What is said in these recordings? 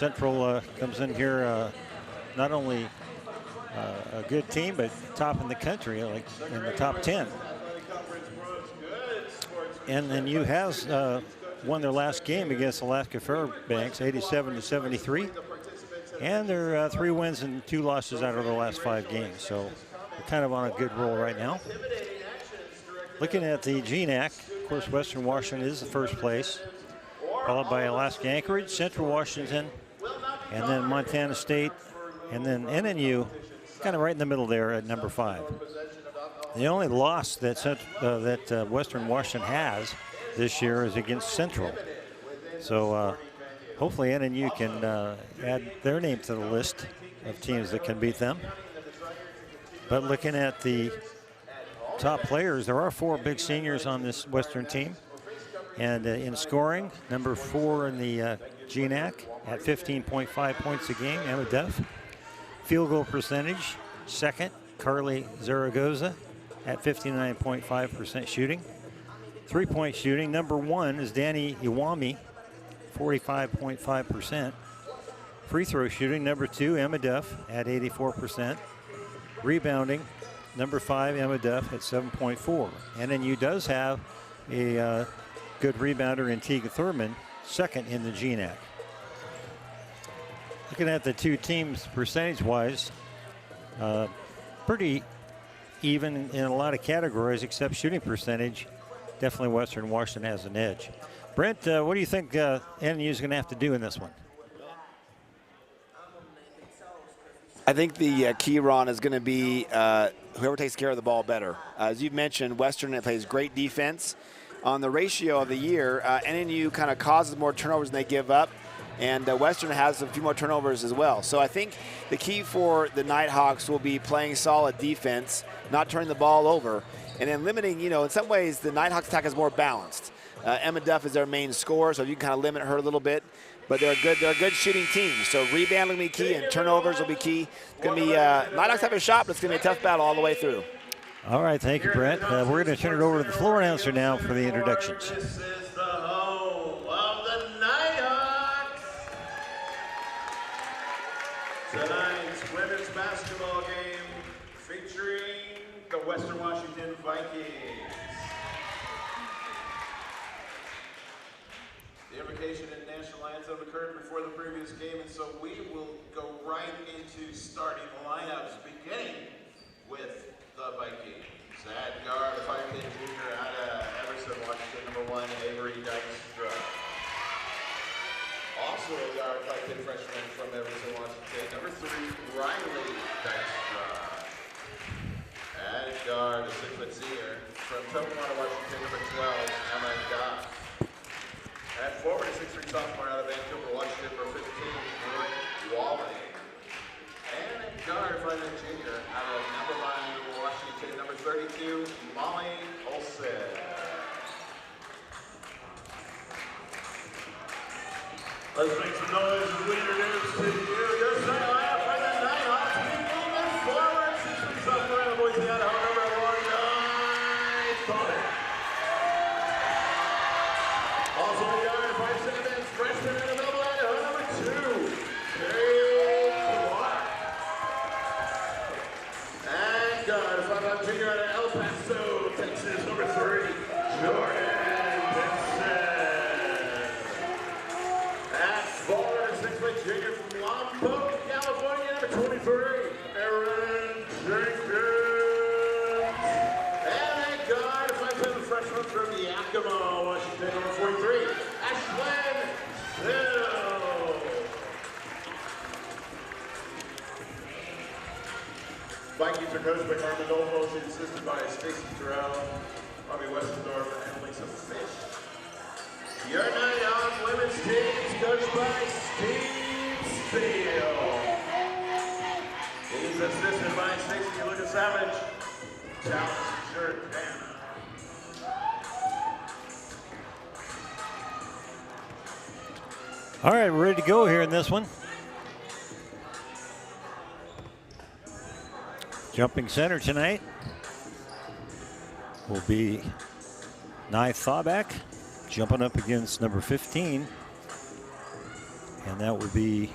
Central comes in here not only a good team, but top in the country, like in the top 10. NNU has won their last game against Alaska Fairbanks, 87-73. And they're 3 wins and 2 losses out of their last 5 games. So they're kind of on a good roll right now. Looking at the G-NAC, of course, Western Washington is the first place, followed by Alaska Anchorage, Central Washington, and then Montana State, and then NNU, kind of right in the middle there at number 5. The only loss that Western Washington has this year is against Central. So hopefully NNU can add their name to the list of teams that can beat them. But looking at the top players, there are 4 big seniors on this Western team. And in scoring, number 4 in the G-NAC at 15.5 points a game, Emma Duff. Field goal percentage, second, Carly Zaragoza at 59.5% shooting. 3-point shooting, number 1 is Danny Iwami, 45.5%. Free throw shooting, number 2, Emma Duff at 84%. Rebounding, number 5, Emma Duff at 7.4. NNU does have a good rebounder in Teagan Thurman, second in the G-NAC. Looking at the 2 teams percentage-wise, pretty even in a lot of categories except shooting percentage. Definitely Western Washington has an edge. Brent, what do you think NNU is going to have to do in this one? I think the key, Ron, is going to be whoever takes care of the ball better. As you've mentioned, Western plays great defense. On the ratio of the year, NNU kind of causes more turnovers than they give up, and Western has a few more turnovers as well. So I think the key for the Nighthawks will be playing solid defense, not turning the ball over, and then limiting, in some ways the Nighthawks attack is more balanced. Emma Duff is their main scorer, so you can kind of limit her a little bit. But they're a good shooting team. So rebounding will be key, and turnovers will be key. It's going to be Nighthawks have a shot, but it's going to be a tough battle all the way through. All right, thank you, Brett. We're going to turn it over to the floor announcer now for the introductions. This is the home of the Nighthawks. Tonight's women's basketball game featuring the Western Washington Vikings. The invocation and national anthem occurred before the previous game, and so we will go right into starting the lineups, beginning with the Vikings. At guard, the 5'10" junior out of Everson, Washington, number 1, Avery Dykstra. Also a guard, 5'10" freshman from Everson, Washington, number 3, Riley Dykstra. At guard, the 6' senior from Tumwater, Washington, number 12, Emma Duff. At forward, a 6'3" sophomore out of Vancouver, Washington, number 15, Roy Walling. And at guard, 5'10" junior out of number 9, Washington, number 32, Molly Olsen. Let's make some noise as we introduce to you your second lineup for the Nighthawks. Moving forward, 6'3" sophomore out of Boise, Idaho, number 1, Thornton. Also at guard, 5'7" freshman out of Melville, Idaho, number 2, Kate Clark. And guard, 5'9" junior out of El Paso, Texas, number 3, Jordan Benson. At forward, 6' junior from Lompoc, California, number 23, Aaron Jenkins. And at guard, 5'7" freshman from Yakima, Washington, number 43, Ashlyn Hill. Vikings are coached by Carmen Dolfo, assisted by Stacy Terrell, Bobby Westendorf, and Lisa Fish. Your Nighthawks women's team is coached by Steve Steele. He's assisted by Stacy Lucas Savage, Dallas Jordana. All right, we're ready to go here in this one. Jumping center tonight will be Nye Thauback, jumping up against number 15. And that would be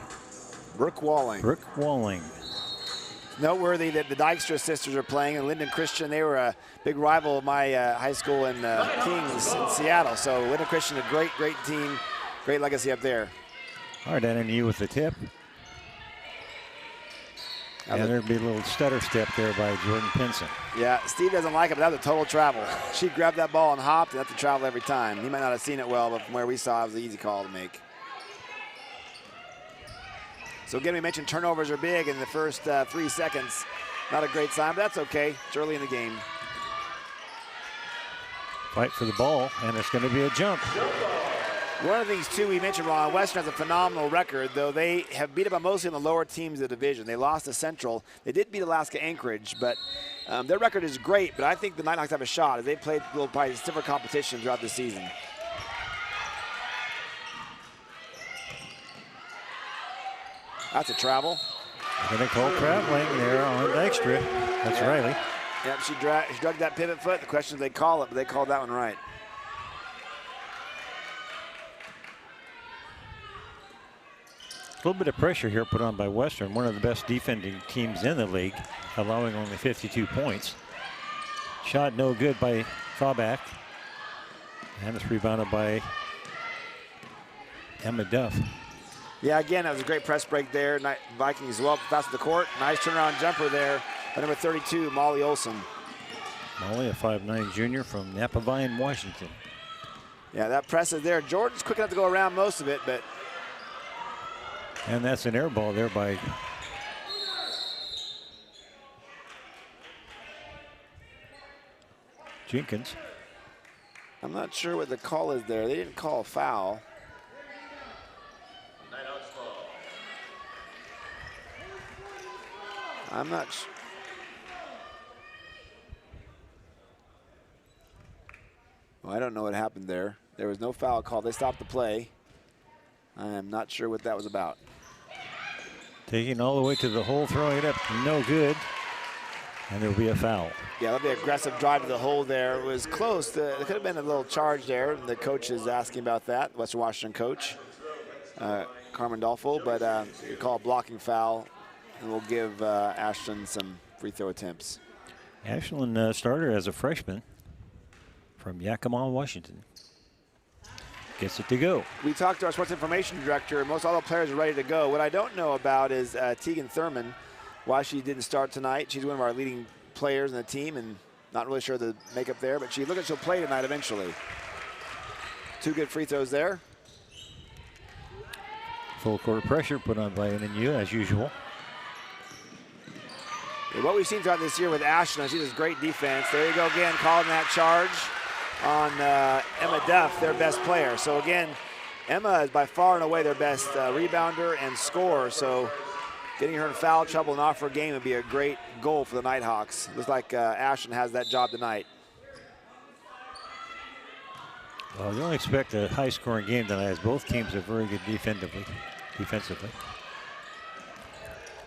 Brooke Walling. Brooke Walling. Noteworthy that the Dykstra sisters are playing, and Linden Christian, they were a big rival of my high school in Kings in Seattle. So Linden Christian, a great team, great legacy up there. All right, NNU with the tip. And there'd be a little stutter step there by Jordan Pinson. Yeah, Steve doesn't like it, but that was a total travel. She grabbed that ball and hopped, and had to travel every time. He might not have seen it well, but from where we saw, it was an easy call to make. So again, we mentioned turnovers are big in the first 3 seconds. Not a great sign, but that's okay. It's early in the game. Fight for the ball, and it's going to be a jump. One of the things, too, we mentioned, Ron, Western has a phenomenal record, though they have beat up on mostly on the lower teams of the division. They lost to Central. They did beat Alaska Anchorage, but their record is great. But I think the Nighthawks have a shot as they played a little probably stiffer competition throughout the season. That's a travel. They're going to call traveling there on Dykstra. That's Riley. Yep, she dragged that pivot foot. The question is they call it, but they called that one right. A little bit of pressure here put on by Western, one of the best defending teams in the league, allowing only 52 points. Shot no good by Fauback. And it's rebounded by Emma Duff. Yeah, again, that was a great press break there. Vikings well fast to the court. Nice turnaround jumper there by number 32, Molly Olson. Molly, a 5'9" junior from Napavine, Washington. Yeah, that press is there. Jordan's quick enough to go around most of it, but. And that's an air ball there by Jenkins. I'm not sure what the call is there. They didn't call a foul. I'm not sure. Well, I don't know what happened there. There was no foul call. They stopped the play. I am not sure what that was about. Taking all the way to the hole, throwing it up, no good. And there'll be a foul. Yeah, that'll be an aggressive drive to the hole there. It was close. There could have been a little charge there. The coach is asking about that, Western Washington coach, Carmen Dolfo, but you call a blocking foul, and we'll give Ashland some free throw attempts. Ashland started as a freshman from Yakima, Washington. Gets it to go. We talked to our sports information director. Most all the players are ready to go. What I don't know about is Tegan Thurman, why she didn't start tonight. She's one of our leading players in the team, and not really sure the makeup there, but she looks like she'll play tonight eventually. 2 good free throws there. Full court pressure put on by NNU as usual. What we've seen throughout this year with Ashland, she does great defense. There you go again, calling that charge on Emma Duff, their best player. So again, Emma is by far and away their best rebounder and scorer. So getting her in foul trouble and off her game would be a great goal for the Nighthawks. Looks like Ashland has that job tonight. Well, you don't expect a high-scoring game tonight, as both teams are very good defensively.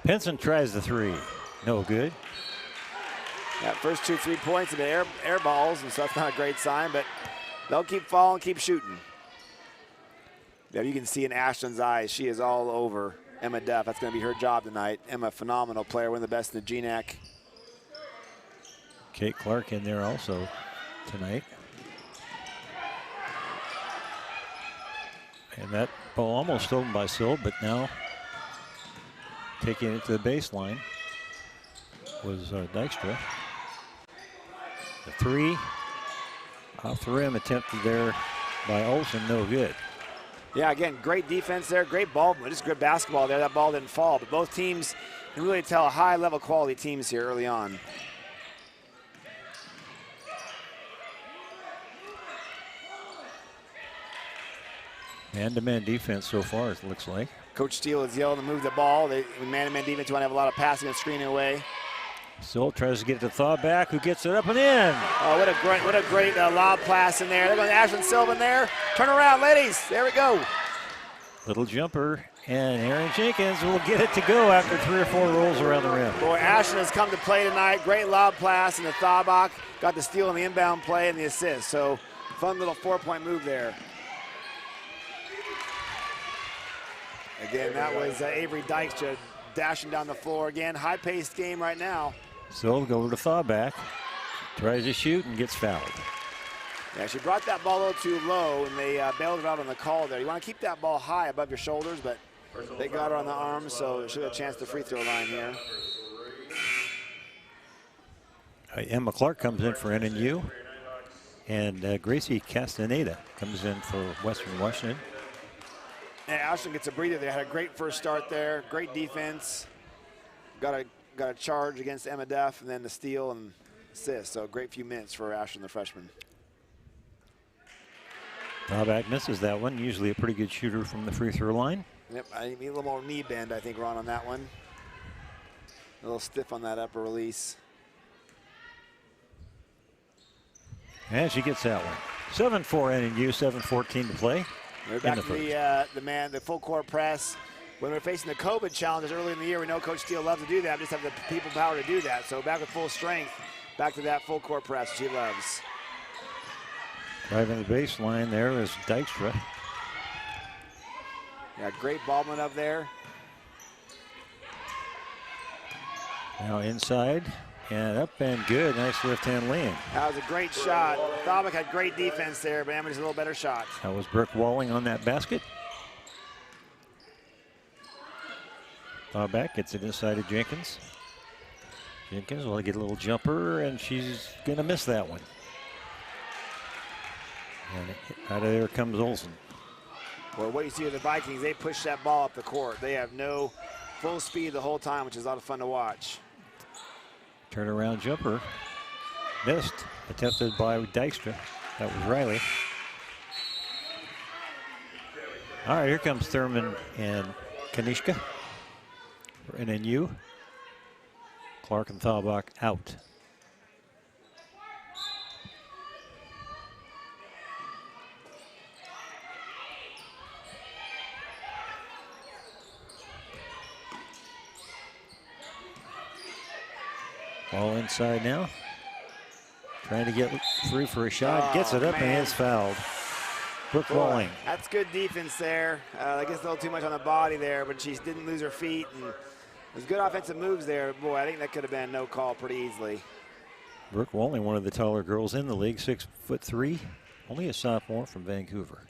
Pinson tries the 3. No good. That first 2 3-points have been air balls, and so that's not a great sign, but they'll keep falling, keep shooting. Yeah, you can see in Ashland's eyes, she is all over Emma Duff. That's going to be her job tonight. Emma, phenomenal player, one of the best in the G-NAC. Kate Clark in there also tonight. And that ball almost stolen by Sill, but now taking it to the baseline was Dykstra. The 3 off the rim attempted there by Olsen, no good. Yeah, again, great defense there, great ball, just good basketball there. That ball didn't fall, but both teams can really tell high-level quality teams here early on. Man-to-man defense so far, it looks like. Coach Steele is yelling to move the ball. Man-to-man defense, you want to have a lot of passing and screening away. Sill tries to get it to Thawback, who gets it up and in. Oh, what a great lob pass in there. They're going to Ashland Sylvan there. Turn around, ladies. There we go. Little jumper, and Aaron Jenkins will get it to go after 3 or 4 rolls around the rim. Boy, Ashland has come to play tonight. Great lob pass, and the Thawback got the steal on the inbound play and the assist. So fun little 4-point move there. Again, that was Avery Dykstra dashing down the floor again. High-paced game right now. So go to Thawback. Tries to shoot and gets fouled. Yeah, she brought that ball a little too low, and they bailed her out on the call there. You want to keep that ball high above your shoulders, but they got her on the arms, so she had a chance to free throw line here. Emma Clark comes in for NNU, and Gracie Castaneda comes in for Western Washington. Yeah, Ashton gets a breather there. Had a great first start there. Great defense. Got a charge against Emma Duff, and then the steal and assist. So a great few minutes for Ashton, the freshman. Thawback misses that one. Usually a pretty good shooter from the free throw line. Yep, I need a little more knee bend, I think, Ron, on that one. A little stiff on that upper release. And she gets that one. 7-4 NNU, 7:14 to play. We're back to the full court press. When we're facing the COVID challenges early in the year, we know Coach Steele loves to do that. We just have the people power to do that. So back with full strength, back to that full court press she loves. Driving the baseline there is Dykstra. Yeah, great ballman up there. Now inside and up and good. Nice left hand lane. That was a great shot. Thawback had great defense there, but Emily's a little better shot. That was Brooke Walling on that basket. Thawback gets it inside of Jenkins. Jenkins will get a little jumper, and she's going to miss that one. And out of there comes Olsen. Well, what you see with the Vikings, they push that ball up the court. They have no full speed the whole time, which is a lot of fun to watch. Turnaround jumper. Missed. Attempted by Dykstra. That was Riley. All right, here comes Thurman and Kanishka for NNU. Clark and Thawback out. Ball inside now. Trying to get free for a shot. Gets it up and is fouled. Brooke Walling. That's good defense there. I guess a little too much on the body there, but she didn't lose her feet. And there's good offensive moves there. Boy, I think that could have been no call pretty easily. Brooke Walling, one of the taller girls in the league, 6'3", only a sophomore from Vancouver.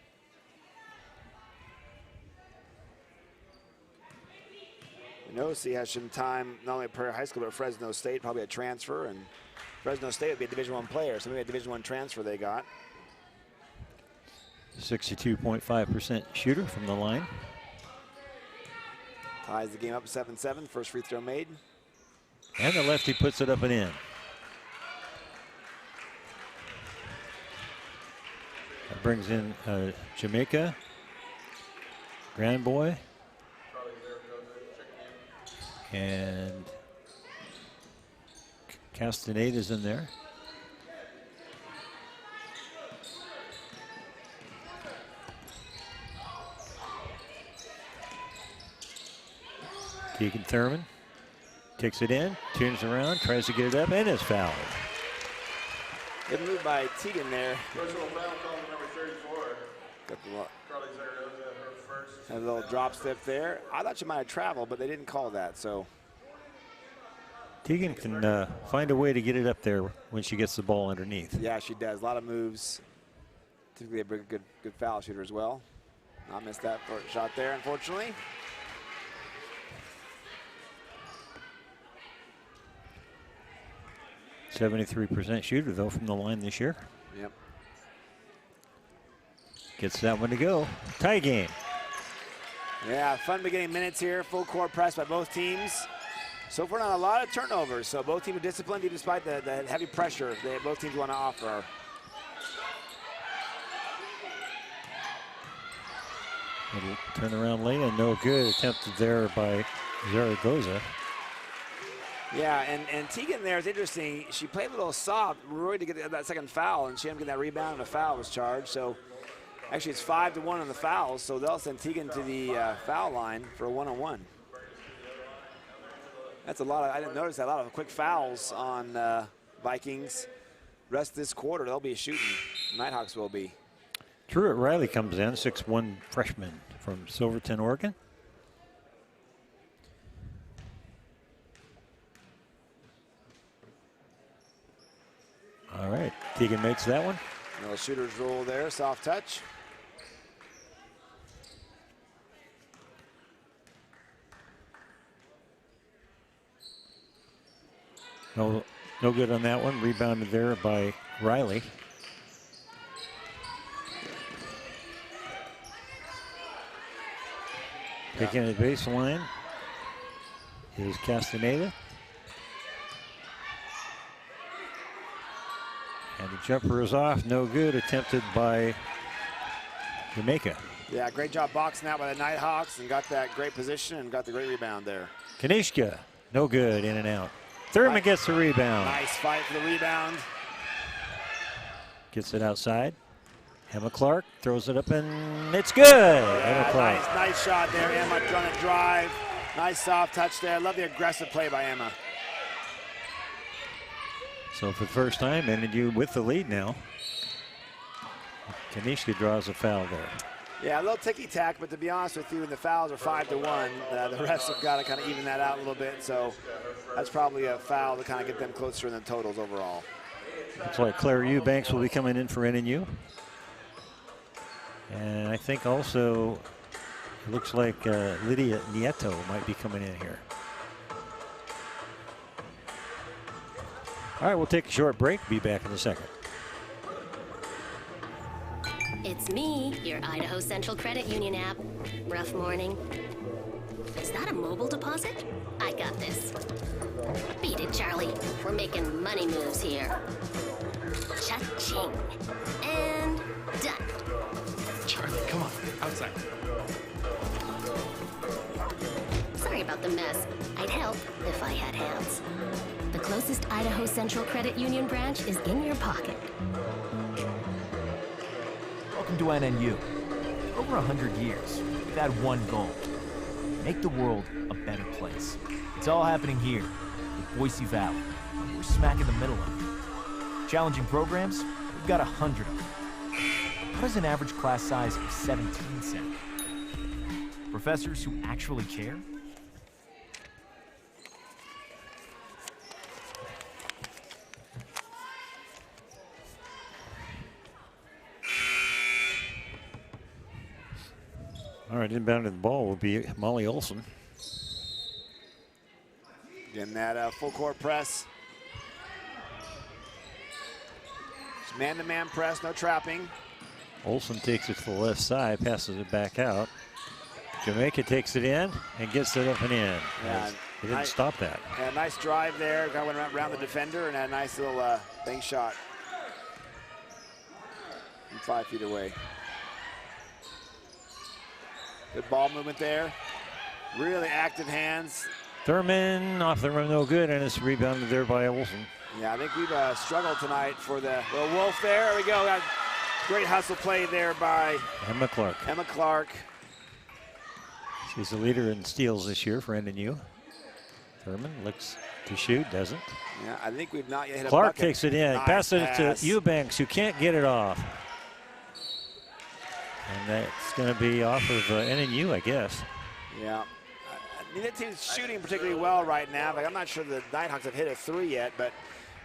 Nossi has some time, not only at Prairie High School, but at Fresno State, probably a transfer. And Fresno State would be a Division I player, so maybe a Division I transfer they got. 62.5% shooter from the line. Ties the game up 7-7, first free throw made. And the lefty puts it up and in. That brings in Jamaica, Grand Boy, and Castaneda's in there. Keegan Thurman takes it in, turns around, tries to get it up, and is fouled. Good move by Teagan there. Personal foul call number 34. Got the Carly Zaragoza, her first. had a little drop step there. I thought she might have traveled, but they didn't call that. So Teagan can find a way to get it up there when she gets the ball underneath. yeah, she does. A lot of moves. Typically a good foul shooter as well. I missed that shot there, unfortunately. .73% shooter, though, from the line this year. Yep. Gets that one to go. Tie game. Yeah, fun beginning minutes here. Full court press by both teams. So far, not a lot of turnovers. So both teams are disciplined, even despite the heavy pressure that both teams want to offer. Little turnaround lane and no good. Attempted there by Zaragoza. Yeah, and Teagan there is interesting. She played a little soft, really, to get that second foul, and she ended up getting that rebound, and a foul was charged. So actually, it's 5-1 on the fouls. So they'll send Teagan to the foul line for a one-on-one. That's a lot of, I didn't notice that, a lot of quick fouls on Vikings. Rest of this quarter, they'll be shooting. Nighthawks will be. Truett Riley comes in, 6'1" freshman from Silverton, Oregon. Teagan makes that one. Little shooter's roll there, soft touch. No good on that one. Rebounded there by Riley. Picking at baseline is Castaneda. And the jumper is off, no good, attempted by Jamaica. Yeah, great job boxing out by the Nighthawks and got that great position and got the great rebound there. Kanishka, no good, in and out. Thurman gets the rebound. Nice fight for the rebound. Gets it outside. Emma Clark throws it up and it's good. Emma Clark. Nice shot there. Emma trying to drive. Nice soft touch there. Love the aggressive play by Emma. So for the first time, NNU with the lead now. Kanishka draws a foul there. Yeah, a little ticky-tack, but to be honest with you, when the fouls are 5-1, the refs have got to kind of even that out a little bit. So that's probably a foul to kind of get them closer in the totals overall. Looks like Claire Eubanks will be coming in for NNU. And I think also it looks like Lydia Nieto might be coming in here. All right, we'll take a short break. Be back in a second. It's me, your Idaho Central Credit Union app. Rough morning. Is that a mobile deposit? I got this. Beat it, Charlie. We're making money moves here. Cha-ching. And done. Charlie, come on, outside. Sorry about the mess. I'd help if I had hands. The closest Idaho Central Credit Union branch is in your pocket. Welcome to NNU. For over 100 years, we've had one goal: make the world a better place. It's all happening here, in Boise Valley. We're smack in the middle of it. Challenging programs, we've got 100 of them. How does an average class size of 17 sound? Professors who actually care? All right, inbound to the ball will be Molly Olson. Getting that full court press. It's man-to-man press, no trapping. Olson takes it to the left side, passes it back out. Jamaica takes it in and gets it up and in. Yeah, He didn't stop that. Yeah, nice drive there. Kind of went around the defender and had a nice little bank shot from 5 feet away. Good ball movement there. Really active hands. Thurman off the rim, no good, and it's rebounded there by Olson. Yeah, I think we've struggled tonight for the little Wolf there. There we go. Got great hustle play there by Emma Clark. Emma Clark. She's the leader in steals this year for NNU. Thurman looks to shoot, doesn't. Yeah, I think we've not yet hit a Clark bucket. takes it in, Nice passes it pass. to Eubanks, who can't get it off. And that's going to be off of NNU, I guess. Yeah. I mean, that team's shooting particularly well right now. Like, I'm not sure the Nighthawks have hit a three yet, but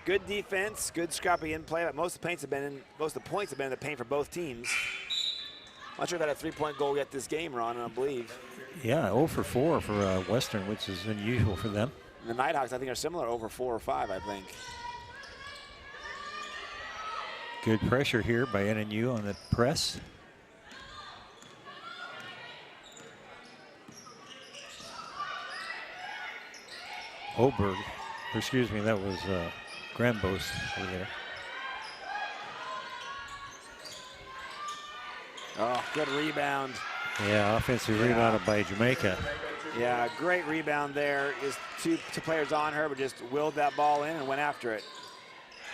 good defense, good scrappy in play. But most of the points have been in the paint for both teams. Not sure if they had a three-point goal yet this game, Ron, I believe. Yeah, 0 for 4 for Western, which is unusual for them. And the Nighthawks, I think, are similar, over 4 or 5, I think. Good pressure here by NNU on the press. Oberg, or excuse me, that was Grambos over there. Oh, good rebound. Yeah, offensive rebounded by Jamaica. Yeah, great rebound there. Just two players on her, but just willed that ball in and went after it.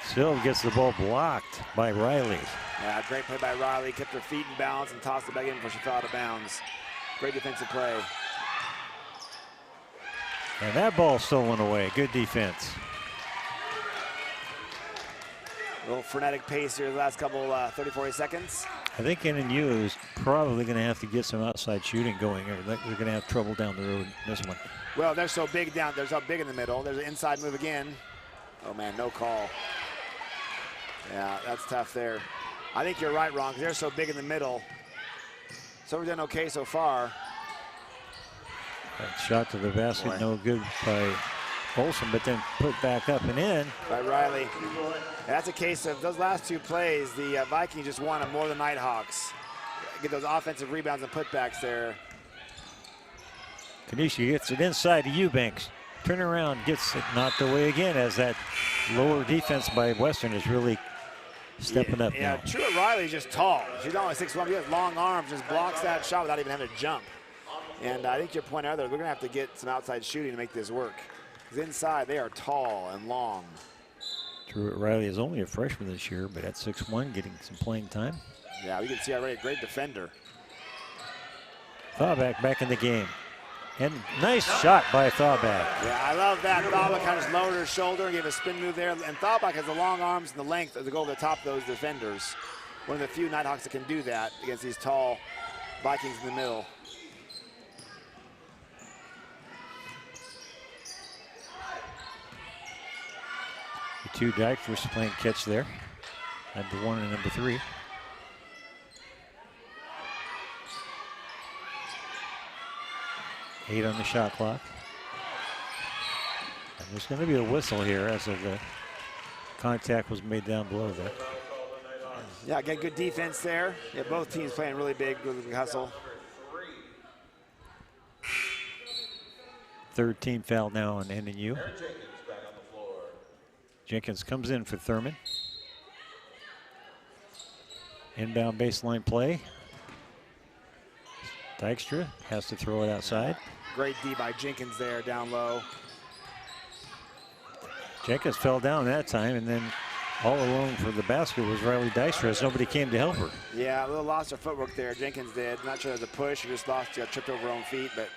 Still gets the ball blocked by Riley. Yeah, great play by Riley. Kept her feet in balance and tossed it back in before she fell out of bounds. Great defensive play. And that ball stolen away. Good defense. A little frenetic pace here the last couple 30, 40 seconds. I think NNU is probably going to have to get some outside shooting going, or they're going to have trouble down the road in this one. Well, they're so big down. They're so big in the middle. There's an inside move again. Oh, man, no call. Yeah, that's tough there. I think you're right, Ron, because they're so big in the middle. So we've done okay so far. That shot to the basket, no good by Olsen, but then put back up and in. By Riley. That's a case of those last two plays, the Vikings just won them more than Nighthawks. Get those offensive rebounds and putbacks there. Kanishka gets it inside to Eubanks. Turn around, gets it knocked away again as that lower defense by Western is really stepping up now. Yeah, Truett Riley's just tall. She's only 6'1", she has long arms, just blocks that shot without even having to jump. And I think your point earlier, we're gonna have to get some outside shooting to make this work. Because inside, they are tall and long. Truett Riley is only a freshman this year, but at 6'1", getting some playing time. Yeah, we can see already a great defender. Thauback back in the game. And nice shot by Thauback. Yeah, I love that. Thauback kind of just lowered her shoulder and gave a spin move there. And Thauback has the long arms and the length to go over the top of those defenders. One of the few Nighthawks that can do that against these tall Vikings in the middle. The two Dykers playing catch there. Number 1 and number 3. Eight on the shot clock. And there's going to be a whistle here as of the contact was made down below there. Yeah, get good defense there. Yeah, both teams playing really big, good hustle. Third team foul now on NNU. Jenkins comes in for Thurman. Inbound baseline play. Dykstra has to throw it outside. Great D by Jenkins there, down low. Jenkins fell down that time, and then all alone for the basket was Riley Dykstra as nobody came to help her. Yeah, a little lost her footwork there, Jenkins did. Not sure it was a push, or just lost, tripped over her own feet, but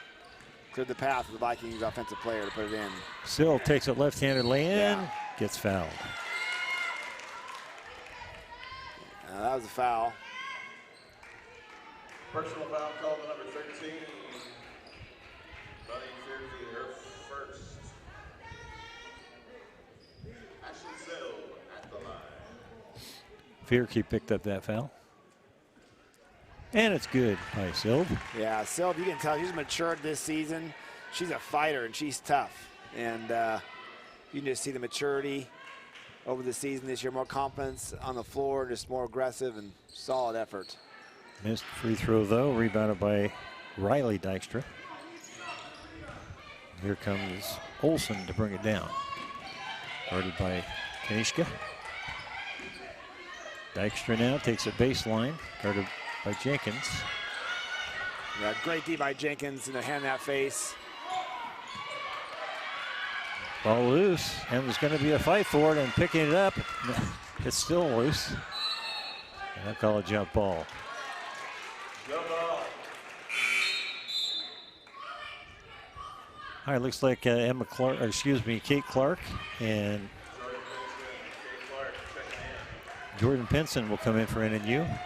cleared the path for the Vikings offensive player to put it in. Sill takes it left-handed lay-in, gets fouled. That was a foul. Personal foul called to number 13. Buddy Fierke, her first. Ashley Sill at the line. Fierke picked up that foul. And it's good by Silv. Yeah, Silv, you can tell she's matured this season. She's a fighter and she's tough. And you can just see the maturity over the season this year, more confidence on the floor, just more aggressive and solid effort. Missed free throw though, rebounded by Riley Dykstra. Here comes Olsen to bring it down. Guarded by Kanishka. Dykstra now takes it baseline, guarded by Jenkins. Yeah, great D by Jenkins in the hand that face. Ball loose, and there's going to be a fight for it, and picking it up, it's still loose. And I'll call it jump ball. Jump ball. All right, looks like Kate Clark and Jordan Pinson will come in for NNU.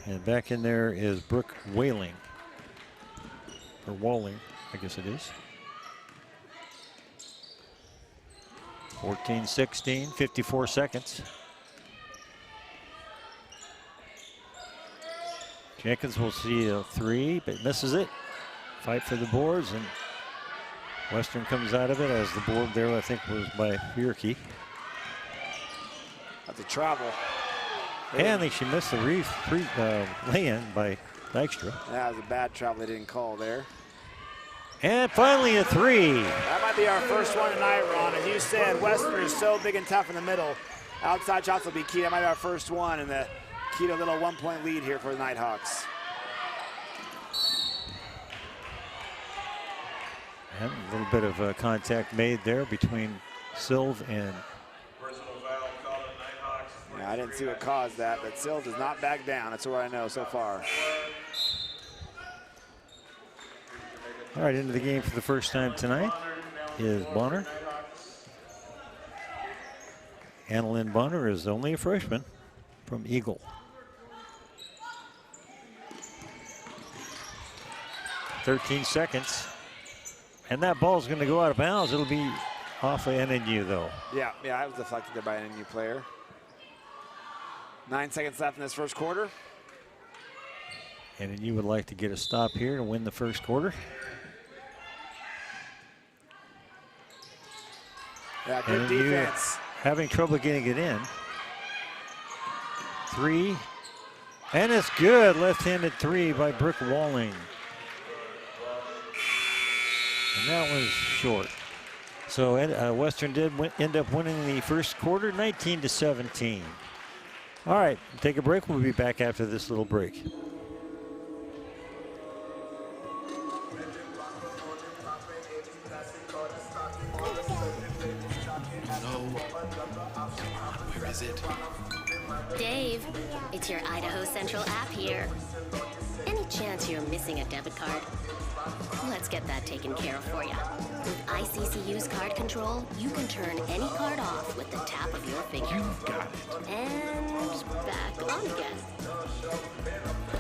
And back in there is Brooke Whaling, or Walling, I guess it is. 14-16, 54 seconds. Jenkins will see a three, but misses it. Fight for the boards, and Western comes out of it as the board there, I think, was by Fierke. That's a travel. And she missed the lay-in by Dykstra. That was a bad travel they didn't call there. And finally a three. That might be our first one tonight, Ron. As you said, Western is so big and tough in the middle. Outside shots will be key. That might be our first one, and the key to a little one-point lead here for the Nighthawks. And a little bit of contact made there between Silv and I didn't see what caused that, but Silv does not back down. That's what I know so far. All right, into the game for the first time tonight is Bonner. Annalyn Bonner is only a freshman from Eagle. 13 seconds. And that ball's going to go out of bounds. It'll be off of NNU, though. Yeah, that was deflected there by an NNU player. 9 seconds left in this first quarter. NNU would like to get a stop here to win the first quarter. Yeah, good defense. Having trouble getting it in. 3. And it's good. Left-handed 3 by Brooke Walling. And that was short. So Western did end up winning the first quarter, 19-17. All right, take a break. We'll be back after this little break. Where is it? Dave, it's your Idaho Central app here. Any chance you're missing a debit card? Let's get that taken care of for you. With ICCU's card control, you can turn any card off with the tap of your finger. You've got it. And back on again.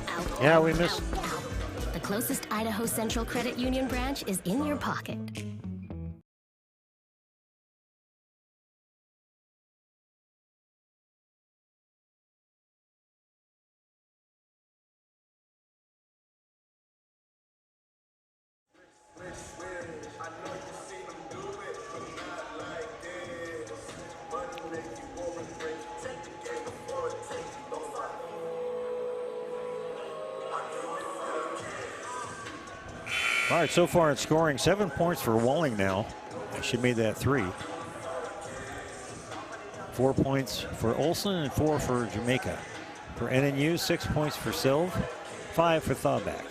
Out, Yeah, out, we missed. out, out. The closest Idaho Central Credit Union branch is in your pocket. All right, so far in scoring, 7 points for Walling now. She made that 3. 4 points for Olson and 4 for Jamaica. For NNU, 6 points for Silv, 5 for Thawback.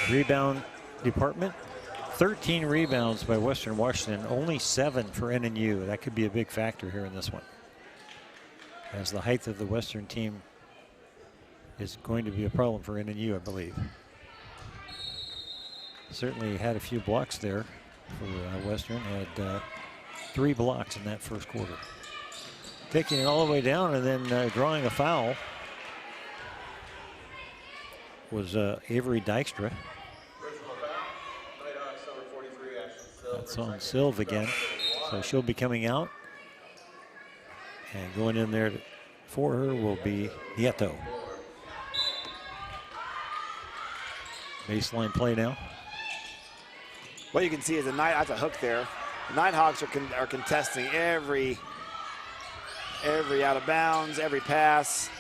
Rebound department, 13 rebounds by Western Washington, only 7 for NNU. That could be a big factor here in this one, as the height of the Western team is going to be a problem for NNU, I believe. Certainly had a few blocks there for Western. Had 3 blocks in that first quarter. Taking it all the way down and then drawing a foul was Avery Dykstra. That's on Silv again. So she'll be coming out. And going in there for her will be Nieto. Baseline play now. What you can see is that's a hook there. The Nighthawks are contesting every out of bounds, every pass.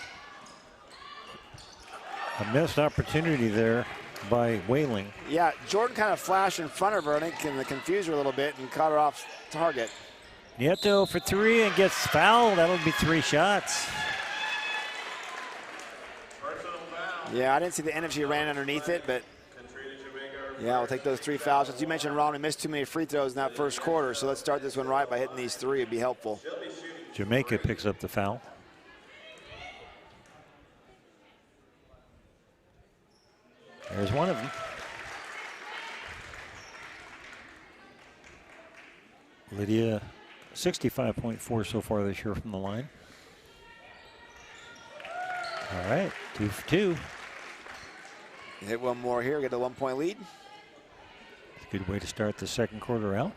A missed opportunity there by Whaling. Yeah, Jordan kind of flashed in front of her, I think, and confused her a little bit and caught her off target. Nieto for 3 and gets fouled. That'll be 3 shots. Yeah, I didn't see the end if she ran underneath it, but yeah, we'll take those 3 fouls. As you mentioned, Ron, we missed too many free throws in that first quarter, so let's start this one right by hitting these 3. It'd be helpful. Jamaica picks up the foul. There's one of them. Lydia, 65.4 so far this year from the line. All right, 2 for 2. Hit one more here, get a 1-point lead. It's a good way to start the second quarter out.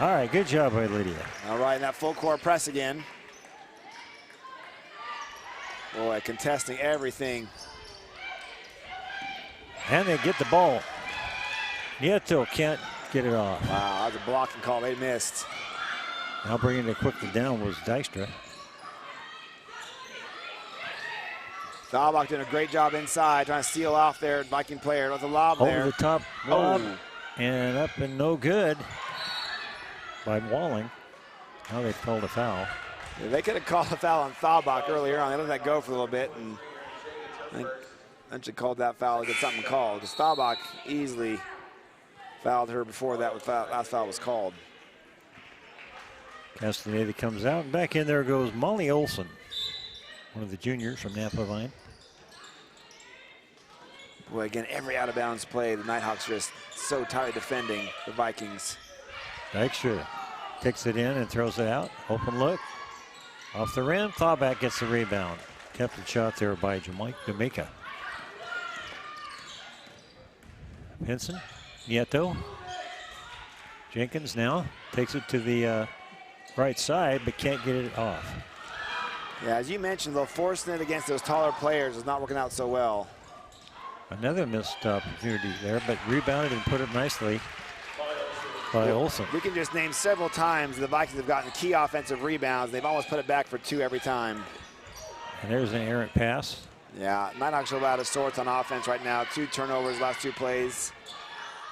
All right, good job by Lydia. All right, that full court press again. Boy, contesting everything. And they get the ball. Nieto can't get it off. Wow, that was a blocking call. They missed. Now bringing it quickly down was Dykstra. Dahlbach doing a great job inside, trying to steal off their Viking player with a lob there. Over the top lob, and up and no good by Walling. Now they've called a foul. Yeah, they could have called a foul on Dahlbach earlier on. They let that go for a little bit, and I think eventually called that foul to get something called. Because Dahlbach easily fouled her before that last foul was called. Castaneda comes out, and back in there goes Molly Olson, one of the juniors from Napa Vine. Boy, again, every out-of-bounds play, the Nighthawks just so tightly defending the Vikings. Dykstra takes it in and throws it out. Open look. Off the rim, Thawback gets the rebound. Attempted shot there by Jamaica. Henson, Nieto. Jenkins now takes it to the right side, but can't get it off. Yeah, as you mentioned, though, forcing it against those taller players is not working out so well. Another missed opportunity there, but rebounded and put it nicely by Olsen. We can just name several times the Vikings have gotten key offensive rebounds. They've almost put it back for 2 every time. And there's an errant pass. Yeah, Nighthawks are out of sorts on offense right now. 2 turnovers last 2 plays.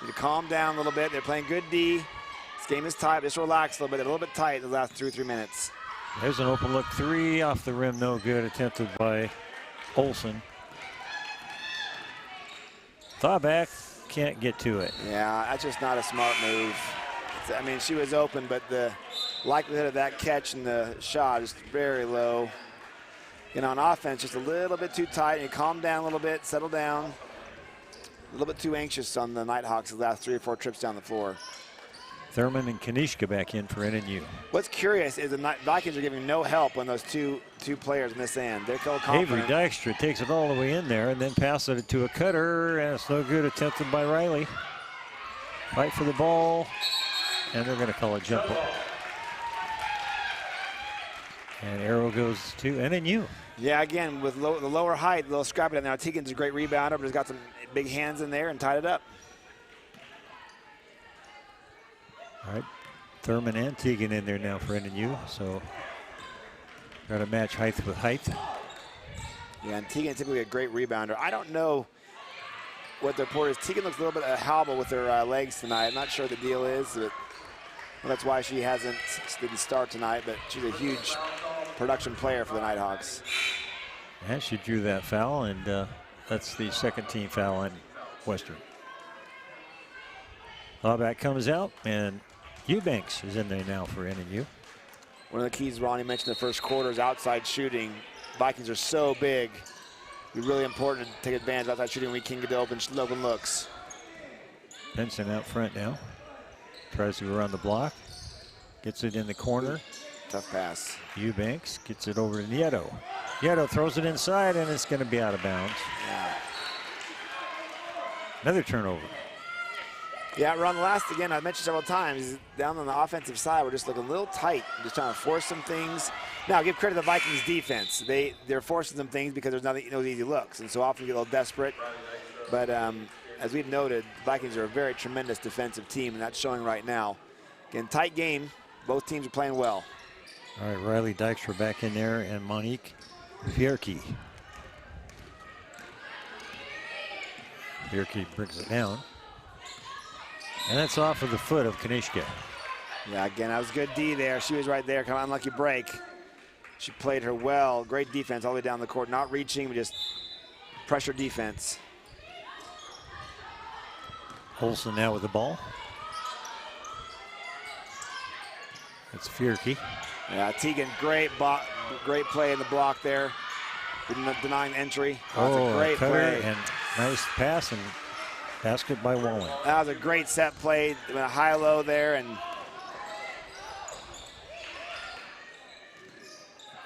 Need to calm down a little bit. They're playing good D. This game is tight. Just relax a little bit. They're a little bit tight the last 2 or 3 minutes. There's an open look 3 off the rim, no good. Attempted by Olsen. Thaw back, can't get to it. Yeah, that's just not a smart move. I mean, she was open, but the likelihood of that catch and the shot is very low. You know, on offense, just a little bit too tight. You calm down a little bit, settle down. A little bit too anxious on the Nighthawks the last 3 or 4 trips down the floor. Thurman and Kanishka back in for NNU. What's curious is the Vikings are giving no help when those two players miss in. They're confident. Avery Dykstra takes it all the way in there and then passes it to a cutter, and it's no good. Attempted by Riley. Fight for the ball, and they're going to call a jump ball. And arrow goes to NNU. Yeah, again, with the lower height, a little scrappy down there. Tegan's a great rebounder, but he's got some big hands in there and tied it up. All right, Thurman and Tegan in there now for NNU, so got to match height with height. Yeah, and Tegan typically a great rebounder. I don't know what the report is. Tegan looks a little bit hobble with her legs tonight. I'm not sure what the deal is, but well, that's why she didn't start tonight, but she's a huge production player for the Nighthawks. And she drew that foul, and that's the second team foul on Western. Back comes out, and Eubanks is in there now for NNU. One of the keys Ronnie mentioned in the first quarter is outside shooting. Vikings are so big. It'd be really important to take advantage of outside shooting when we can get open looks. Benson out front now. Tries to go around the block. Gets it in the corner. Tough pass. Eubanks gets it over to Nieto. Nieto throws it inside, and it's going to be out of bounds. Yeah. Another turnover. Yeah, Ron, the last, again, I mentioned several times, down on the offensive side, we're just looking a little tight, just trying to force some things. Now, give credit to the Vikings defense. They're forcing some things because there's nothing, no easy looks, and so often you get a little desperate. But as we've noted, the Vikings are a very tremendous defensive team, and that's showing right now. Again, tight game. Both teams are playing well. All right, Riley Dykstra back in there, and Monique Fierke. Fierke brings it down. And that's off of the foot of Kanishka. Yeah, again, that was good D there. She was right there, kind of unlucky break. She played her well. Great defense all the way down the court. Not reaching, but just pressure defense. Olsen now with the ball. It's Fierke. Yeah, Tegan, great play in the block there. Denying entry. That's a great play. And nice pass and basket by Wallen. That was a great set play. A high-low there, and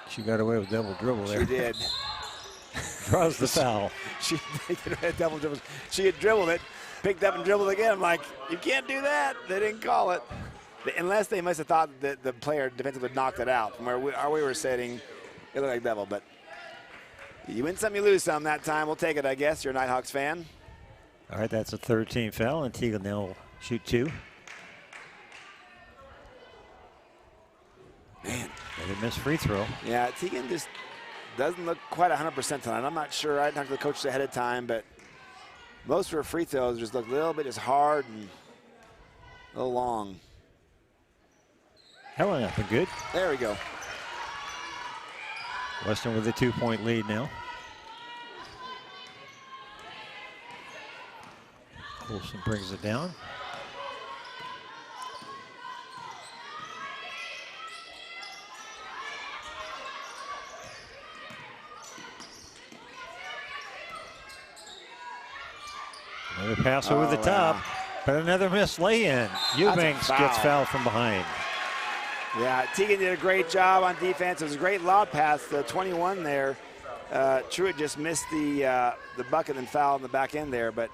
she got away with double dribble there. she did. Draws the foul. She had double dribbles. She had dribbled it, picked up and dribbled again. I'm like, you can't do that. They didn't call it. Unless they must have thought that the player defensively knocked it out. From where we were sitting, it looked like double. But you win some, you lose some that time. We'll take it, I guess. You're a Nighthawks fan. All right, that's a third team foul, and Tegan will shoot 2. Man. Another missed free throw. Yeah, Tegan just doesn't look quite 100% tonight. I'm not sure. I talked to the coaches ahead of time, but most of her free throws just look a little bit just hard and a little long. Helen up and good. There we go. Western with a 2-point lead now. Olsen brings it down. Another pass over the top, but another missed lay-in. Eubanks gets fouled from behind. Yeah, Tegan did a great job on defense. It was a great lob pass, the 21 there. Truitt just missed the bucket and foul on the back end there, but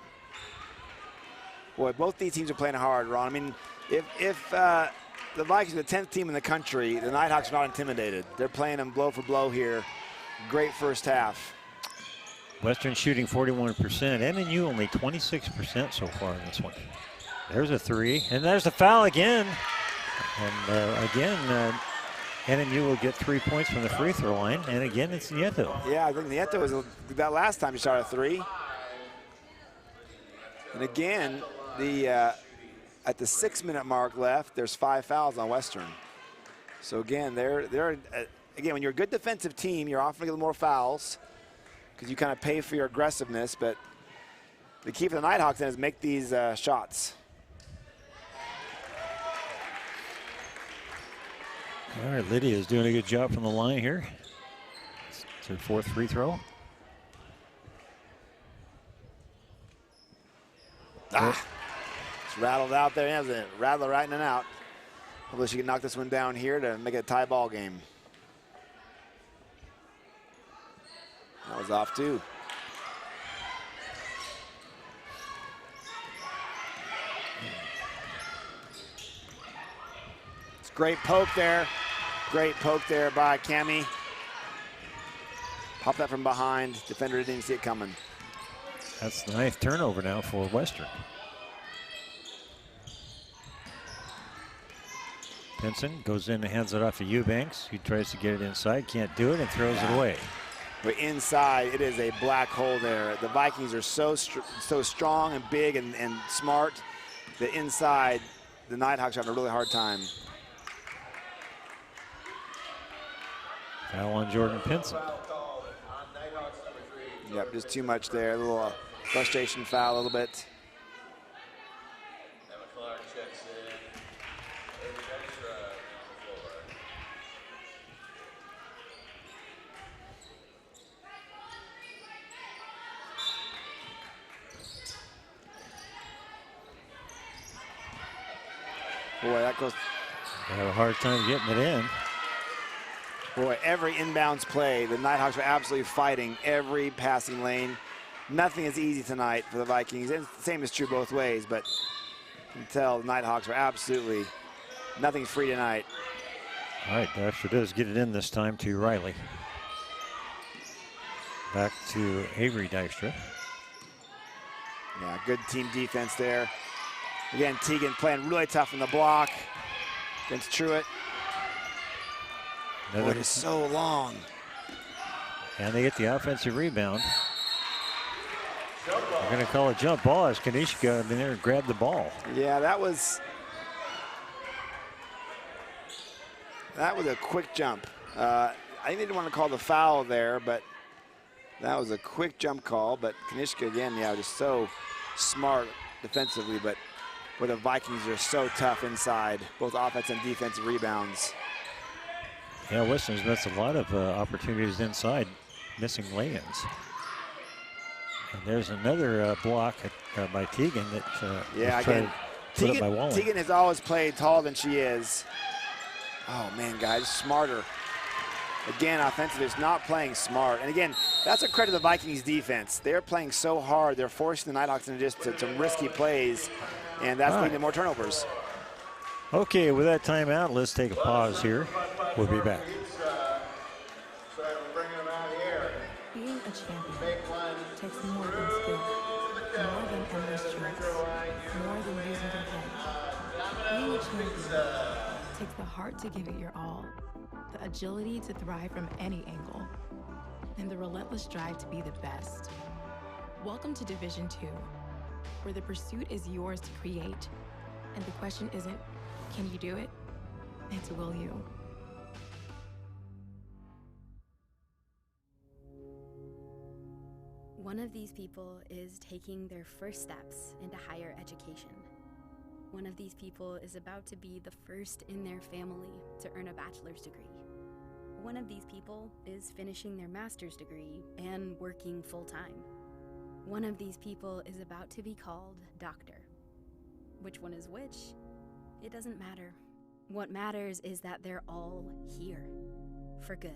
boy, both these teams are playing hard, Ron. I mean, if the Vikings are the 10th team in the country, the Nighthawks are not intimidated. They're playing them blow for blow here. Great first half. Western shooting 41%. NNU only 26% so far in this one. There's a three, and there's a foul again. And again, NNU will get 3 points from the free throw line, and again, it's Nieto. Yeah, I think Nieto was that last time he shot a three. And again, at the 6-minute mark left, there's 5 fouls on Western. So again, again, when you're a good defensive team, you're often getting more fouls because you kind of pay for your aggressiveness. But the key for the Nighthawks then is make these shots. All right, Lydia's doing a good job from the line here. It's her 4th free throw. It's rattled out there. Has a rattler right in and out. Hopefully she can knock this one down here to make it a tie ball game. That was off too. It's a great poke there. Great poke there by Cami. Popped that from behind. Defender didn't see it coming. That's the 9th turnover now for Western. Pinson goes in and hands it off to Eubanks. He tries to get it inside, can't do it, and throws it away. But inside, it is a black hole there. The Vikings are so strong and big and smart that inside, the Nighthawks are having a really hard time. Foul on Jordan Pinson. Yep, just too much there. A little frustration foul a little bit. Boy, that goes. They have a hard time getting it in. Boy, every inbounds play, the Nighthawks are absolutely fighting every passing lane. Nothing is easy tonight for the Vikings. And the same is true both ways, but you can tell the Nighthawks are absolutely, nothing's free tonight. All right, Dykstra does get it in this time to Riley. Back to Avery Dykstra. Yeah, good team defense there. Again, Teagan playing really tough in the block against Truitt. Boy, it is so long. And they get the offensive rebound. They're going to call a jump ball as Kanishka in there and grabbed the ball. Yeah, that was a quick jump. I think they didn't want to call the foul there, but that was a quick jump call. But Kanishka, again, yeah, just so smart defensively, but where the Vikings are so tough inside, both offense and defensive rebounds. Yeah, Western's missed a lot of opportunities inside, missing lay-ins. And there's another block by Teagan that yeah, again, Teagan, by Walling. Teagan has always played taller than she is. Oh man, guys, smarter. Again, offensively, it's not playing smart. And again, that's a credit to the Vikings defense. They're playing so hard. They're forcing the Nighthawks into just some risky plays, and that's leading to more turnovers. Okay, with that timeout, let's take a pause here. We'll be back. Being a champion takes more than skill, more than endless strength, more than using your head. Being a champion takes the heart to give it your all, the agility to thrive from any angle, and the relentless drive to be the best. Welcome to Division 2, where the pursuit is yours to create, and the question isn't, can you do it? It's will you? One of these people is taking their first steps into higher education. One of these people is about to be the first in their family to earn a bachelor's degree. One of these people is finishing their master's degree and working full-time. One of these people is about to be called doctor. Which one is which? It doesn't matter. What matters is that they're all here for good.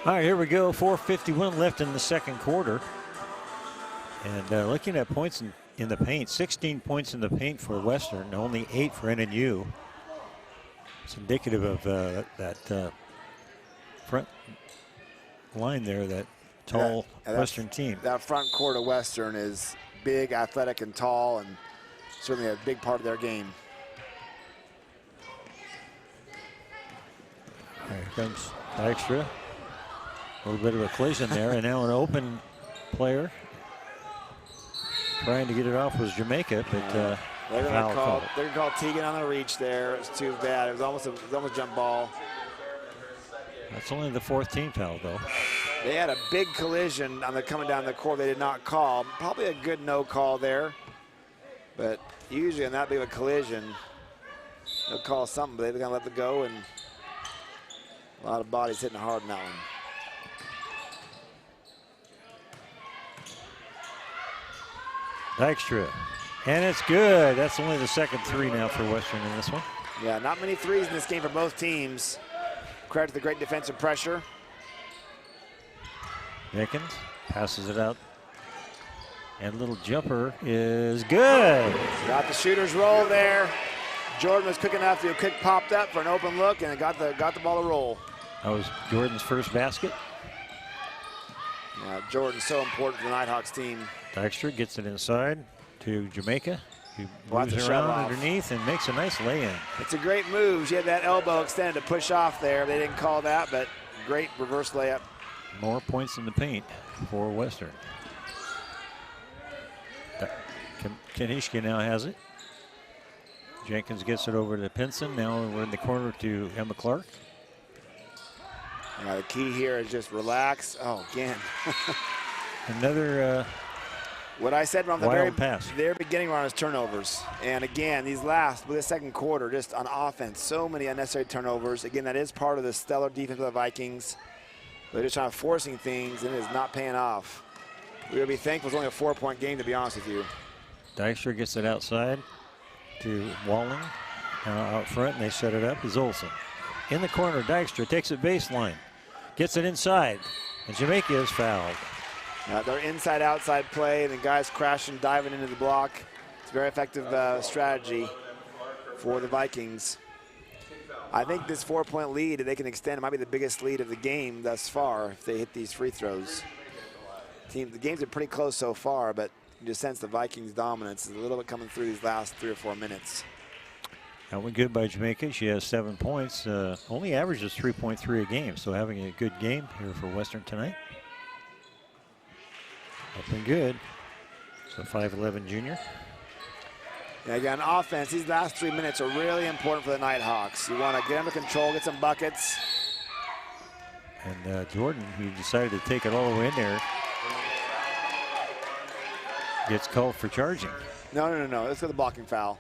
All right, here we go. 4:51 left in the second quarter. And looking at points in the paint, 16 points in the paint for Western, only 8 for NNU. It's indicative of that front line there, that tall Western team. That front court of Western is big, athletic, and tall, and certainly a big part of their game. Here comes Dykstra. A little bit of a collision there, and now an open player. Trying to get it off was Jamaica, but they're foul call. They're gonna call Teagan on the reach there. It's too bad. It was almost jump ball. That's only the 4th team foul, though. They had a big collision on the coming down the court. They did not call. Probably a good no call there. But usually on that big of a collision, they'll call something, but they're gonna let it go, and a lot of bodies hitting hard in that one. Dykstra, and it's good. That's only the second 3 now for Western in this one. Yeah, not many threes in this game for both teams. Credit to the great defensive pressure. Jenkins passes it out, and little jumper is good. Got the shooter's roll there. Jordan was quick enough to quick popped up for an open look, and it got the ball to roll. That was Jordan's first basket. Yeah, Jordan's so important for the Nighthawks team. Dykstra gets it inside to Jamaica, who Watch moves the around shove off. underneath and makes a nice lay-in. It's a great move. She had that elbow extended to push off there. They didn't call that, but great reverse layup. More points in the paint for Western. Kanishka now has it. Jenkins gets it over to Pinson. Now we're in the corner to Emma Clark. The key here is just relax. Oh, again. Another what I said from the wild pass. very beginning around is turnovers. And again, with the second quarter, just on offense, so many unnecessary turnovers. Again, that is part of the stellar defense of the Vikings. They're just trying to forcing things, and it is not paying off. We'll be thankful it's only a 4-point game, to be honest with you. Dykstra gets it outside to Walling. Now out front, and they set it up. Is Olsen. In the corner, Dykstra takes it baseline. Gets it inside, and Jamaica is fouled. Their inside-outside play, and the guys crashing, diving into the block. It's a very effective strategy for the Vikings. I think this 4-point lead, if they can extend, it might be the biggest lead of the game thus far if they hit these free throws. The games are pretty close so far, but you just sense the Vikings' dominance is a little bit coming through these last 3 or 4 minutes. That went good by Jamaica. She has 7 points. Only averages 3.3 a game, so having a good game here for Western tonight. Looking good. So 5'11" junior. Yeah, again, offense, these last 3 minutes are really important for the Nighthawks. You want to get under control, get some buckets. And Jordan, who decided to take it all the way in there, gets called for charging. No. Let's go to the blocking foul.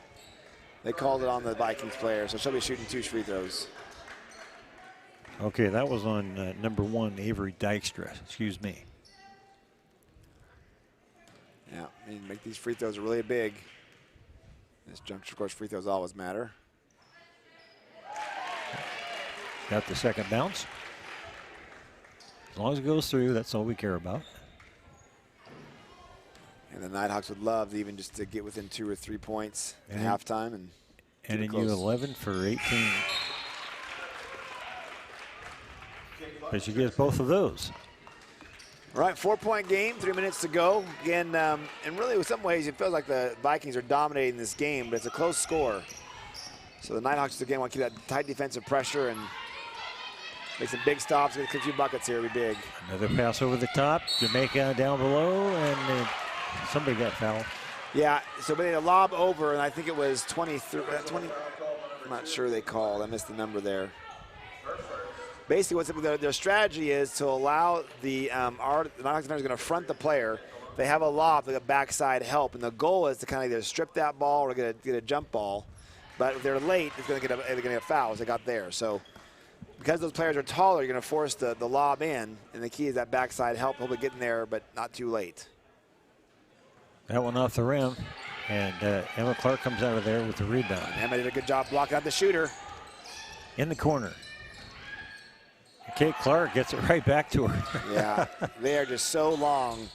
They called it on the Vikings player, so she'll be shooting 2 free throws. Okay, that was on number 1, Avery Dykstra. Excuse me. Yeah, I mean, make these free throws really big. This juncture, of course, free throws always matter. Got the second bounce. As long as it goes through, that's all we care about. And the Nighthawks would love even just to get within 2 or 3 points at halftime. And NNU 11 for 18. But she gets both of those. All right, 4-point game, 3 minutes to go. Again, and really in some ways it feels like the Vikings are dominating this game, but it's a close score. So the Nighthawks again want to keep that tight defensive pressure and make some big stops, get a few buckets here, it'll be big. Another pass over the top, Jamaica down below, and somebody got fouled. Yeah, so they had a lob over, and I think it was 20, I'm not sure they called, I missed the number there. Basically, their strategy is to allow the Nighthawks defender is going to front the player. They have a lob, they got backside help, and the goal is to kind of either strip that ball or get a jump ball. But if they're late, they're going to get a foul as they got there. So because those players are taller, you're going to force the lob in, and the key is that backside help, hopefully getting there, but not too late. That one off the rim, and Emma Clark comes out of there with the rebound. Emma did a good job blocking out the shooter. In the corner. Kate Clark gets it right back to her. Yeah, they are just so long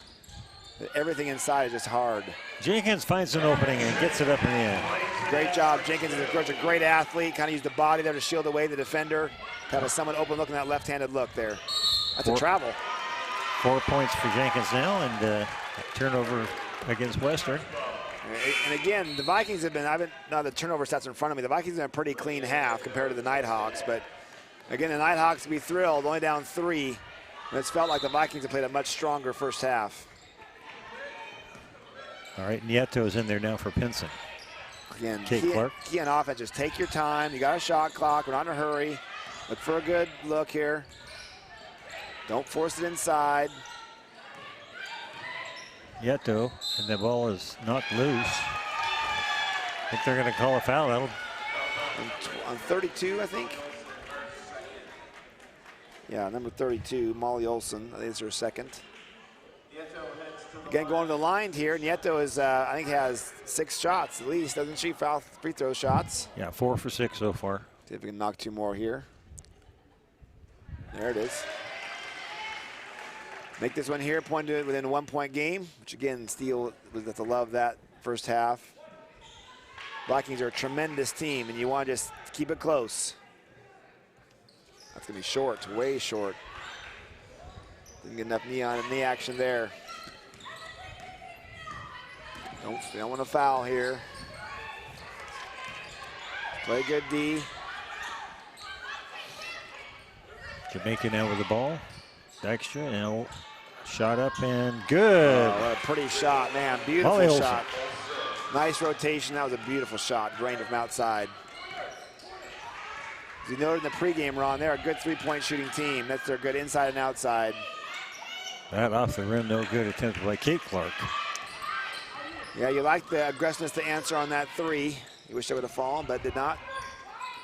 that everything inside is just hard. Jenkins finds an opening and gets it up in the end. Great job. Jenkins is, of course, a great athlete. Kind of used the body there to shield away the defender. To have someone open look in that left-handed look there. That's a travel. 4 points for Jenkins now, and turnover against Western. And again, the Vikings have been, now the turnover stats in front of me, the Vikings have been a pretty clean half compared to the Nighthawks, but again, the Nighthawks be thrilled, only down 3. And it's felt like the Vikings have played a much stronger first half. All right, Nieto is in there now for Pinson. Again, Kate Clark. Key on offense, just take your time. You got a shot clock, we're not in a hurry. Look for a good look here. Don't force it inside. Nieto, and the ball is knocked loose. I think they're going to call a foul. That'll on 32, I think. Yeah, number 32, Molly Olson. I think it's her second. Again, going to the line here. Nieto is, I think, has 6 shots at least, doesn't she? Foul free throw shots. Yeah, 4 for 6 so far. See if we can knock 2 more here. There it is. Make this one here, point to it within a 1-point game, which again, Steele was at the love that first half. Vikings are a tremendous team, and you want to just keep it close. That's going to be short, way short. Didn't get enough knee action there. We don't want to foul here. Play good D. Jamaica now with the ball. Dykstra now shot up and good. Oh, what a pretty shot, man. Beautiful Molly shot. Nice rotation. That was a beautiful shot. Drained it from outside. As you noted in the pregame, Ron, they're a good 3-point shooting team. That's their good inside and outside. That off the rim, no good attempt by Kate Clark. Yeah, you like the aggressiveness to answer on that 3. You wish they would have fallen, but did not.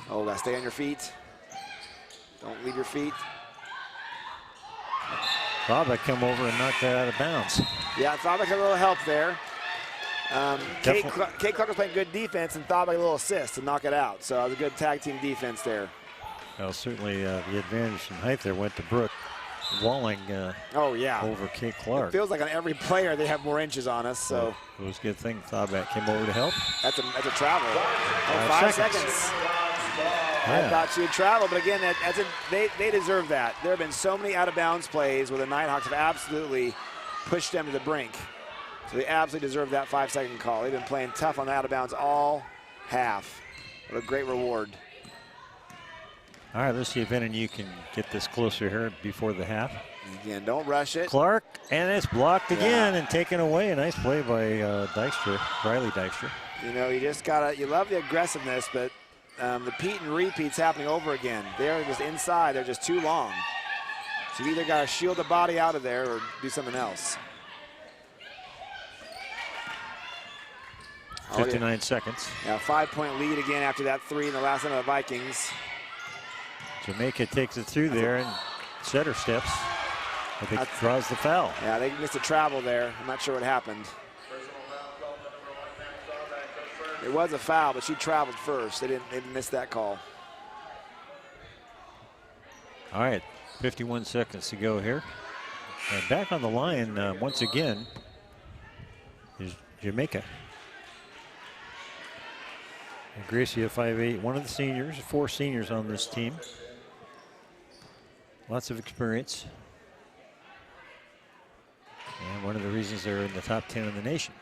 Oh, gotta stay on your feet. Don't leave your feet. Thaba come over and knocked that out of bounds. Yeah, Thaba got a little help there. Kate Clark was playing good defense, and Thaba got a little assist to knock it out. So it was a good tag team defense there. Well, certainly the advantage in height there went to Brooke Walling over Kate Clark. It feels like on every player they have more inches on us. So it was a good thing Thaba came over to help. That's a travel. 5 seconds. Yeah. I thought she would travel, but again, they deserve that. There have been so many out-of-bounds plays where the Nighthawks have absolutely pushed them to the brink. So they absolutely deserve that 5-second call. They've been playing tough on the out-of-bounds all half. What a great reward. All right, let's see if NNU can get this closer here before the half. Again, don't rush it. Clark, and it's blocked again and taken away. A nice play by Dykstra, Riley Dykstra. You know, you just you love the aggressiveness, but the Pete and repeats happening over again. They're just inside, they're just too long. So you either got to shield the body out of there or do something else. 59 seconds. Yeah, 5-point lead again after that 3 in the last one of the Vikings. Jamaica takes it through there and setter steps. I think draws the foul. Yeah, they missed a travel there. I'm not sure what happened. It was a foul, but she traveled first. They didn't miss that call. All right, 51 seconds to go here. And back on the line once again is Jamaica. And Gracia 5'8", one of the seniors, 4 seniors on this team. Lots of experience. And one of the reasons they're in the top 10 in the nation.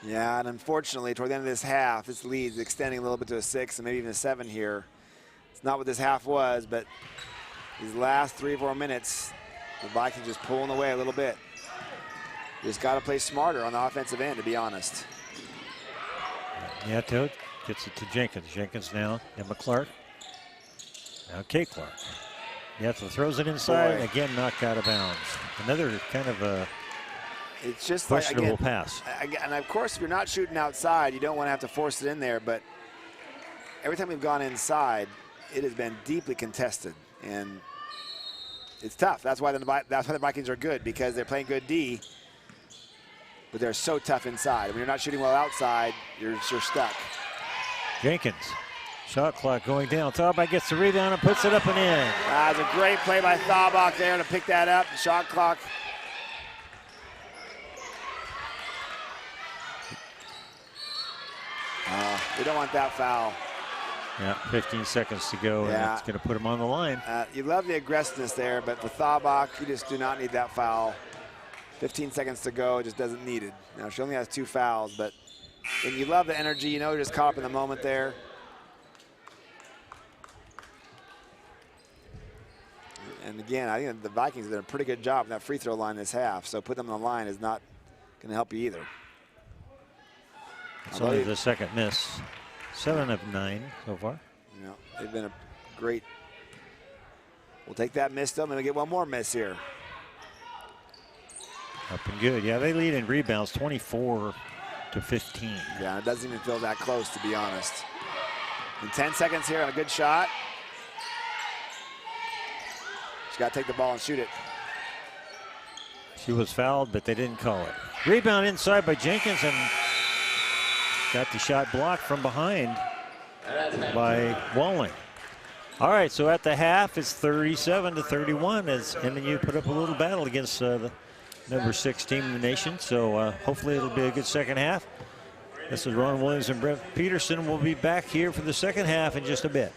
Yeah, and unfortunately, toward the end of this half, this lead is extending a little bit to a 6 and maybe even a 7 here. It's not what this half was, but these last 3 or 4 minutes, the Vikings just pulling away a little bit. You just got to play smarter on the offensive end, to be honest. Nieto gets it to Jenkins. Jenkins now, Emma Clark. Now Kate Clark. Nieto throws it inside and again knocked out of bounds. Another kind of a it's just questionable like, pass. And of course, if you're not shooting outside, you don't want to have to force it in there, but every time we've gone inside, it has been deeply contested, and it's tough. That's why the Vikings are good, because they're playing good D, but they're so tough inside. When you're not shooting well outside, you're stuck. Jenkins Shot clock going down. Thalbach gets the rebound and puts it up and in. It's a great play by Thalbach there to pick that up. Shot clock. We don't want that foul. Yeah, 15 seconds to go, and it's going to put him on the line. You love the aggressiveness there, but for Thalbach, you just do not need that foul. 15 seconds to go, just doesn't need it. Now, she only has 2 fouls, but and you love the energy. You know, you're just caught up in the moment there. And again, I think the Vikings have done a pretty good job in that free throw line this half, so putting them on the line is not going to help you either. It's only the second miss. 7 of 9 so far. Yeah, they've been a great. We'll take that miss though, and we'll get one more miss here. Up and good. Yeah, they lead in rebounds 24 to 15. Yeah, it doesn't even feel that close, to be honest. In 10 seconds here on a good shot. She's got to take the ball and shoot it. She was fouled, but they didn't call it. Rebound inside by Jenkins, and got the shot blocked from behind by Walling. All right, so at the half, it's 37 to 31 as NNU put up a little battle against the number 6 team in the nation. So hopefully it'll be a good second half. This is Ron Williams and Brent Peterson. We'll be back here for the second half in just a bit.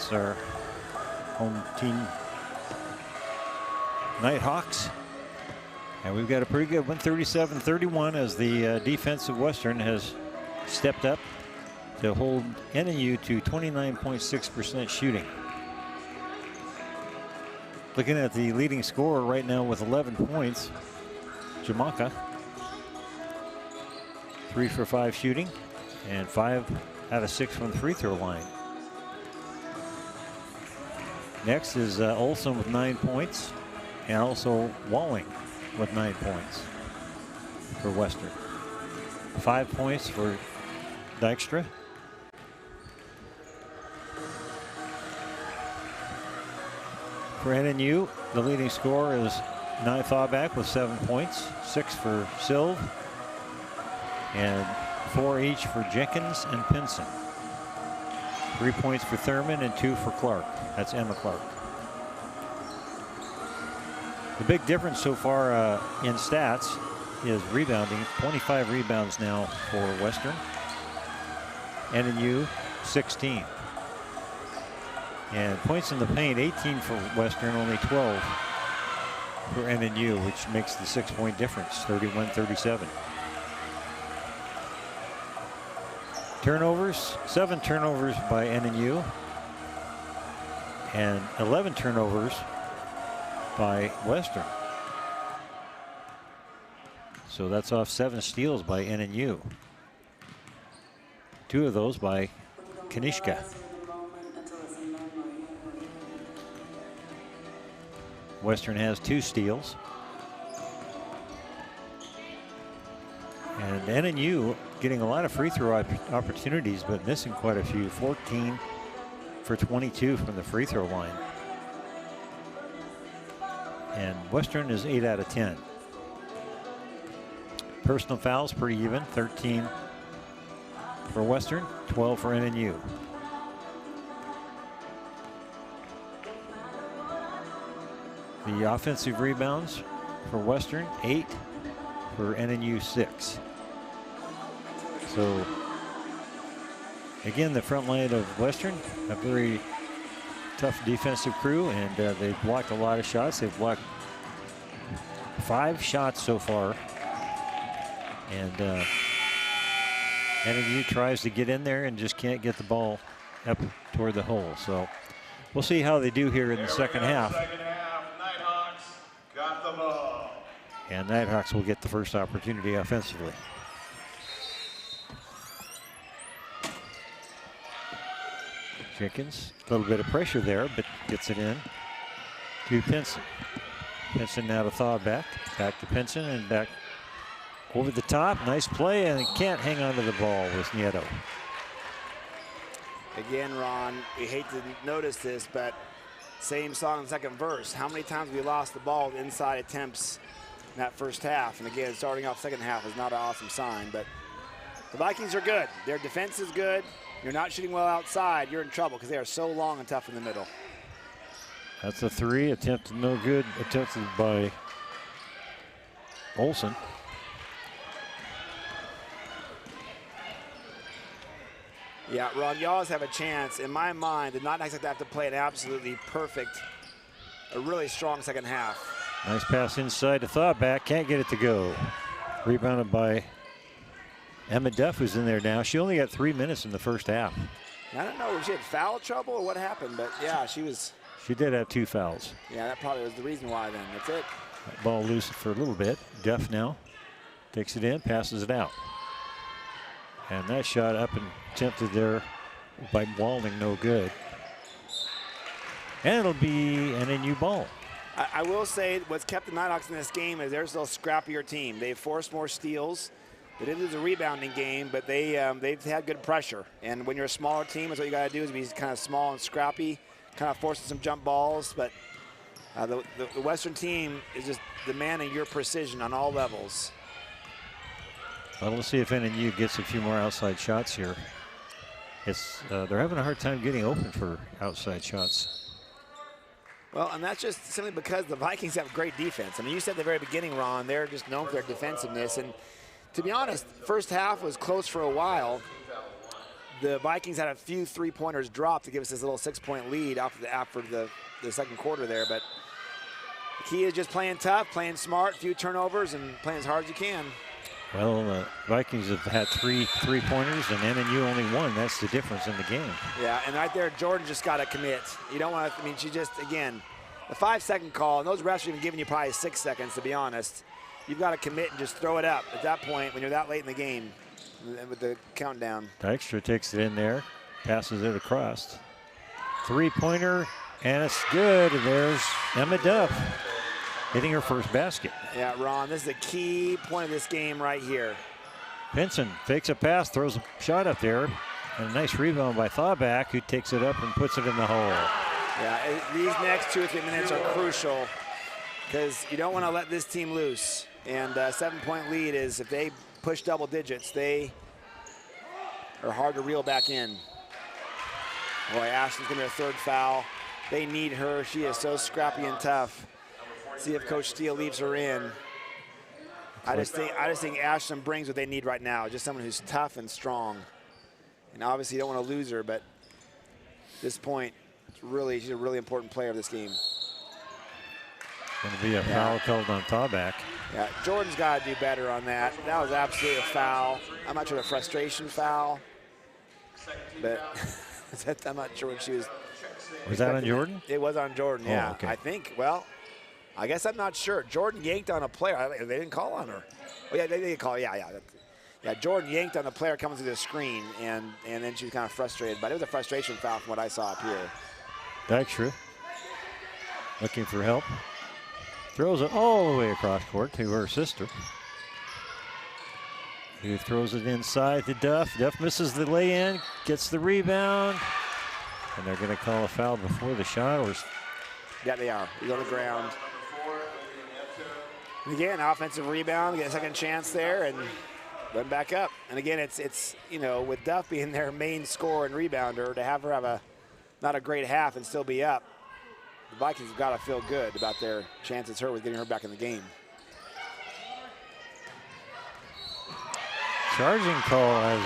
against our home team Nighthawks. And we've got a pretty good one, 37-31, as the defense of Western has stepped up to hold NNU to 29.6% shooting. Looking at the leading scorer right now with 11 points, Jamaica. 3 for 5 shooting and 5 out of 6 from the free throw line. Next is Olson with 9 points, and also Walling with 9 points for Western. 5 points for Dykstra. For NNU, the leading scorer is Nye Thawback with 7 points, 6 for Silv, and 4 each for Jenkins and Pinson. 3 points for Thurman and 2 for Clark. That's Emma Clark. The big difference so far in stats is rebounding. 25 rebounds now for Western. NNU 16. And points in the paint, 18 for Western, only 12 for NNU, which makes the 6-point difference, 31-37. Turnovers, 7 turnovers by NNU, and 11 turnovers by Western. So that's off 7 steals by NNU. 2 of those by Kanishka. Western has 2 steals. And NNU getting a lot of free throw opportunities, but missing quite a few. 14 for 22 from the free throw line. And Western is 8 out of 10. Personal fouls pretty even, 13 for Western, 12 for NNU. The offensive rebounds for Western, 8 for NNU, 6. So again, the front line of Western, a very tough defensive crew, and they've blocked a lot of shots. They've blocked 5 shots so far. And NNU tries to get in there and just can't get the ball up toward the hole. So we'll see how they do here in the second half. Nighthawks got the ball. And Nighthawks will get the first opportunity offensively. Jenkins, a little bit of pressure there, but gets it in to Pinson. Pinson now to Thawback. Back to Pinson and back over the top. Nice play, and he can't hang on to the ball with Nieto. Again, Ron, we hate to notice this, but same song in the second verse. How many times we lost the ball with inside attempts in that first half? And again, starting off second half is not an awesome sign, but the Vikings are good. Their defense is good. You're not shooting well outside, you're in trouble because they are so long and tough in the middle. That's a 3, attempted no good, attempted by Olson. Yeah, Ron, you always have a chance. In my mind, the Nighthawks have to play an absolutely perfect, a really strong second half. Nice pass inside to Thawback, can't get it to go. Rebounded by Emma Duff, who's in there now. She only got 3 minutes in the first half. I don't know if she had foul trouble or what happened, but yeah, she was. She did have 2 fouls. Yeah, that probably was the reason why then. That's it. That ball loose for a little bit. Duff now takes it in, passes it out. And that shot up and attempted there by Walling, no good. And it'll be an NNU ball. I will say what's kept the Nighthawks in this game is they're still a scrappier team. They've forced more steals. They did lose a rebounding game, but they've had good pressure. And when you're a smaller team, that's what you got to do is be kind of small and scrappy, kind of forcing some jump balls. But the Western team is just demanding your precision on all levels. Well, let's see if NNU gets a few more outside shots here. They're having a hard time getting open for outside shots. Well, and that's just simply because the Vikings have great defense. I mean, you said at the very beginning, Ron, they're just known for their defensiveness. And to be honest, first half was close for a while. the Vikings had a few three-pointers drop to give us this little 6-point lead after the second quarter there. But the key is just playing tough, playing smart, few turnovers, and playing as hard as you can. Well, Vikings have had three three-pointers, and NNU only one. That's the difference in the game. Yeah, and right there, Jordan just got to commit. You don't want to, I mean, she just, again, the 5-second call, and those refs are even giving you probably 6 seconds, to be honest. You've got to commit and just throw it up at that point when you're that late in the game with the countdown. Dykstra takes it in there, passes it across. Three-pointer, and it's good. And there's Emma Duff hitting her first basket. Yeah, Ron, this is the key point of this game right here. Pinson fakes a pass, throws a shot up there, and a nice rebound by Thawback, who takes it up and puts it in the hole. Yeah, these next 2 or 3 minutes are crucial because you don't want to let this team loose. And 7-point lead is, if they push double digits, they are hard to reel back in. Boy, Ashton's gonna be her third foul. They need her. She is so scrappy and tough. See if Coach Steele leaves her in. I just think Ashton brings what they need right now. Just someone who's tough and strong. And obviously you don't want to lose her, but at this point, she's a really important player of this game. Going to be a foul called on Thawback. Yeah, Jordan's got to do better on that. That was absolutely a foul. I'm not sure, a frustration foul, but I'm not sure what she was. Was that on Jordan? It was on Jordan, yeah. Oh, okay. I think, well, I guess I'm not sure. Jordan yanked on a player. They didn't call on her. Oh, yeah, they did call, yeah. Yeah, Jordan yanked on the player coming through the screen, and then she was kind of frustrated. But it was a frustration foul from what I saw up here. Dykstra looking for help. Throws it all the way across court to her sister, who throws it inside to Duff. Duff misses the lay-in, gets the rebound, and they're going to call a foul before the shot. Or yeah, they are. He's on the ground. And again, offensive rebound, get a second chance there, and run back up. And again, it's you know, with Duff being their main scorer and rebounder, to have her have not a great half and still be up, the Vikings have got to feel good about their chances with getting her back in the game. Charging call as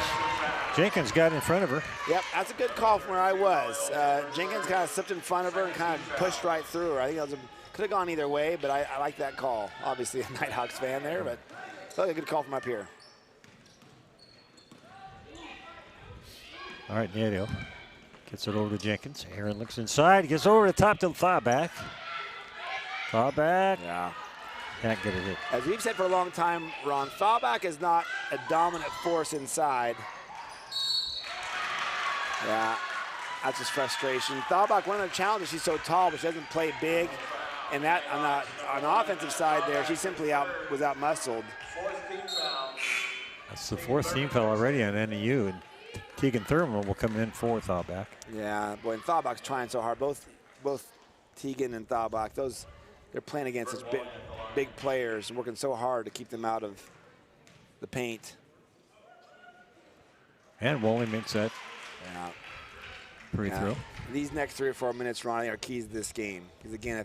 Jenkins got in front of her. Yep, that's a good call from where I was. Jenkins kind of slipped in front of her and kind of pushed right through her. I think it could have gone either way, but I like that call. Obviously a Nighthawks fan there, but felt like a good call from up here. All right, Nato gets it over to Jenkins. Aaron looks inside, gets over the top to Thawback. Thawback. Yeah. Can't get it hit. As we've said for a long time, Ron, Thawback is not a dominant force inside. Yeah, that's his frustration. Thawback, one of the challenges, she's so tall, but she doesn't play big. And that on the offensive side there, she simply was out-muscled. That's the fourth team foul already on NNU, and Tegan Thurman will come in for Thawback. Yeah, boy, and Thawback's trying so hard. Both Tegan and Thawback, they're playing against such big players and working so hard to keep them out of the paint. And Woolley makes that free throw. These next 3 or 4 minutes, Ronnie, are keys to this game. Because again,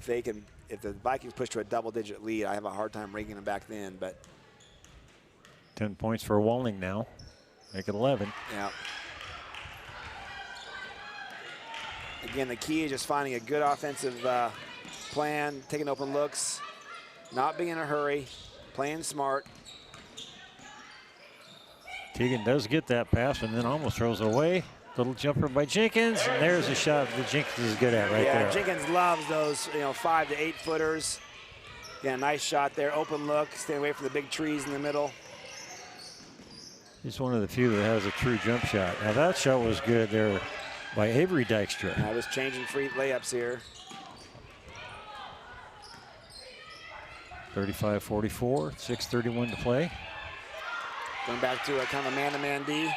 if the Vikings push to a double-digit lead, I have a hard time ranking them back then. But 10 points for Walling now. Make it 11. Yeah. Again, the key is just finding a good offensive plan, taking open looks, not being in a hurry, playing smart. Tegan does get that pass and then almost throws it away. Little jumper by Jenkins, and there's a shot that Jenkins is good at there. Yeah, Jenkins loves those 5 to 8 footers. Yeah, nice shot there, open look, stay away from the big trees in the middle. He's one of the few that has a true jump shot. Now that shot was good there by Avery Dykstra. I was changing free layups here. 35-44, 6:31 to play. Going back to a kind of man-to-man D.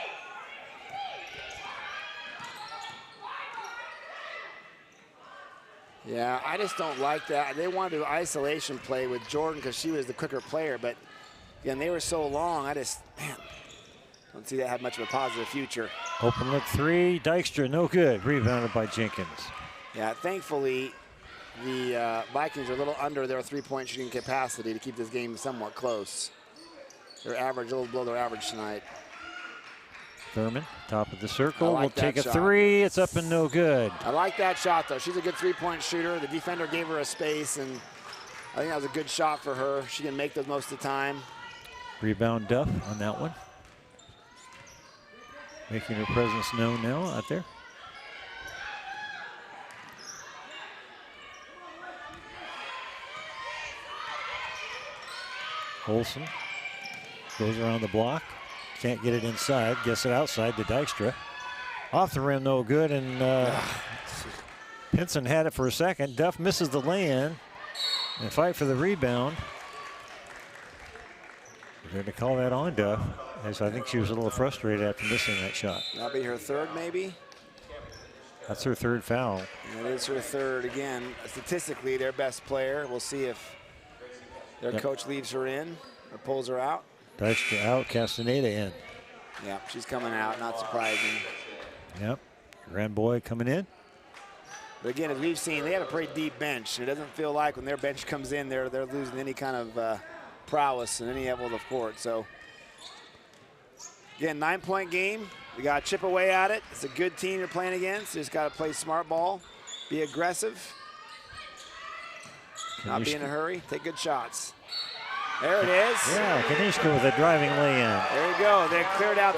Yeah, I just don't like that. They wanted to do isolation play with Jordan because she was the quicker player, but again, they were so long. I just, don't see that have much of a positive future. Open look 3, Dykstra, no good. Rebounded by Jenkins. Yeah, thankfully, the Vikings are a little under their three-point shooting capacity to keep this game somewhat close. They're average, a little below their average tonight. Thurman, top of the circle, like will that take a shot. 3. It's up and no good. I like that shot, though. She's a good three-point shooter. The defender gave her a space, and I think that was a good shot for her. She didn't make those most of the time. Rebound Duff on that one. Making her presence known now out there. Olsen goes around the block. Can't get it inside. Gets it outside to Dykstra. Off the rim, no good. And Pinson had it for a second. Duff misses the lay-in. And fight for the rebound. We're going to call that on Duff, as I think she was a little frustrated after missing that shot. That'll be her third, maybe? That's her third foul. And it is her third again. Statistically, their best player. We'll see if their coach leaves her in or pulls her out. Dykstra out, Castaneda in. Yeah, she's coming out, not surprising. Yep, Grand Boy coming in. But again, as we've seen, they have a pretty deep bench. It doesn't feel like when their bench comes in, they're losing any kind of prowess in any level of the court. So, again, 9-point game. We got to chip away at it. It's a good team you're playing against. You just got to play smart ball, be aggressive, not be in a hurry, take good shots. There it is. Yeah, Kanishka with a driving lay-in. There you go. They cleared out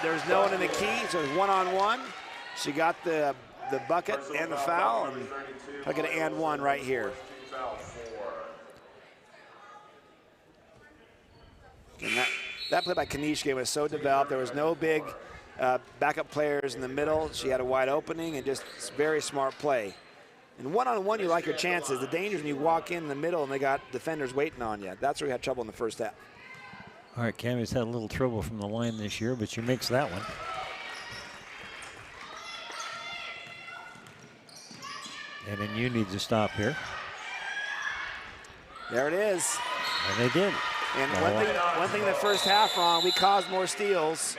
there's no one in the key, so it's one-on-one. She got the bucket and the foul, and look at an and one right here. And that play by Kanishka was so developed. There was no big backup players in the middle. She had a wide opening and just very smart play. And one-on-one, you like your chances. The danger is when you walk in the middle and they got defenders waiting on you. That's where we had trouble in the first half. All right, Cammy's had a little trouble from the line this year, but she makes that one. NNU needs to stop here. There it is. And they did. And one thing in the first half, Ron, we caused more steals.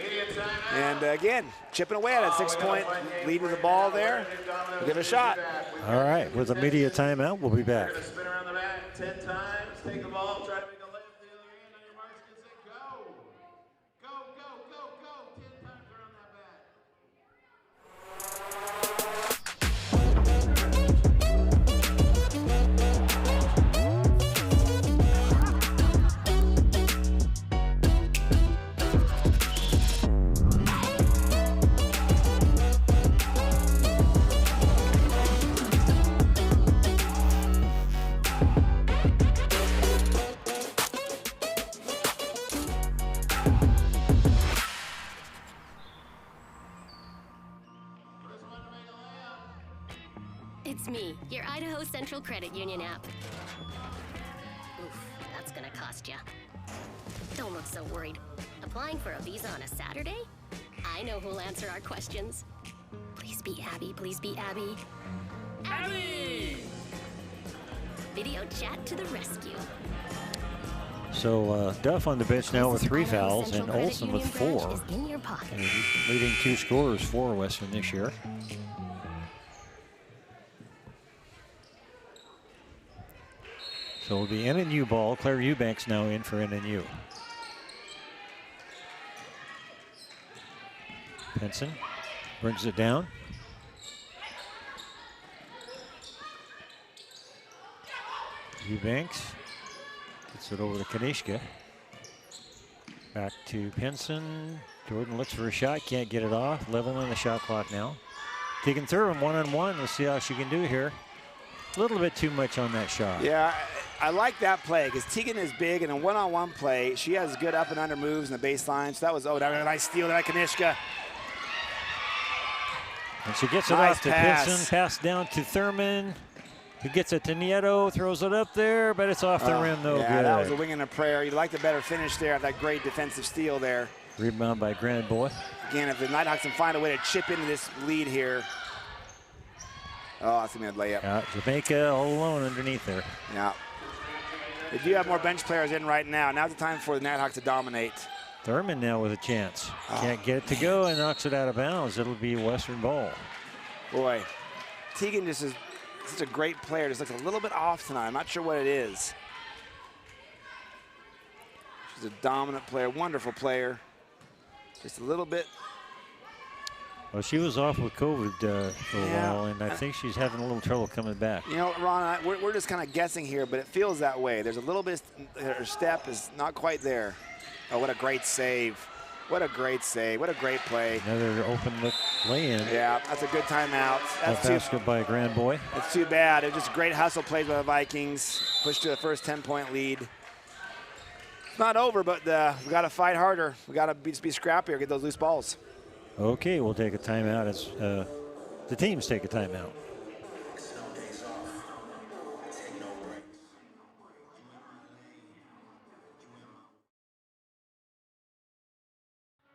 And again, chipping away at it, 6-point lead with the ball there. We'll give it a shot. All right, with a media timeout, we'll be back. Spin around the mat 10 times, take the ball, try to make a layup the other end. On your marks, get set, go. Go, go, go, go. 10 times around that bat. It's me, your Idaho Central Credit Union app. Oof, that's gonna cost ya. Don't look so worried. Applying for a visa on a Saturday? I know who'll answer our questions. Please be Abby, please be Abby. Abby! Video chat to the rescue. So Duff on the bench now with 3 fouls and Olsen with 4. Is in your pocket. And leading 2 scorers for Western this year. So it'll be NNU ball. Claire Eubanks now in for NNU. Pinson brings it down. Eubanks gets it over to Kanishka. Back to Pinson. Jordan looks for a shot, can't get it off. Leveling the shot clock now. Tegan Thurman one-on-one. Let's see how she can do here. A little bit too much on that shot. Yeah, I like that play because Tegan is big, and in one-on-one play, she has good up and under moves in the baseline. So that was, that was a nice steal there by Kanishka. And she gets it Nice off to pass. Pinson. Pass down to Thurman. He gets it to Nieto, throws it up there, but it's off the rim, no yeah, good. that was a wing and a prayer. You'd like the better finish there, that great defensive steal there. Rebound by Grand Boy. Again, if the Nighthawks can find a way to chip into this lead here. Oh, that's going to be a layup. Yeah, Jamaica all alone underneath there. Yeah. They do have more bench players in right now. Now's the time for the Nighthawks to dominate. Thurman now with a chance. Can't get it to go and knocks it out of bounds. It'll be Western ball. Boy, Tegan just is such a great player. Just looks a little bit off tonight. I'm not sure what it is. She's a dominant player, wonderful player. Just a little bit Well, she was off with COVID for a while, and I think she's having a little trouble coming back. You know, Ron, we're just kind of guessing here, but it feels that way. There's a little bit, her step is not quite there. Oh, what a great save. What a great save. What a great play. Another open look lay-in. Yeah, that's a good timeout. That's basket by a grand boy. That's too bad. It was just great hustle plays by the Vikings. Pushed to the first 10-point lead. It's not over, but we got to fight harder. We got to be scrappier, get those loose balls. Okay, we'll take a timeout as the teams take a timeout.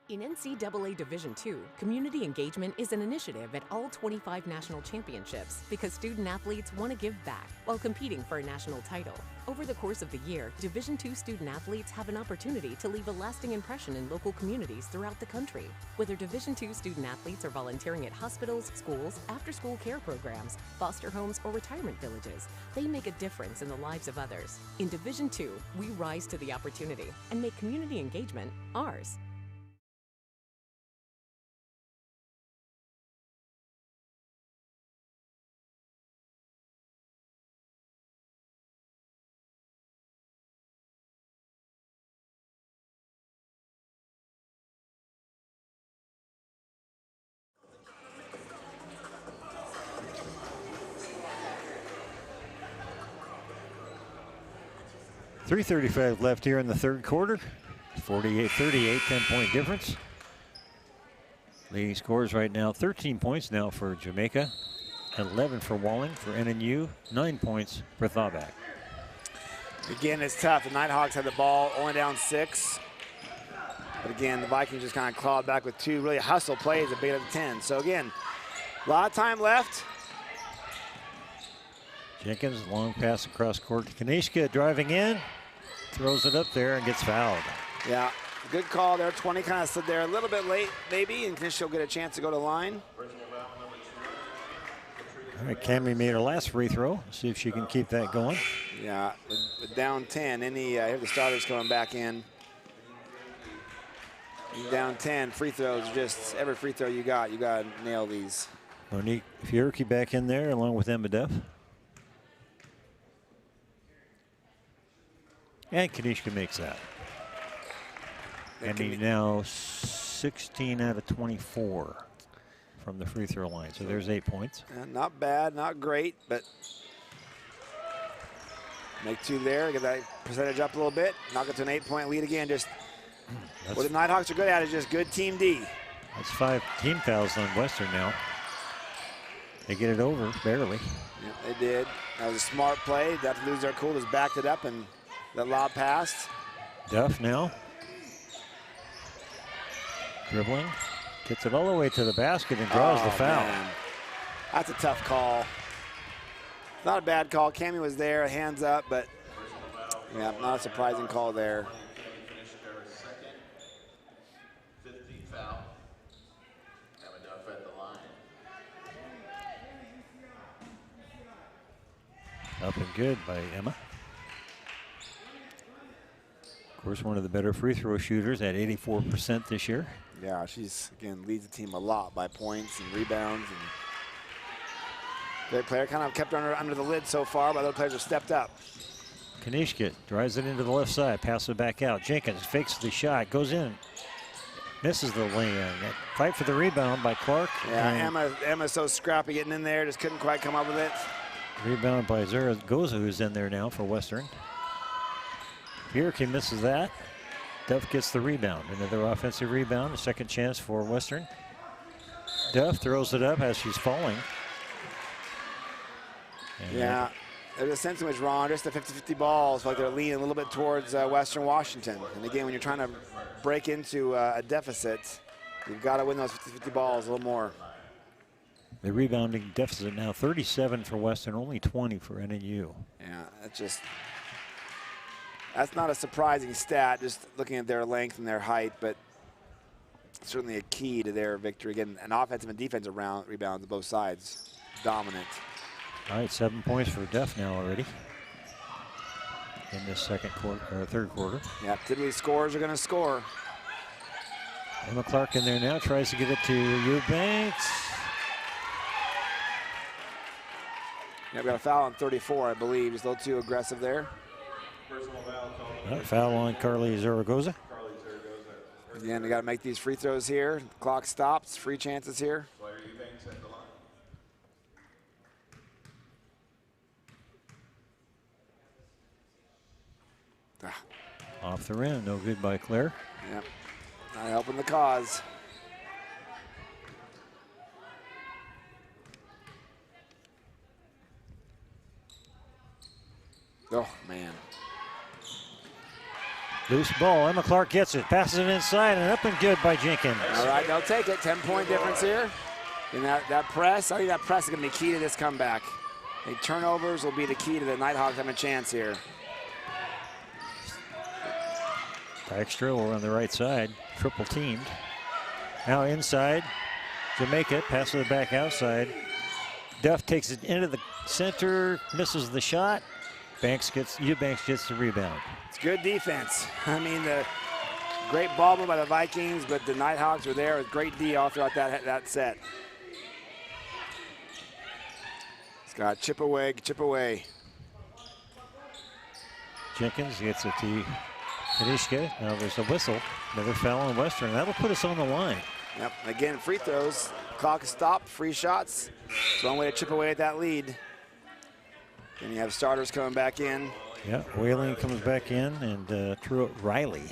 In NCAA Division II, community engagement is an initiative at all 25 national championships because student-athletes want to give back while competing for a national title. Over the course of the year, Division II student-athletes have an opportunity to leave a lasting impression in local communities throughout the country. Whether Division II student-athletes are volunteering at hospitals, schools, after-school care programs, foster homes, or retirement villages, they make a difference in the lives of others. In Division II, we rise to the opportunity and make community engagement ours. .335 left here in the third quarter. 48-38, 10-point difference. Leading scores right now, 13 points now for Jamaica, 11 for Walling, for NNU, 9 points for Thawback. Again, it's tough. The Nighthawks had the ball, only down 6. But again, the Vikings just kind of clawed back with 2 really hustle plays at bait of 10. So again, a lot of time left. Jenkins, long pass across court to Kanishka, driving in, throws it up there and gets fouled. Yeah, good call there. 20 kind of stood there a little bit late, maybe, and Kanishka will get a chance to go to line. All right, Cammie made her last free throw. See if she can keep that going. Yeah, with down 10, here the starters coming back in. Down 10, free throws, just every free throw you got to nail these. Monique Fierke back in there along with Emma Duff. And Kanishka makes that. And he's now 16 out of 24 from the free throw line. So there's 8 points. Not bad, not great, but make 2 there, get that percentage up a little bit, knock it to an 8-point lead again. Just what the Nighthawks are good at is just good team D. That's 5 team fouls on Western now. They get it over, barely. Yeah, they did. That was a smart play. They have to lose their cool, just backed it up and that lob passed. Duff now. Dribbling. Gets it all the way to the basket and draws the foul. Man. That's a tough call. Not a bad call. Cammie was there, hands up, but yeah, not a surprising call there. Up and good by Emma. Of course, one of the better free throw shooters at 84% this year. Yeah, she's, again, leads the team a lot by points and rebounds. And great player, kind of kept her under the lid so far, but other players have stepped up. Kanishka drives it into the left side, passes it back out. Jenkins fakes the shot, goes in, misses the lay-in. Fight for the rebound by Clark. Yeah, Emma's so scrappy getting in there, just couldn't quite come up with it. Rebound by Zaragoza, who's in there now for Western. Fierke misses that. Duff gets the rebound. Another offensive rebound, a second chance for Western. Duff throws it up as she's falling. And yeah, there's a sense in which, Ron, just the 50-50 balls, like they're leaning a little bit towards Western Washington. And again, when you're trying to break into a deficit, you've got to win those 50-50 balls a little more. The rebounding deficit now 37 for Western, only 20 for NNU. Yeah, that's not a surprising stat, just looking at their length and their height, but certainly a key to their victory. Again, an offensive and defensive rebounds on both sides, dominant. All right, 7 points for Duff now already in this third quarter. Yeah, typically scorers are going to score. Emma Clark in there now, tries to get it to Eubanks. Yeah, we got a foul on 34, I believe. He's a little too aggressive there. Foul on Carly Zaragoza. Again, we got to make these free throws here. Clock stops, free chances here. Off the rim, no good by Claire. Yep, not helping the cause. Oh, man. Loose ball, Emma Clark gets it, passes it inside, and up and good by Jenkins. All right, they'll take it. 10-point difference here. And that press, I think that press is going to be key to this comeback. The turnovers will be the key to the Nighthawks having a chance here. Dykstra over on the right side, triple teamed. Now inside, Jamaica passes it back outside. Duff takes it into the center, misses the shot. Eubanks gets the rebound. It's good defense. I mean, the great ball move by the Vikings, but the Nighthawks were there with great D all throughout that set. Scott, chip away, chip away. Jenkins gets it to Kanishka. Now there's a whistle. Another foul on Western. That'll put us on the line. Yep, again, free throws. Clock is stopped, free shots. It's one way to chip away at that lead. Then you have starters coming back in. Yeah, Whaling comes back in, and Truett Riley.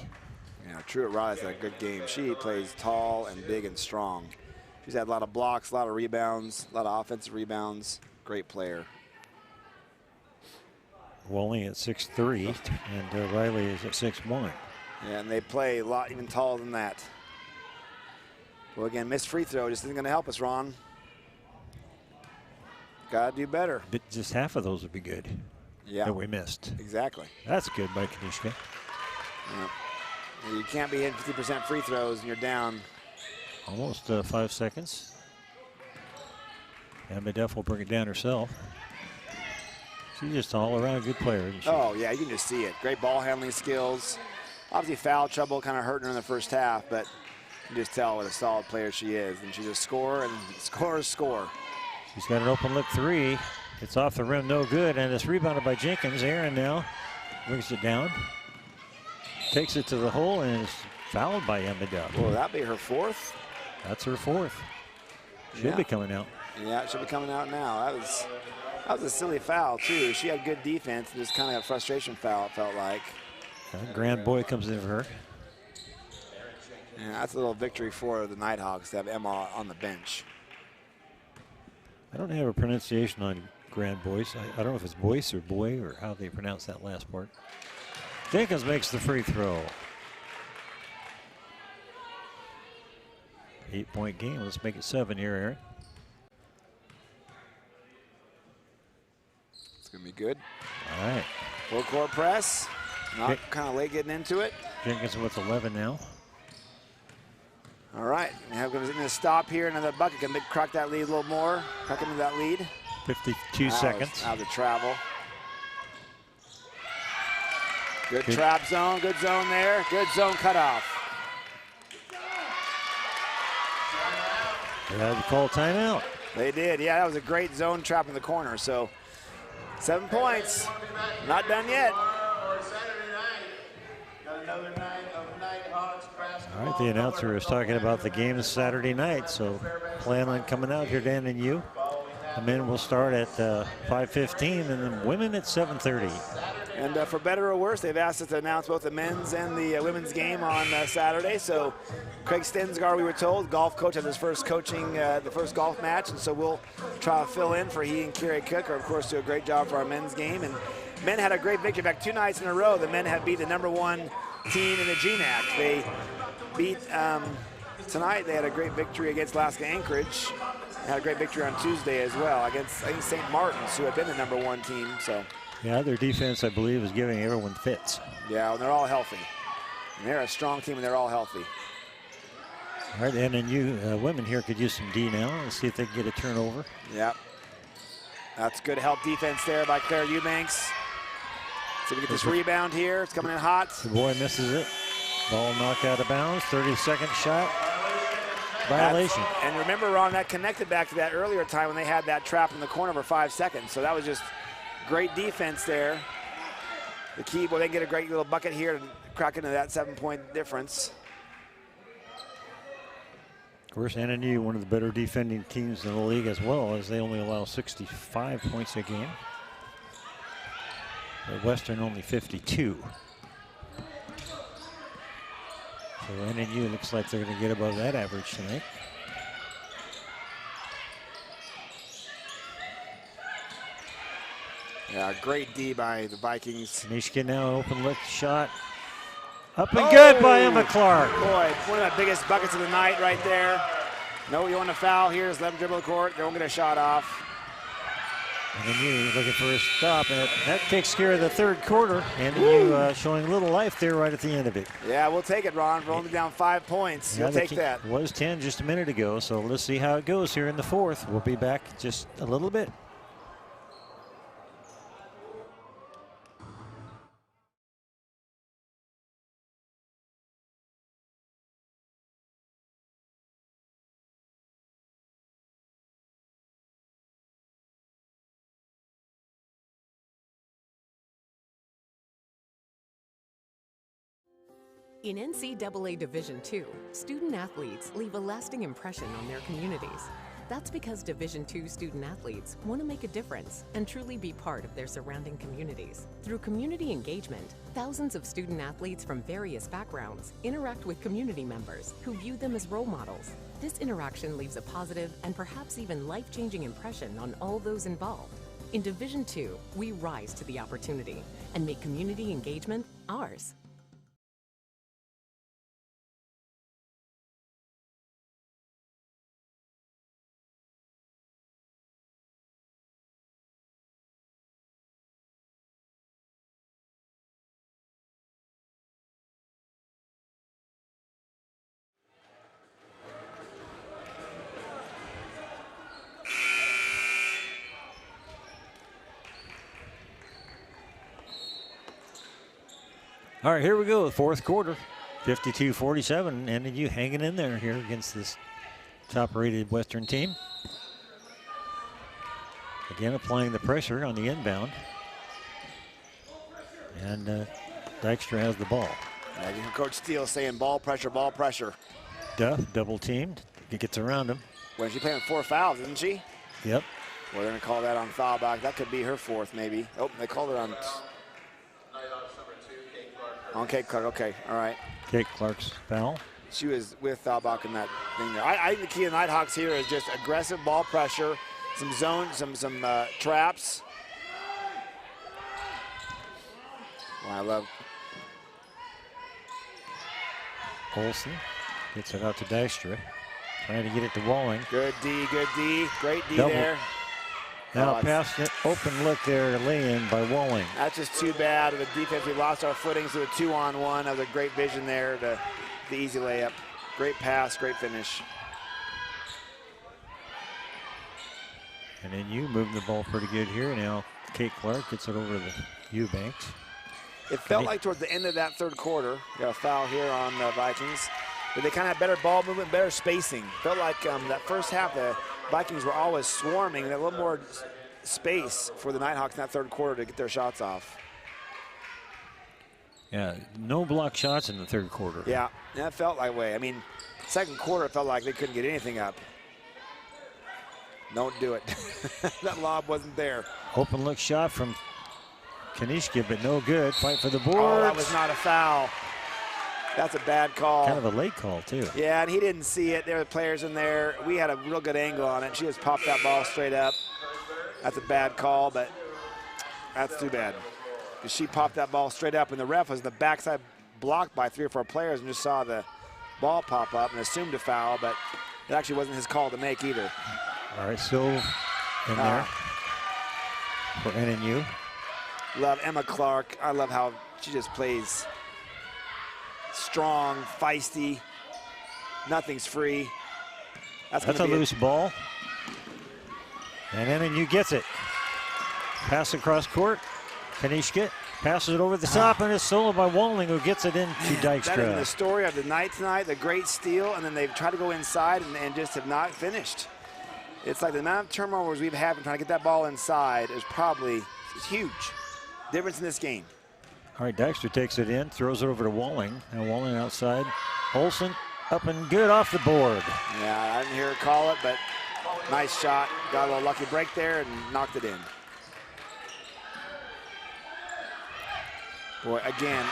Yeah, Truett Riley's had a good game. She plays tall and big and strong. She's had a lot of blocks, a lot of rebounds, a lot of offensive rebounds. Great player. Whaling at 6'3", and Riley is at 6'1". Yeah, and they play a lot even taller than that. Well, again, missed free throw just isn't going to help us, Ron. Got to do better. But just half of those would be good. Yeah. That we missed. Exactly. That's good by Kanishka. Yeah. You can't be hitting 50% free throws and you're down. Almost 5 seconds. And Duff will bring it down herself. She's just an all-around good player, isn't she? Oh, yeah, you can just see it. Great ball handling skills. Obviously foul trouble kind of hurting her in the first half, but you can just tell what a solid player she is. And she's a scorer, and scorers score. She's got an open look three. It's off the rim, no good, and it's rebounded by Jenkins. Aaron now brings it down. Takes it to the hole and is fouled by Emma Duff. Will that be her fourth? That's her fourth. Should be coming out. Yeah, it should be coming out now. That was a silly foul, too. She had good defense and just kind of a frustration foul, it felt like. Grand Boy comes in for her. Yeah, that's a little victory for the Nighthawks to have Emma on the bench. I don't have a pronunciation on Grand Boys. I don't know if it's Boyce or Boy or how they pronounce that last part. Jenkins makes the free throw. 8-point game. Let's make it 7 here, Aaron. It's going to be good. All right. Full court press. Not kind of late getting into it. Jenkins with 11 now. All right. We're going to stop here. Another bucket. Can crack that lead a little more. Crack into that lead. 52 seconds. Out of the travel. Good trap zone. Good zone there. Good zone cutoff. They had to call timeout. They did. Yeah, that was a great zone trap in the corner. So 7 points. Not done yet. All right, the announcer is talking about the game Saturday night, so plan on coming out here to NNU. The men will start at 5:15 and the women at 7:30. And for better or worse, they've asked us to announce both the men's and the women's game on Saturday. So Craig Stensgaard, we were told, golf coach, had his first coaching, the first golf match, and so we'll try to fill in for he and Kerry Cook, or of course do a great job for our men's game. And men had a great victory. In fact, 2 nights in a row, the men have beat the #1 team in the G-NAC. They beat, tonight they had a great victory against Alaska Anchorage. They had a great victory on Tuesday as well against, I think, St. Martin's, who had been the #1 team. So. Yeah, their defense, I believe, is giving everyone fits. Yeah, and they're all healthy. And they're a strong team, and they're all healthy. All right, NNU women here could use some D now. Let's see if they can get a turnover. Yep. That's good help defense there by Claire Eubanks. See if we get this rebound here. It's coming in hot. The boy misses it. Ball knocked out of bounds. 30-second shot. violation. And remember, Ron, that connected back to that earlier time when they had that trap in the corner for 5 seconds. So that was just great defense there. The key, well, they get a great little bucket here to crack into that 7-point difference. Of course, NNU, one of the better defending teams in the league as well, as they only allow 65 points a game. But Western only 52. So NNU looks like they're going to get above that average tonight. Yeah, great D by the Vikings. Kanishka now open look shot. Up and good by Emma Clark. Boy, one of the biggest buckets of the night right there. No, you want to foul here. Just let them dribble the court. Don't get a shot off. NNU looking for a stop, and that takes care of the third quarter. NNU showing a little life there right at the end of it. Yeah, we'll take it, Ron. We're only down 5 points. You'll take that. It was 10 just a minute ago, so let's see how it goes here in the fourth. We'll be back just a little bit. In NCAA Division II, student athletes leave a lasting impression on their communities. That's because Division II student athletes want to make a difference and truly be part of their surrounding communities. Through community engagement, thousands of student athletes from various backgrounds interact with community members who view them as role models. This interaction leaves a positive and perhaps even life-changing impression on all those involved. In Division II, we rise to the opportunity and make community engagement ours. All right, here we go, fourth quarter, 52-47, NNU hanging in there here against this top-rated Western team. Again, applying the pressure on the inbound. And Dykstra has the ball. Yeah, you hear Coach Steele saying ball pressure, ball pressure. Duff double-teamed, he gets around him. Well, she's playing 4 fouls, isn't she? Yep. Well, they're going to call that on foul back. That could be her 4th, maybe. Oh, they called it on... On Kate Clark, okay, all right. Kate Clark's foul. She was with Thalbach in that thing there. I think the key of the Nighthawks here is just aggressive ball pressure, some zone, some traps. Well, I love. Olsen gets it out to Dykstra, trying to get it to Walling. Good D, great D Double. there. Now past it, open look there, lay-in by Walling. That's just too bad. The defense, we lost our footing to a 2-on-1. That was a great vision there, the easy layup. Great pass, great finish. And then you moving the ball pretty good here. Now Kate Clark gets it over the Eubanks. It felt like towards the end of that third quarter, got a foul here on the Vikings, but they kind of had better ball movement, better spacing. Felt like that first half, the Vikings were always swarming, and a little more space for the Nighthawks in that third quarter to get their shots off. Yeah, no block shots in the third quarter. Yeah, that felt that way. I mean, second quarter, it felt like they couldn't get anything up. Don't do it. That lob wasn't there. Open look shot from Kanishka, but no good. Fight for the board. Oh, that was not a foul. That's a bad call. Kind of a late call, too. Yeah, and he didn't see it. There were players in there. We had a real good angle on it. She just popped that ball straight up. That's a bad call, but that's too bad. She popped that ball straight up, and the ref was in the backside blocked by 3 or 4 players and just saw the ball pop up and assumed a foul, but it actually wasn't his call to make either. All right, still in there for NNU. Love Emma Clark. I love how she just plays strong, feisty. Nothing's free. That's a loose ball. And NNU gets it. Pass across court. Kanishka Passes it over the top, and it's stolen by Walling, who gets it into That is the Dykstra. story of the night tonight, the great steal, and then they've tried to go inside and just have not finished. It's like the amount of turnovers we've had in trying to get that ball inside is probably huge. Difference in this game. All right, Dykstra takes it in, throws it over to Walling. Now Walling outside. Olsen up and good off the board. Yeah, I didn't hear her call it, but nice shot. Got a little lucky break there and knocked it in. Boy, again,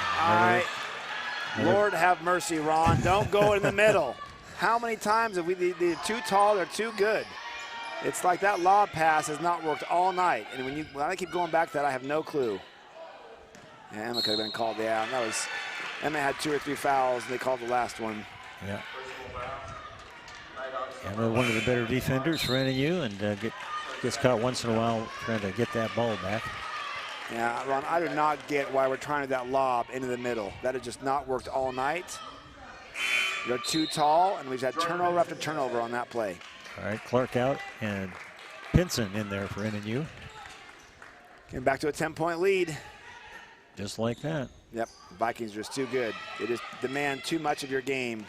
Lord have mercy, Ron. Don't go in the middle. How many times have they're too tall, they're too good. It's like that lob pass has not worked all night. And when I keep going back to that, I have no clue. Yeah, Emma could have been called, yeah. Emma had 2 or 3 fouls, and they called the last one. Yeah. And one of the better defenders for NNU, and gets caught once in a while trying to get that ball back. Yeah, Ron, I do not get why we're trying to that lob into the middle. That has just not worked all night. They're too tall, and we've had turnover after turnover on that play. All right, Clark out, and Pinson in there for NNU. Getting back to a 10-point lead. Just like that. Yep, Vikings are just too good. They just demand too much of your game.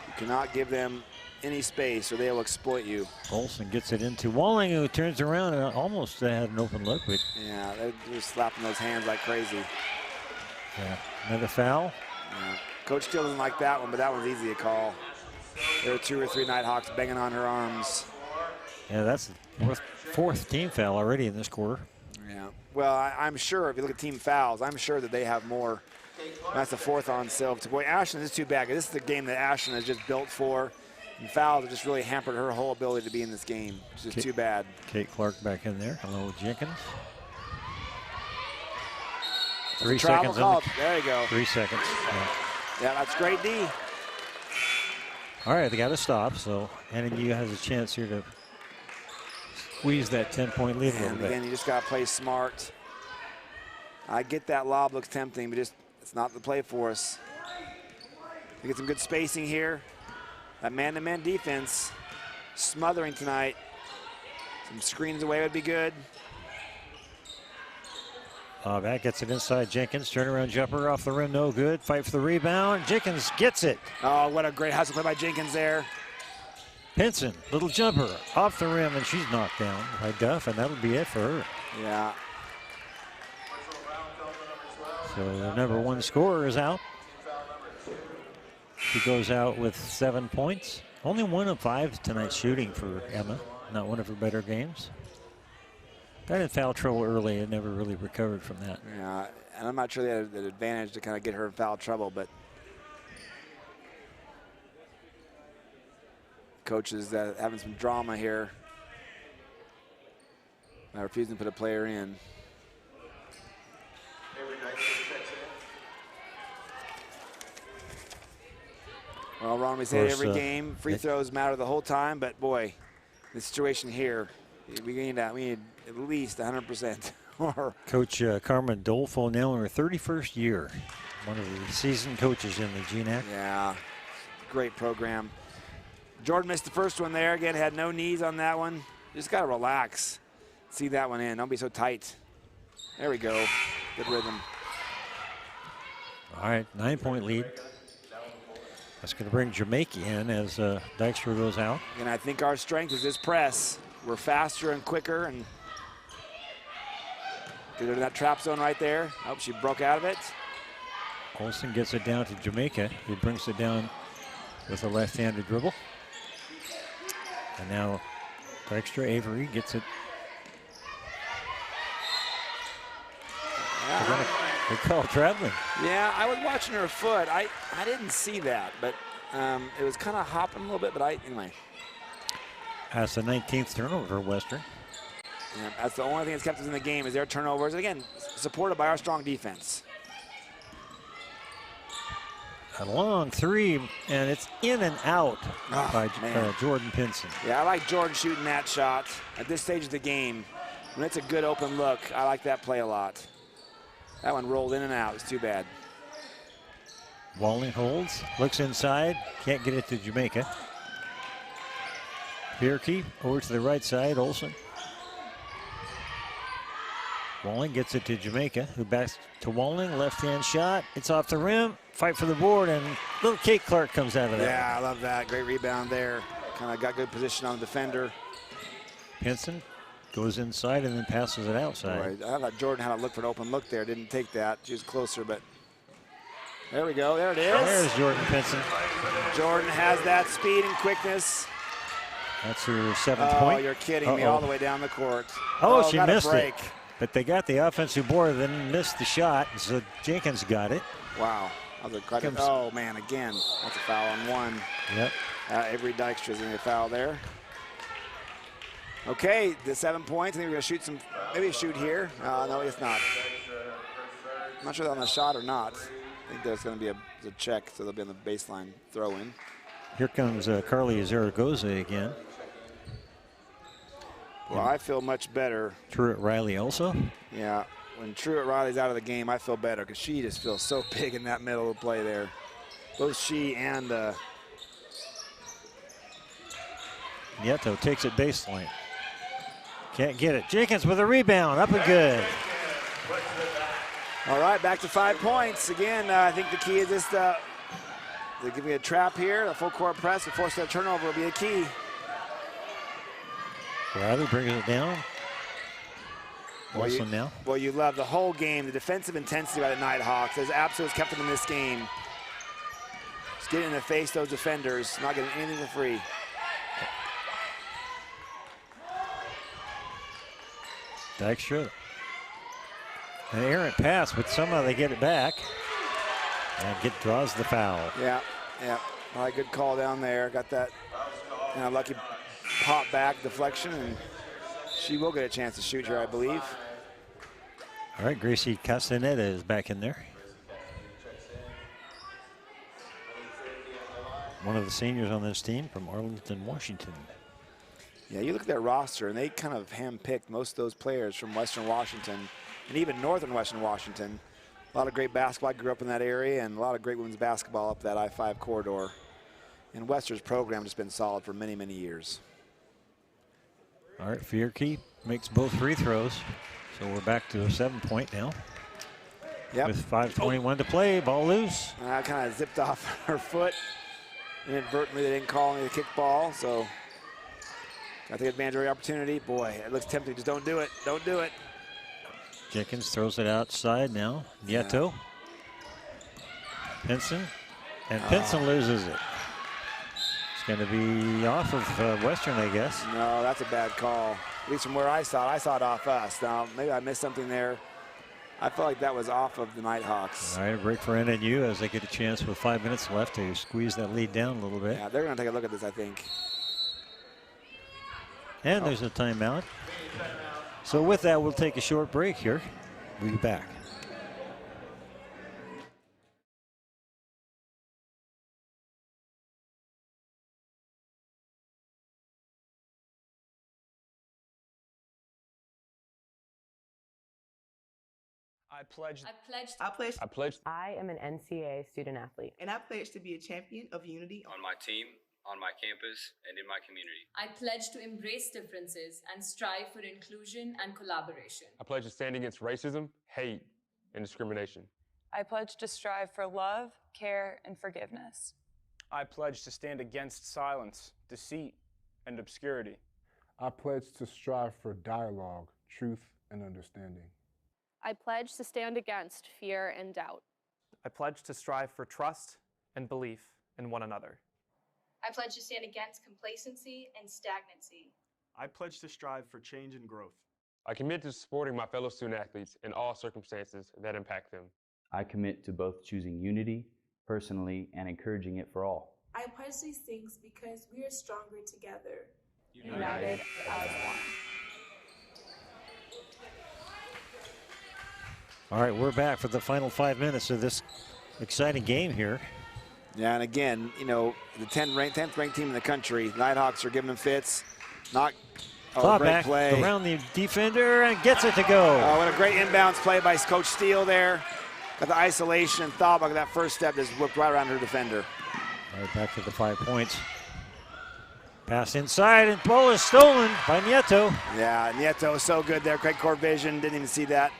You cannot give them any space or they will exploit you. Olsen gets it into Walling, who turns around and almost had an open look. But yeah, they're just slapping those hands like crazy. Yeah, another foul. Yeah. Coach still doesn't like that one, but that one's easy to call. There are 2 or 3 Nighthawks banging on her arms. Yeah, that's the fourth team foul already in this quarter. Yeah, well, I'm sure if you look at team fouls, I'm sure that they have more. That's the 4th on Sylve. Boy, Ashland is too bad. This is the game that Ashland has just built for. And fouls have just really hampered her whole ability to be in this game, which is too bad. Kate Clark back in there. Hello, Jenkins. 3 seconds. There you go. 3 seconds. Yeah, that's great D. All right, they got to stop, so NNU has a chance here to squeeze that 10-point lead a little bit. Again, you just got to play smart. I get that lob looks tempting, but it's not the play for us. We get some good spacing here. That man-to-man defense smothering tonight. Some screens away would be good. That gets it inside Jenkins. Turnaround jumper off the rim, no good. Fight for the rebound. Jenkins gets it. Oh, what a great hustle play by Jenkins there. Pinson, little jumper off the rim, and she's knocked down by Duff, and that'll be it for her. Yeah. So the number 1 scorer is out. She goes out with 7 points. Only 1 of 5 tonight shooting for Emma. Not one of her better games. Got in foul trouble early and never really recovered from that. Yeah, and I'm not sure they had an advantage to kind of get her in foul trouble, but coach is having some drama here. I refuse to put a player in. Well, Ron, we say every game, free throws matter the whole time, but boy, the situation here, we need at least 100%. Coach Carmen Dolfo now in her 31st year. One of the seasoned coaches in the G-NAC. Yeah, great program. Jordan missed the first one there. Again, had no knees on that one. You just got to relax. See that one in. Don't be so tight. There we go. Good rhythm. All right, 9-point lead. That's going to bring Jamaica in as Dykstra goes out. And I think our strength is this press. We're faster and quicker. And get her in that trap zone right there. Oh, she broke out of it. Olsen gets it down to Jamaica, who brings it down with a left-handed dribble. And now Dykstra, Avery gets it. Yeah. They call traveling. Yeah, I was watching her foot. I didn't see that, but it was kind of hopping a little bit, but anyway. That's the 19th turnover for Western. Yeah, that's the only thing that's kept us in the game is their turnovers. And again, supported by our strong defense. A long 3, and it's in and out by Jordan Pinson. Yeah, I like Jordan shooting that shot at this stage of the game. When it's a good open look, I like that play a lot. That one rolled in and out. It's too bad. Walling holds, looks inside, can't get it to Jamaica. Bierke over to the right side, Olsen. Walling gets it to Jamaica, who backs to Walling. Left-hand shot. It's off the rim. Fight for the board, and little Kate Clark comes out of that. Yeah, I love that. Great rebound there. Kind of got good position on the defender. Pinson goes inside and then passes it outside. Boy, I thought Jordan had to look for an open look there. Didn't take that. She was closer, but there we go. There it is. There's Jordan Pinson. Jordan has that speed and quickness. That's her 7th point. Oh, you're kidding me. All the way down the court. Oh, she got a missed break. it. But they got the offensive board, then missed the shot, so Jenkins got it. Wow. Oh, man, again. That's a foul on one. Yep. Avery Dykstra's going to foul there. Okay, the 7 points. I think we're going to shoot some, maybe shoot here. No, it's not. I'm not sure on the shot or not. I think there's going to be a check, so they'll be on the baseline throw in. Here comes Carly Zaragoza again. Well, I feel much better. Truett Riley also? Yeah, when Truett Riley's out of the game, I feel better because she just feels so big in that middle of the play there. Both she and Nieto takes it baseline. Can't get it. Jenkins with a rebound, up and good. All right, back to 5 points. Again, I think the key is just they give me a trap here, a full court press, and force that turnover will be a key. Riley brings it down. Wilson now. Well, you love the whole game, the defensive intensity by the Nighthawks has absolutely kept them in this game. Just getting in the face those defenders, not getting anything for free. Dykstra. An errant pass, but somehow they get it back. And draws the foul. Yeah. All right, good call down there. Got that lucky pop back deflection, and she will get a chance to shoot here, I believe. All right, Gracie Castaneda is back in there. One of the seniors on this team from Arlington, Washington. Yeah, you look at their roster, and they kind of handpicked most of those players from Western Washington and even Northern Western Washington. A lot of great basketball. I grew up in that area, and a lot of great women's basketball up that I-5 corridor. And Western's program has been solid for many, many years. All right, Fierke makes both free throws. So we're back to a 7 point now. Yep. With 5:21 to play, ball loose. I kind of zipped off her foot. Inadvertently, they didn't call me the kick ball, so got the advantage of the opportunity. Boy, it looks tempting. Just don't do it. Don't do it. Jenkins throws it outside now. Nieto. Pinson. And Pinson loses it. It's going to be off of Western, I guess. No, that's a bad call. At least from where I saw it off us. Now, maybe I missed something there. I felt like that was off of the Nighthawks. All right, a break for NNU as they get a chance with 5 minutes left to squeeze that lead down a little bit. Yeah, they're going to take a look at this, I think. And there's a timeout. So with that, we'll take a short break here. We'll be back. I pledge. I am an NCAA student athlete. And I pledge to be a champion of unity on my team, on my campus, and in my community. I pledge to embrace differences and strive for inclusion and collaboration. I pledge to stand against racism, hate, and discrimination. I pledge to strive for love, care, and forgiveness. I pledge to stand against silence, deceit, and obscurity. I pledge to strive for dialogue, truth, and understanding. I pledge to stand against fear and doubt. I pledge to strive for trust and belief in one another. I pledge to stand against complacency and stagnancy. I pledge to strive for change and growth. I commit to supporting my fellow student athletes in all circumstances that impact them. I commit to both choosing unity personally and encouraging it for all. I pledge these things because we are stronger together. United as one. All right, we're back for the final 5 minutes of this exciting game here. Yeah, and again, you know, the 10th ranked team in the country, Nighthawks are giving them fits. Great back play. Around the defender and gets it to go. Oh, what a great inbounds play by Coach Steele there. Got the isolation and thought about that first step, just whipped right around her defender. All right, back to the 5 points. Pass inside, and ball is stolen by Nieto. Yeah, Nieto so good there. Great court vision. Didn't even see that.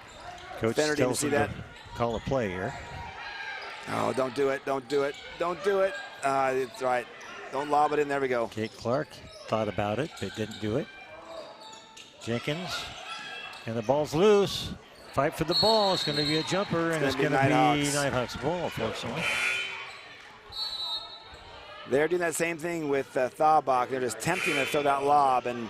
Coach Defender didn't tells see him that. to call a play here. Oh, don't do it. Don't do it. Don't do it. It's right. Don't lob it in. There we go. Kate Clark thought about it, but didn't do it. Jenkins, and the ball's loose. Fight for the ball. It's going to be a jumper, and it's going to be Nighthawks ball, unfortunately. They're doing that same thing with Thaurbach. They're just tempting to throw that lob, and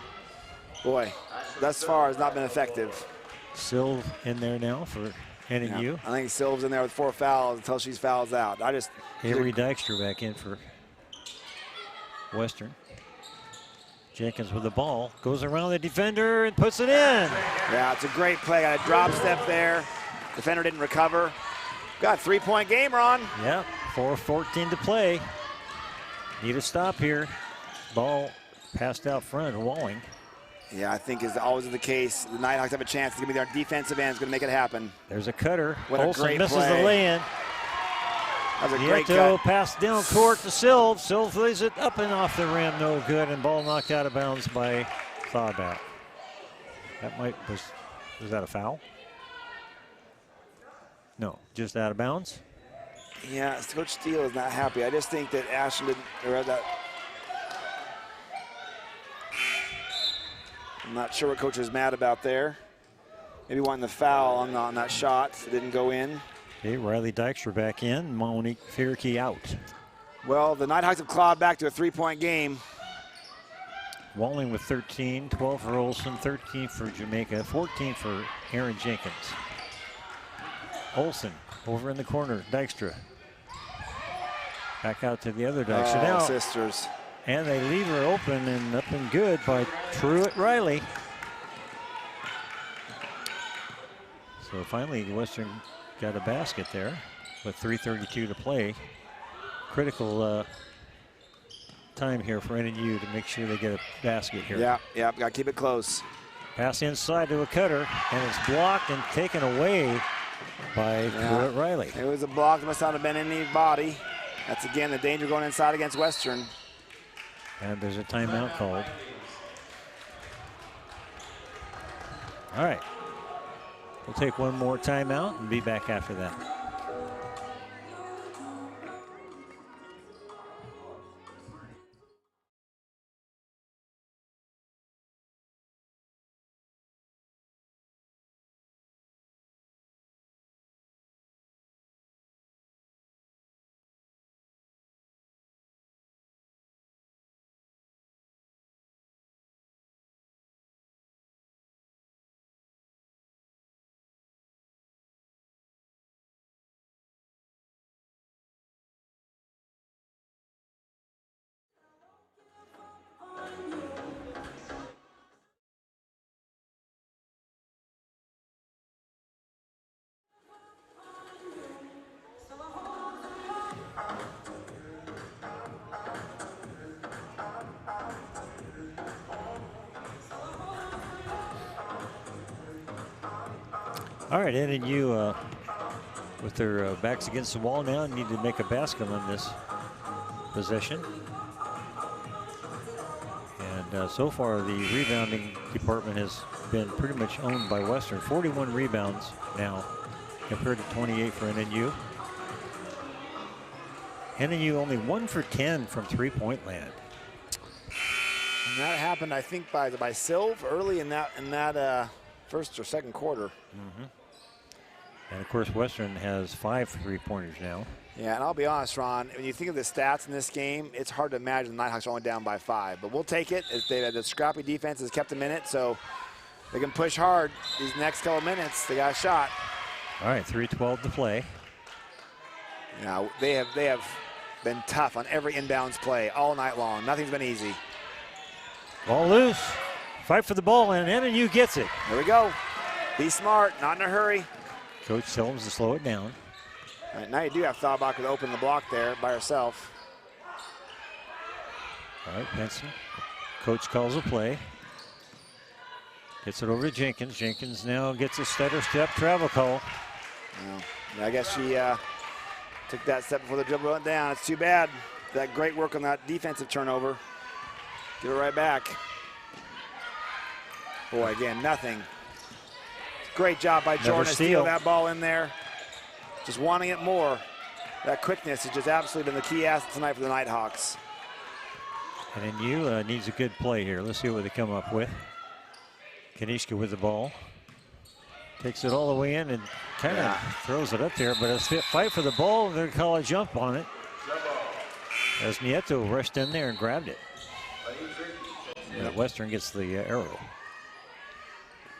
boy, thus far has not been effective. Silv in there now for NNU. Yeah, I think Silv's in there with 4 fouls until she fouls out. Avery Dykstra back in for Western. Jenkins with the ball, goes around the defender and puts it in. Yeah, it's a great play. Got a drop step there. Defender didn't recover. Got a 3-point game, Ron. Yeah, 4:14 to play. Need a stop here. Ball passed out front, Walling. Yeah, I think is always the case. The Nighthawks have a chance. It's going to be their defensive end. It's going to make it happen. There's a cutter. What a Olsen great misses play. the lay-in. That was a great Nieto cut. passed down court to Silv. Silv lays it up and off the rim, no good, and ball knocked out of bounds by Thaurbach. That was that a foul? No, just out of bounds. Yeah, Coach Steele is not happy. I just think that Ashland I'm not sure what coach is mad about there. Maybe wanting the foul on that shot. It didn't go in. Okay, Riley Dykstra back in. Monique Fierke out. Well, the Nighthawks have clawed back to a 3-point game. Walling with 13, 12 for Olsen, 13 for Jamaica, 14 for Aaron Jenkins. Olsen over in the corner, Dykstra. Back out to the other Dykstra now. Sisters. And they leave her open and up and good by Truett Riley. So finally, Western got a basket there with 3:32 to play. Critical time here for NNU to make sure they get a basket here. Yeah, got to keep it close. Pass inside to a cutter, and it's blocked and taken away by Truett Riley. It was a block. It must not have been in the body. That's, again, the danger going inside against Western. And there's a timeout called. All right. We'll take one more timeout and be back after that. All right, NNU with their backs against the wall now need to make a basket on this possession. And so far the rebounding department has been pretty much owned by Western. 41 rebounds now compared to 28 for NNU. NNU only 1 for 10 from three-point land. And that happened, I think, by Silv early in that first or second quarter. Mm-hmm. And of course, Western has 5 three-pointers now. Yeah, and I'll be honest, Ron, when you think of the stats in this game, it's hard to imagine the Nighthawks are only down by 5. But we'll take it. The scrappy defense has kept them in it, so they can push hard these next couple minutes. They got a shot. All right, 3:12 to play. Yeah, they have been tough on every inbounds play all night long. Nothing's been easy. Ball loose. Fight for the ball, and NNU gets it. There we go. Be smart, not in a hurry. Coach tells them to slow it down. All right, now you do have Thaurbach to open the block there by herself. All right, Benson. Coach calls a play. Gets it over to Jenkins. Jenkins now gets a stutter step travel call. I guess she took that step before the dribble went down. It's too bad. That great work on that defensive turnover. Give it right back. Boy, again, nothing. Great job by Jordan to steal that ball in there. Just wanting it more. That quickness has just absolutely been the key asset tonight for the Nighthawks. NNU needs a good play here. Let's see what they come up with. Kanishka with the ball. Takes it all the way in and kind of throws it up there, but it's a fight for the ball. They're going to call a jump on it. As Nieto rushed in there and grabbed it. Western gets the arrow.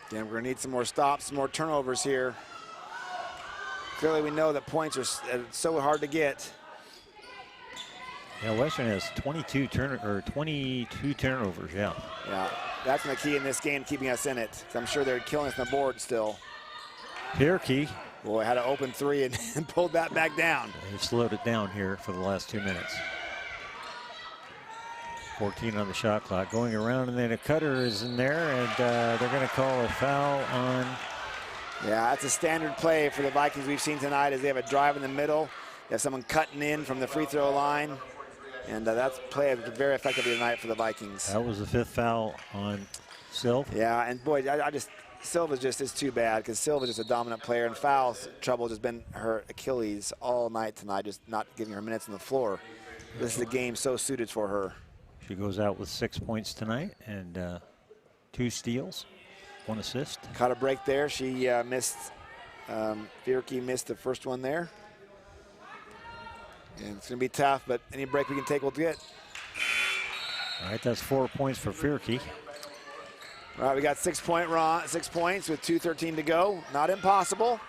Again, we're going to need some more stops, some more turnovers here. Clearly, we know that points are so hard to get. Yeah, Western has 22 turnovers. Yeah. Yeah, that's the key in this game, keeping us in it. I'm sure they're killing us on the board still. Pierkey. Boy, had an open three and pulled that back down. He slowed it down here for the last 2 minutes. 14 on the shot clock. Going around, and then a cutter is in there, and they're going to call a foul on. Yeah, that's a standard play for the Vikings we've seen tonight, as they have a drive in the middle. They have someone cutting in from the free throw line. And that's played very effectively tonight for the Vikings. That was the 5th foul on Silva. Yeah, and boy, Silva is too bad, because Silva's just a dominant player, and foul trouble has been her Achilles all night tonight, just not giving her minutes on the floor. This is a game so suited for her. She goes out with 6 points tonight and 2 steals, 1 assist. Caught a break there. She missed, Fierke missed the first one there. And it's going to be tough, but any break we can take, we'll get. All right, that's 4 points for Fierke. All right, we got 6 points with 2:13 to go. Not impossible,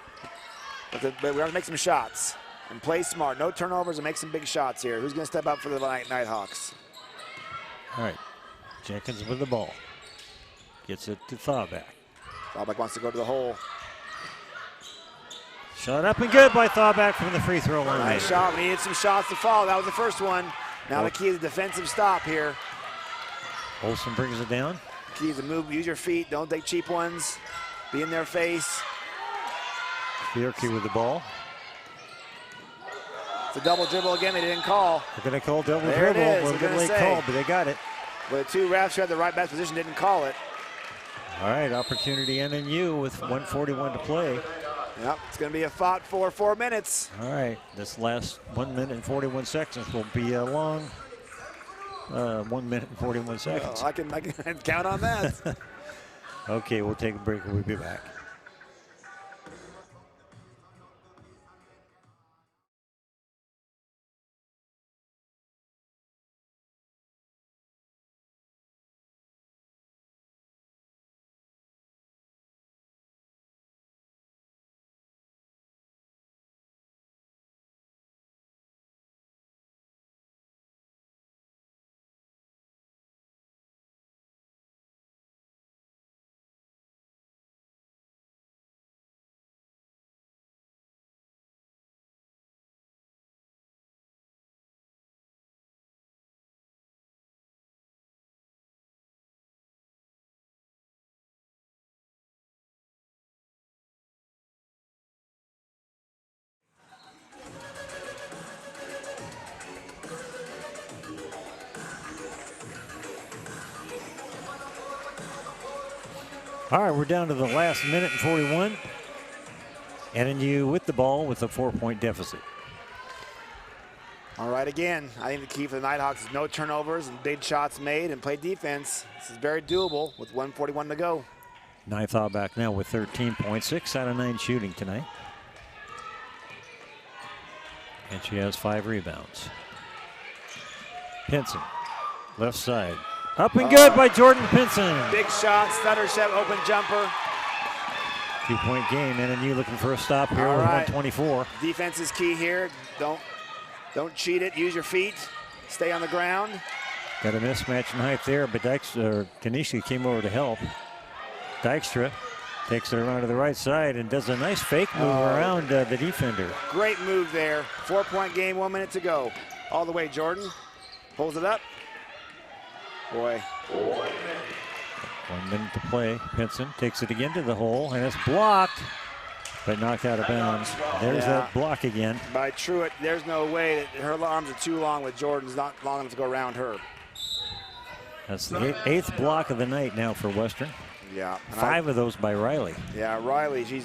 but we're going to make some shots and play smart. No turnovers and make some big shots here. Who's going to step up for the Nighthawks? All right, Jenkins with the ball. Gets it to Thawback. Thawback wants to go to the hole. Shot up and good by Thawback from the free throw line. Nice shot. We needed some shots to fall. That was the first one. Now the key is a defensive stop here. Olsen brings it down. Key is to move, use your feet. Don't take cheap ones. Be in their face. Fierke with the ball. It's a double dribble again. They didn't call. They're going to call double there dribble. It is. Well, good late call, but they got it. But the 2 refs who had the right best position didn't call it. All right, opportunity NNU with 1:41 to play. Yep, it's going to be a fought for 4 minutes. All right, this last 1 minute and 41 seconds will be a long 1 minute and 41 seconds. I can count on that. Okay, we'll take a break and we'll be back. All right, we're down to the last minute and 41. NNU with the ball with a 4-point deficit. All right, again, I think the key for the Nighthawks is no turnovers and big shots made and play defense. This is very doable with 1:41 to go. Thawback now with 13 points, 6 out of 9 shooting tonight. And she has 5 rebounds. Pinson, left side. Up and good by Jordan Pinson. Big shot, stutter step, open jumper. 2-point game. NNU looking for a stop here with 124. Defense is key here. Don't cheat it. Use your feet. Stay on the ground. Got a mismatch in height there, but Kanishka came over to help. Dykstra takes it around to the right side and does a nice fake move around the defender. Great move there. 4-point game, 1 minute to go. All the way, Jordan. Pulls it up. Boy. 1 minute to play. Pinson takes it again to the hole, and it's blocked, but knocked out of bounds. There's that block again. By Truitt, there's no way that her arms are too long with Jordan's not long enough to go around her. That's the eighth block of the night now for Western. Yeah. 5 of those by Riley. Yeah, Riley, she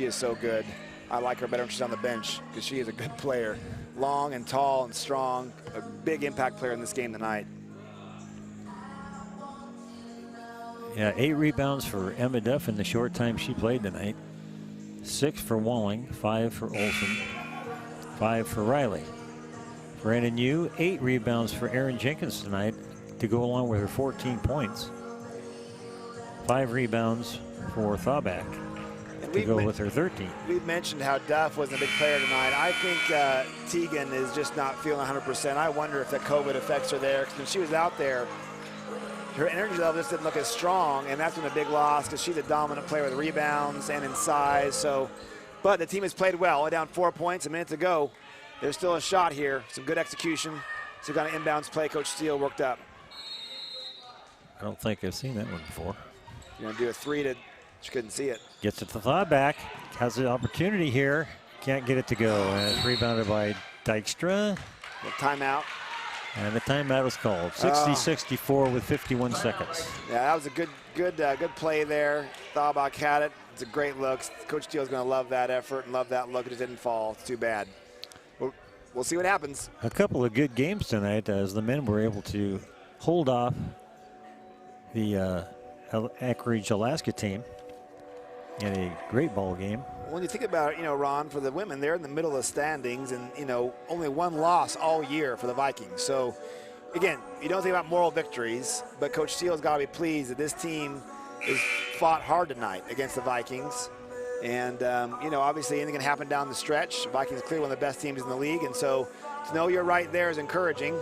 is so good. I like her better when she's on the bench because she is a good player. Long and tall and strong, a big impact player in this game tonight. Yeah, 8 rebounds for Emma Duff in the short time she played tonight. 6 for Walling, 5 for Olsen, 5 for Riley. For NNU, 8 rebounds for Erin Jenkins tonight to go along with her 14 points. 5 rebounds for Thauback to go with her 13. We've mentioned how Duff wasn't a big player tonight. I think Tegan is just not feeling 100%. I wonder if that COVID affects her there, because when she was out there, her energy level just didn't look as strong, and that's been a big loss because she's a dominant player with rebounds and in size. So, but the team has played well. Only down 4 points, a minute to go. There's still a shot here. Some good execution. Some kind of inbounds play. Coach Steele worked up. I don't think I've seen that one before. You're going to do a 3 to, she couldn't see it. Gets it to Thauback. Has the opportunity here. Can't get it to go. And it's rebounded by Dykstra. The timeout. And the timeout is called. 60-64 with 51 seconds. Yeah, that was a good play there. Thauback had it. It's a great look. Coach Steele's going to love that effort and love that look. It just didn't fall. It's too bad. We'll see what happens. A couple of good games tonight as the men were able to hold off the Anchorage, Alaska team in a great ball game. When you think about it, Ron, for the women, they're in the middle of the standings and, only 1 loss all year for the Vikings. So, again, you don't think about moral victories, but Coach Steele's got to be pleased that this team has fought hard tonight against the Vikings. And, obviously anything can happen down the stretch. Vikings are clearly one of the best teams in the league. And so to know you're right there is encouraging.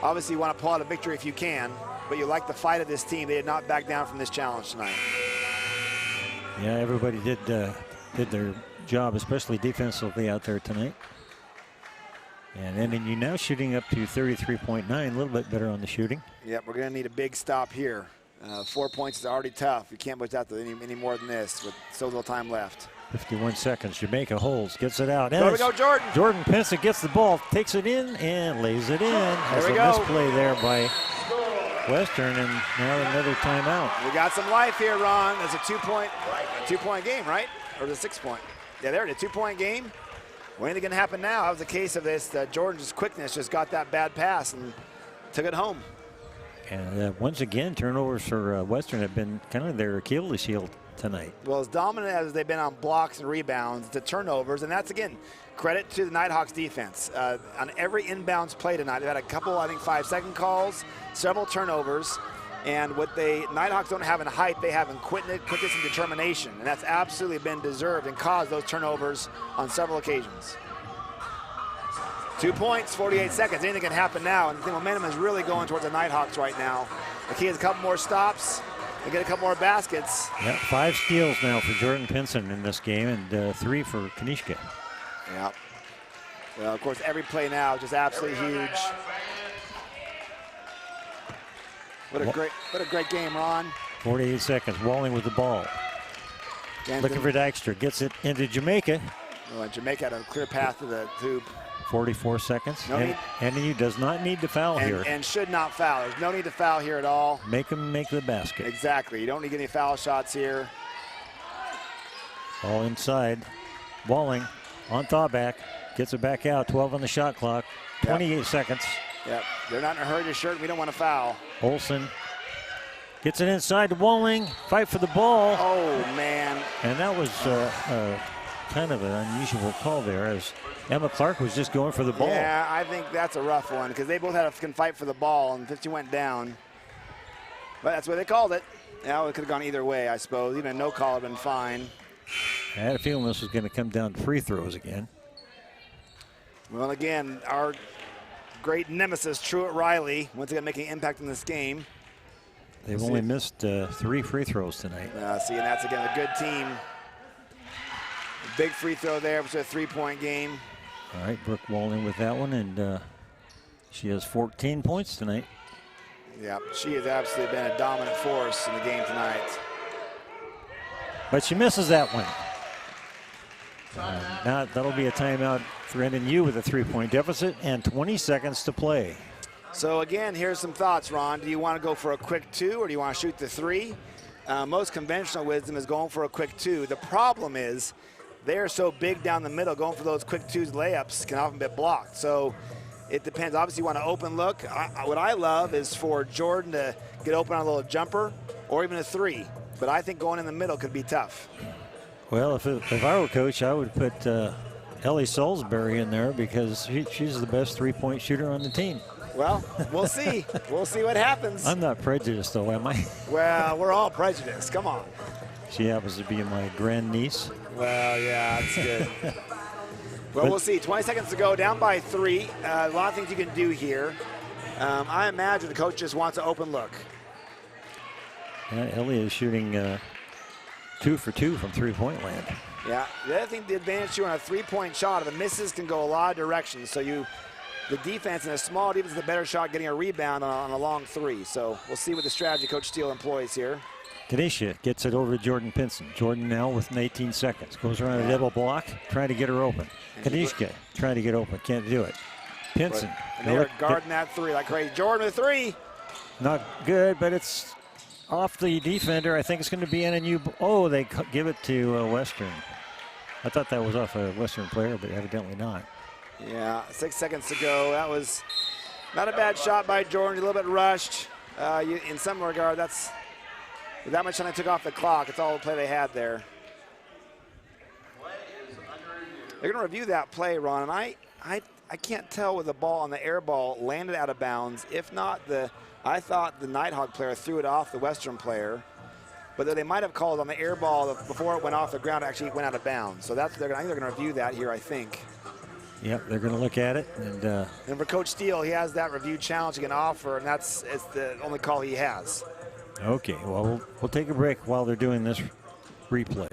Obviously you want to pull out a victory if you can, but you like the fight of this team. They did not back down from this challenge tonight. Yeah, everybody did their job, especially defensively out there tonight. And NNU now shooting up to 33.9, a little bit better on the shooting. Yep, we're going to need a big stop here. 4 points is already tough. You can't push out any more than this with so little time left. 51 seconds. Jamaica holds, gets it out. There we go, Jordan. Jordan Pinson gets the ball, takes it in, and lays it in. That's a misplay there by Western, and now another timeout. We got some life here, Ron. It's a two-point game, right? Or the 6 point? Yeah, there it is, 2 point game. What anything can happen now? That was the case of this. Jordan's quickness just got that bad pass and took it home. And once again, turnovers for Western have been kind of their Achilles heel tonight. Well, as dominant as they've been on blocks and rebounds, the turnovers, and that's, again, credit to the Nighthawks defense. On every inbounds play tonight, they've had a couple, I think, 5-second calls, several turnovers, and what Nighthawks don't have in height, they have in quickness and determination, and that's absolutely been deserved and caused those turnovers on several occasions. 2 points, 48 seconds. Anything can happen now, and the momentum is really going towards the Nighthawks right now. The key is a couple more stops and get a couple more baskets. Yep, 5 steals now for Jordan Pinson in this game, and 3 for Kanishka. Yeah. Well, of course, every play now is just absolutely huge. What a great game, Ron. 48 seconds. Walling with the ball. Looking for Dykstra. Gets it into Jamaica. Well, Jamaica had a clear path to the hoop. 44 seconds. NNU does not need to foul here. And should not foul. There's no need to foul here at all. Make them make the basket. Exactly. You don't need any foul shots here. Ball inside. Walling on Thauback. Gets it back out. 12 on the shot clock. 28 seconds. Yep. They're not in a hurry to shirt. We don't want to foul. Olsen gets it inside to Walling. Fight for the ball. Oh, man. And that was kind of an unusual call there, as Emma Clark was just going for the ball. Yeah, I think that's a rough one because they both had to fight for the ball, and 50 went down. But that's what they called it. Yeah, it could have gone either way, I suppose. Even a no call would have been fine. I had a feeling this was going to come down to free throws again. Well, again, our great nemesis, Truett Riley, once again making an impact in this game. They've only missed 3 free throws tonight. See, and that's, again, a good team. Big free throw there, which is a 3-point game. All right, Brooke Walling with that one, and she has 14 points tonight. Yeah, she has absolutely been a dominant force in the game tonight. But she misses that one. Now that'll be a timeout for NNU with a 3-point deficit and 20 seconds to play. So again, here's some thoughts, Ron. Do you want to go for a quick 2 or do you want to shoot the 3? Most conventional wisdom is going for a quick 2. The problem is they're so big down the middle, going for those quick 2s layups can often be blocked. So it depends. Obviously, you want an open look. What I love is for Jordan to get open on a little jumper or even a 3. But I think going in the middle could be tough. Well, if I were coach, I would put Ellie Salisbury in there because she's the best three-point shooter on the team. Well, we'll see. We'll see what happens. I'm not prejudiced, though, am I? Well, we're all prejudiced. Come on. She happens to be my grandniece. Well, yeah, that's good. Well, we'll see. 20 seconds to go, down by 3. A lot of things you can do here. I imagine the coach just wants an open look. Yeah, Ellie is shooting 2 for 2 from three-point land. Yeah, the other thing, the advantage to on a three-point shot, the misses can go a lot of directions. So the defense in a small defense is a better shot getting a rebound on a long 3. So we'll see what the strategy Coach Steele employs here. Kanisha gets it over to Jordan Pinson. Jordan now with 18 seconds. Goes around a double block, trying to get her open. Kanisha trying to get open, can't do it. Pinson. And they are guarding that 3 like crazy. Jordan with 3. Not good, but it's off the defender. I think it's going to be NNU. Oh, they give it to Western. I thought that was off a Western player, but evidently not. Yeah, 6 seconds to go. That was not a bad shot by Jordan, a little bit rushed. In some regard, that's with that much time they took off the clock. It's all the play they had there. They're going to review that play, Ron, and I can't tell whether the ball on the air ball landed out of bounds. If not, I thought the Nighthawk player threw it off the Western player, but they might have called on the air ball before it went off the ground. Actually, it went out of bounds. So I think they're going to review that here, I think. Yep, they're going to look at it. And for Coach Steele, he has that review challenge he can offer, and it's the only call he has. Okay, well, we'll take a break while they're doing this replay.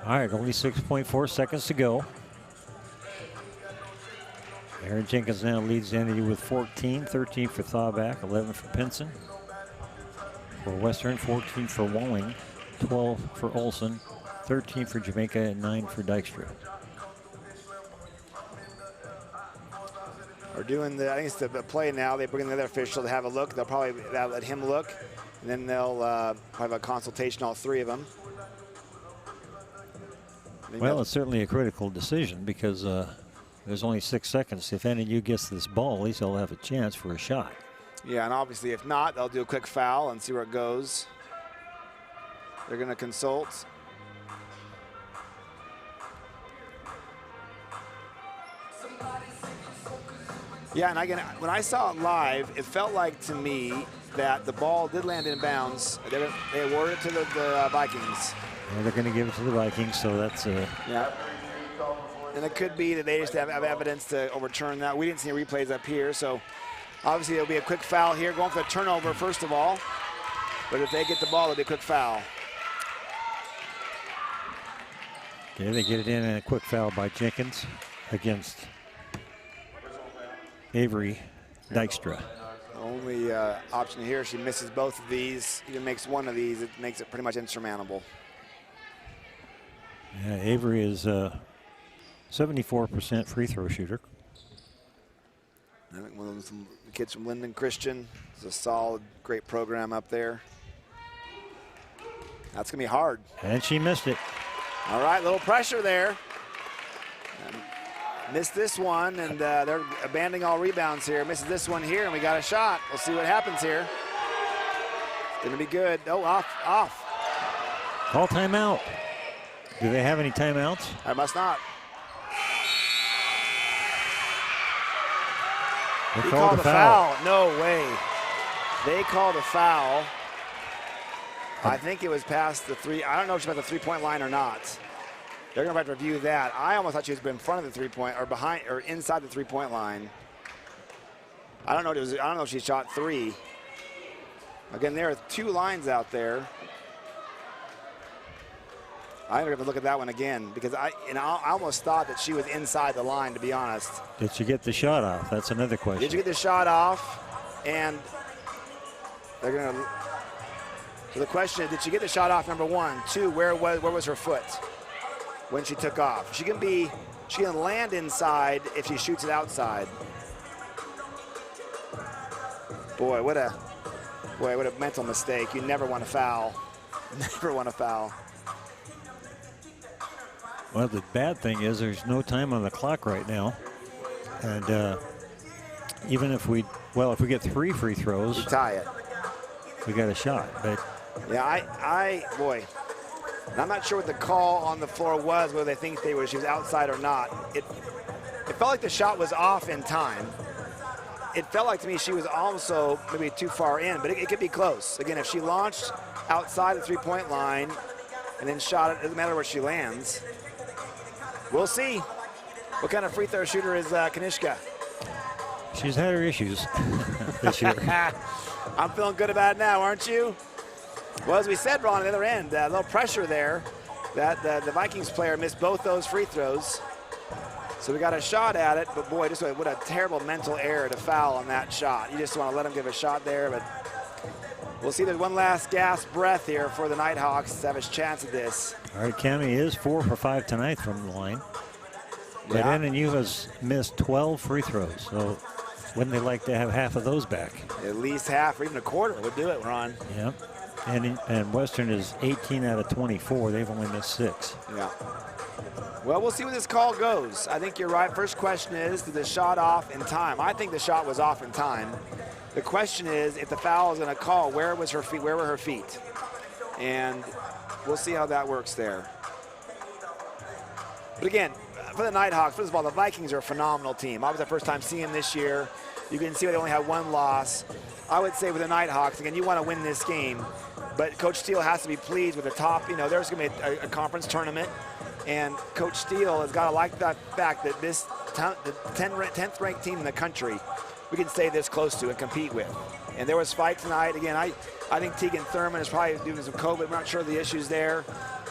All right, only 6.4 seconds to go. Aaron Jenkins now leads NNU with 14, 13 for Thawback, 11 for Pinson. For Western, 14 for Walling, 12 for Olson, 13 for Jamaica, and 9 for Dykstra. We're doing I think it's the play now. They bring in the other official to have a look. They'll probably let him look, and then they'll have a consultation, all 3 of them. Well, it's certainly a critical decision because there's only 6 seconds. If NNU gets this ball, at least they'll have a chance for a shot. Yeah, and obviously if not, they'll do a quick foul and see where it goes. They're going to consult. Yeah, and again, when I saw it live, it felt like to me that the ball did land in bounds. They awarded it to the Vikings. Well, they're going to give it to the Vikings, so that's yeah. And it could be that they just have evidence to overturn that. We didn't see any replays up here, so obviously there'll be a quick foul here, going for a turnover first of all. But if they get the ball, it'll be a quick foul. Okay, they get it in, and a quick foul by Jenkins against Avery Dykstra. Only option here, she misses both of these. Even makes one of these, it makes it pretty much insurmountable. Yeah, Avery is 74% free throw shooter. I think one of them kids from Linden Christian. It's a solid, great program up there. That's going to be hard. And she missed it. All right, little pressure there. Missed this one, and they're abandoning all rebounds here. Misses this one here, and we got a shot. We'll see what happens here. Gonna be good. Oh, off. Call timeout. Do they have any timeouts? I must not. They He called a foul. No way. They called a foul. I think it was past the three. I don't know if she was at the three-point line or not. They're going to have to review that. I almost thought she was in front of the three-point or behind or inside the three-point line. I don't know. I don't know if she shot three. Again, there are two lines out there. I'm going to look at that one again because I almost thought that she was inside the line, to be honest. Did she get the shot off? That's another question. Did you get the shot off? And they're going to. So the question is, did she get the shot off? Number one. Two, where was her foot when she took off? She can land inside if she shoots it outside. Boy, what a mental mistake. You never want to foul. Never want to foul. Well, the bad thing is there's no time on the clock right now. And even if we get 3 free throws, we tie it. We got a shot. But yeah, boy, I'm not sure what the call on the floor was, whether they think she was outside or not. It felt like the shot was off in time. It felt like to me she was also maybe too far in, but it could be close. Again, if she launched outside the three-point line and then shot it, doesn't matter where she lands. We'll see. What kind of free throw shooter is Kanishka? She's had her issues this year. I'm feeling good about it now, aren't you? Well, as we said, Ron, on the other end, a little pressure there. That the Vikings player missed both those free throws. So we got a shot at it, but boy, just what a terrible mental error to foul on that shot. You just want to let him give a shot there, but we'll see. There's one last gasp breath here for the Nighthawks to have a chance at this. All right, Cami is 4 for 5 tonight from the line. But Yeah. NNU has missed 12 free throws, so wouldn't they like to have half of those back? At least half or even a quarter would do it, Ron. Yeah. And Western is 18 out of 24. They've only missed 6. Yeah. Well, we'll see where this call goes. I think you're right. First question is, did the shot off in time? I think the shot was off in time. The question is, if the foul is going to call, where was her feet? Where were her feet? And we'll see how that works there. But again, for the Nighthawks, first of all, the Vikings are a phenomenal team. I was the first time seeing them this year. You can see they only had 1 loss. I would say with the Nighthawks, again, you want to win this game, but Coach Steele has to be pleased with the top. You know, there's going to be a conference tournament, and Coach Steele has got to like that fact that the 10th ranked team in the country we can stay this close to and compete with. And there was fight tonight. Again, I think Tegan Thurman is probably doing some COVID. We're not sure of the issues there.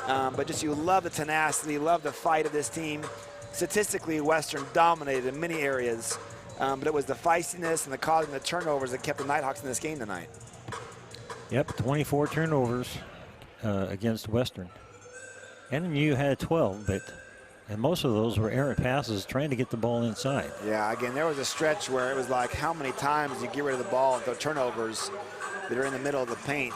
But just you love the tenacity, love the fight of this team. Statistically, Western dominated in many areas. But it was the feistiness and the causing the turnovers that kept the Nighthawks in this game tonight. Yep, 24 turnovers against Western. NNU had 12, and most of those were errant passes trying to get the ball inside. Yeah, again, there was a stretch where it was like how many times you get rid of the ball and throw turnovers that are in the middle of the paint.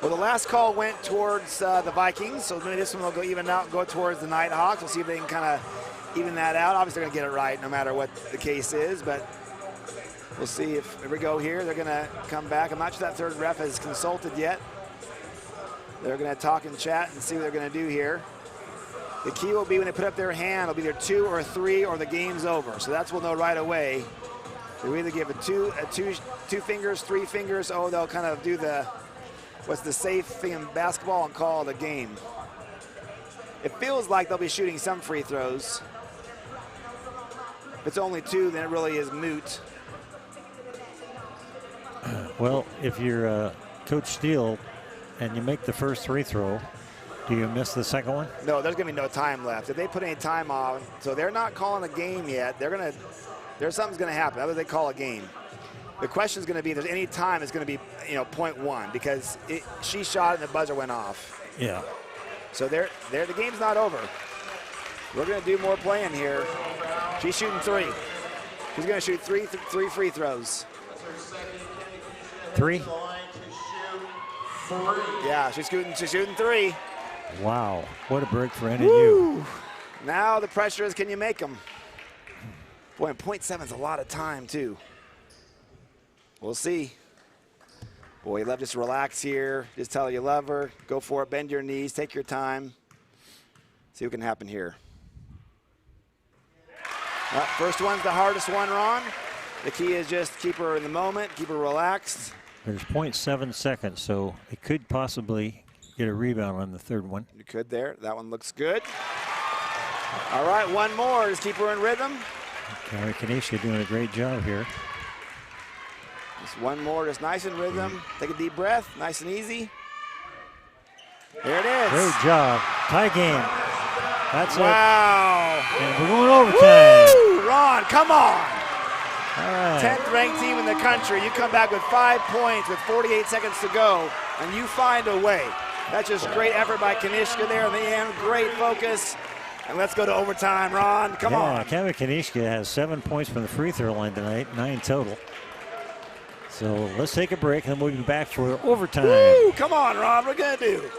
Well, the last call went towards the Vikings, so maybe this one will go even out, go towards the Nighthawks. We'll see if they can kind of even that out. Obviously, they're going to get it right no matter what the case is, but we'll see if here we go here. They're going to come back. I'm not sure that third ref has consulted yet. They're going to talk and chat and see what they're going to do here. The key will be when they put up their hand, it'll be either 2 or 3 or the game's over. So that's we'll know right away. They'll either give two fingers, 3 fingers, or they'll kind of do the, what's the safe thing in basketball and call it a game. It feels like they'll be shooting some free throws. If it's only 2, then it really is moot. Well, if you're Coach Steele and you make the first free throw, do you miss the second one? No, there's going to be no time left. If they put any time on, so they're not calling a game yet. There's something's going to happen. Other than they call a game. The question is going to be if there's any time, it's going to be 0.1 because she shot and the buzzer went off. Yeah. So the game's not over. We're going to do more playing here. She's shooting 3. She's going to shoot three free throws. 3? Yeah, she's shooting 3. Wow, what a break for NNU. Woo. Now the pressure is, can you make them? Boy, and 0.7 is a lot of time too. We'll see. Boy, you love just relax here. Just tell her you love her. Go for it. Bend your knees. Take your time. See what can happen here. First one's the hardest one, Ron. The key is just keep her in the moment, keep her relaxed. There's 0.7 seconds, so it could possibly get a rebound on the third one. You could there. That one looks good. All right, one more. Just keep her in rhythm. Gary Kanishka doing a great job here. Just one more, just nice in rhythm. Take a deep breath, nice and easy. There it is. Great job. Tie game. That's wow. it. And we're going overtime. Woo! Ron, come on. All right. 10th ranked team in the country. You come back with 5 points with 48 seconds to go, and you find a way. That's just great effort by Kanishka there in the end. Great focus. And let's go to overtime, Ron. Come on. Kevin Kanishka has 7 points from the free throw line tonight, 9 total. So let's take a break, and then we'll be back for overtime. Woo! Come on, Ron. We're going to do.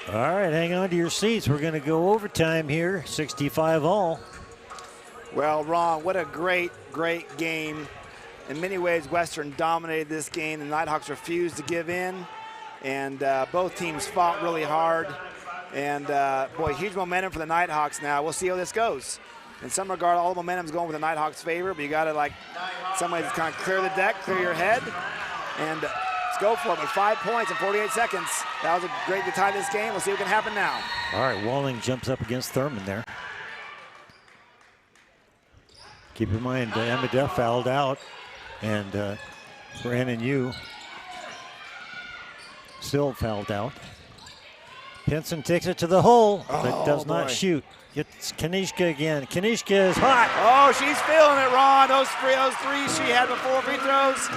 All right, hang on to your seats. We're going to go overtime here, 65 all. Well, Ron, what a great, great game. In many ways, Western dominated this game. The Nighthawks refused to give in, and both teams fought really hard. And, boy, huge momentum for the Nighthawks now. We'll see how this goes. In some regard, all the momentum's going with the Nighthawks' favor, but you got to, like, some ways kind of clear the deck, clear your head, and let's go for it with 5 points in 48 seconds. That was a great to tie this game. We'll see what can happen now. All right, Walling jumps up against Thurman there. Keep in mind, Emma Duff fouled out, and for NNU, still fouled out. Pinson takes it to the hole, but does not shoot. It's Kanishka again. Kanishka is hot. Oh, she's feeling it, Ron. Those threes she had before free throws.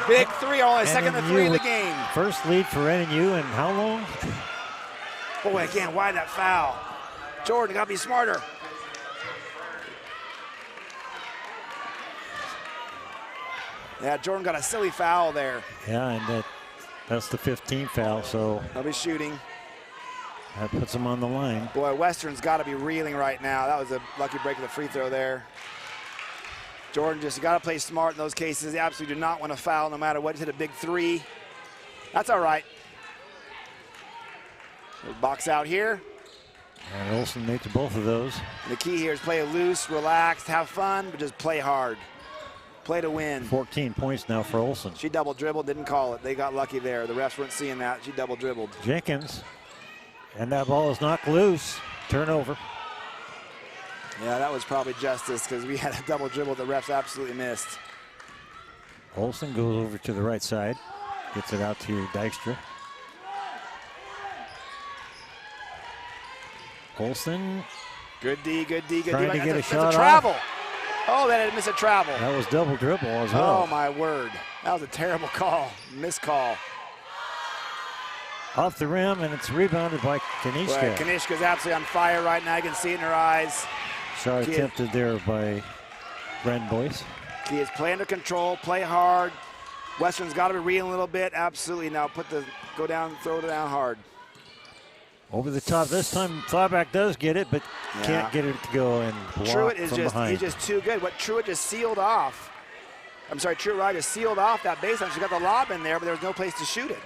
Big three, only second to three of the game. First lead for NNU in how long? Boy, again, why that foul? Jordan, got to be smarter. Yeah, Jordan got a silly foul there. Yeah, and that's the 15th foul, so. He'll be shooting. That puts him on the line. Boy, Western's got to be reeling right now. That was a lucky break of the free throw there. Jordan just got to play smart in those cases. They absolutely do not want to foul no matter what. He hit a big three. That's all right. Box out here. And Olsen makes both of those. And the key here is play loose, relaxed, have fun, but just play hard. Play to win. 14 points now for Olsen. She double dribbled, didn't call it. They got lucky there. The refs weren't seeing that. She double dribbled. Jenkins. And that ball is knocked loose. Turnover. Yeah, that was probably justice because we had a double dribble the refs absolutely missed. Olsen goes over to the right side. Gets it out to Dykstra. Olsen. Good D, good D, good D. Trying to get a shot off. Travel. Off. Oh, that had missed a travel. That was double dribble as well. Oh, my word. That was a terrible call. Missed call. Off the rim, and it's rebounded by Kanishka. Right. Kanishka's absolutely on fire right now. You can see it in her eyes. Shot attempted there by Bren Boyce. He is play under control, play hard. Western's got to be reeling a little bit. Absolutely. Now go down, throw it down hard. Over the top. This time, Thawback does get it, but can't get it to go and block Truitt is from behind. he's just too good. What Truitt just sealed off. I'm sorry, Truitt Wright just sealed off that baseline. She got the lob in there, but there was no place to shoot it.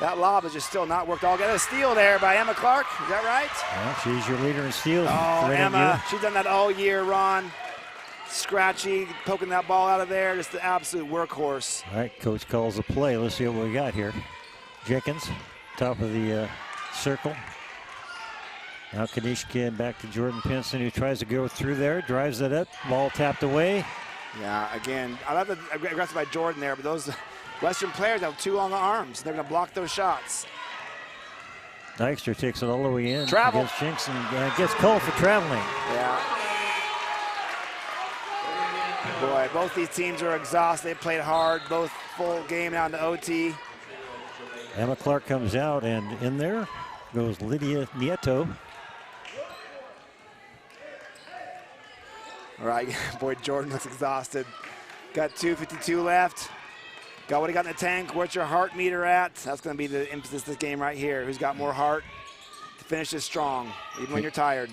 That lob has just still not worked all together. A steal there by Emma Clark. Is that right? Well, she's your leader in steals. Oh, Emma. She's done that all year, Ron. Scratchy, poking that ball out of there. Just the absolute workhorse. All right, coach calls a play. Let's see what we got here. Jenkins, top of the circle. Now Kanishka back to Jordan Pinson, who tries to go through there, drives it up, ball tapped away. Yeah, again, I love the aggressive by Jordan there, but those Western players have 2 on the arms. They're going to block those shots. Dykstra takes it all the way in. Travel. Against Jinx and gets called for traveling. Yeah. Boy, both these teams are exhausted. They played hard, both full game down to OT. Emma Clark comes out, and in there goes Lydia Nieto. All right, boy, Jordan looks exhausted. Got 2:52 left. Got what he got in the tank. Where's your heart meter at? That's going to be the emphasis of this game right here. Who's got more heart to finish this strong, even when you're tired.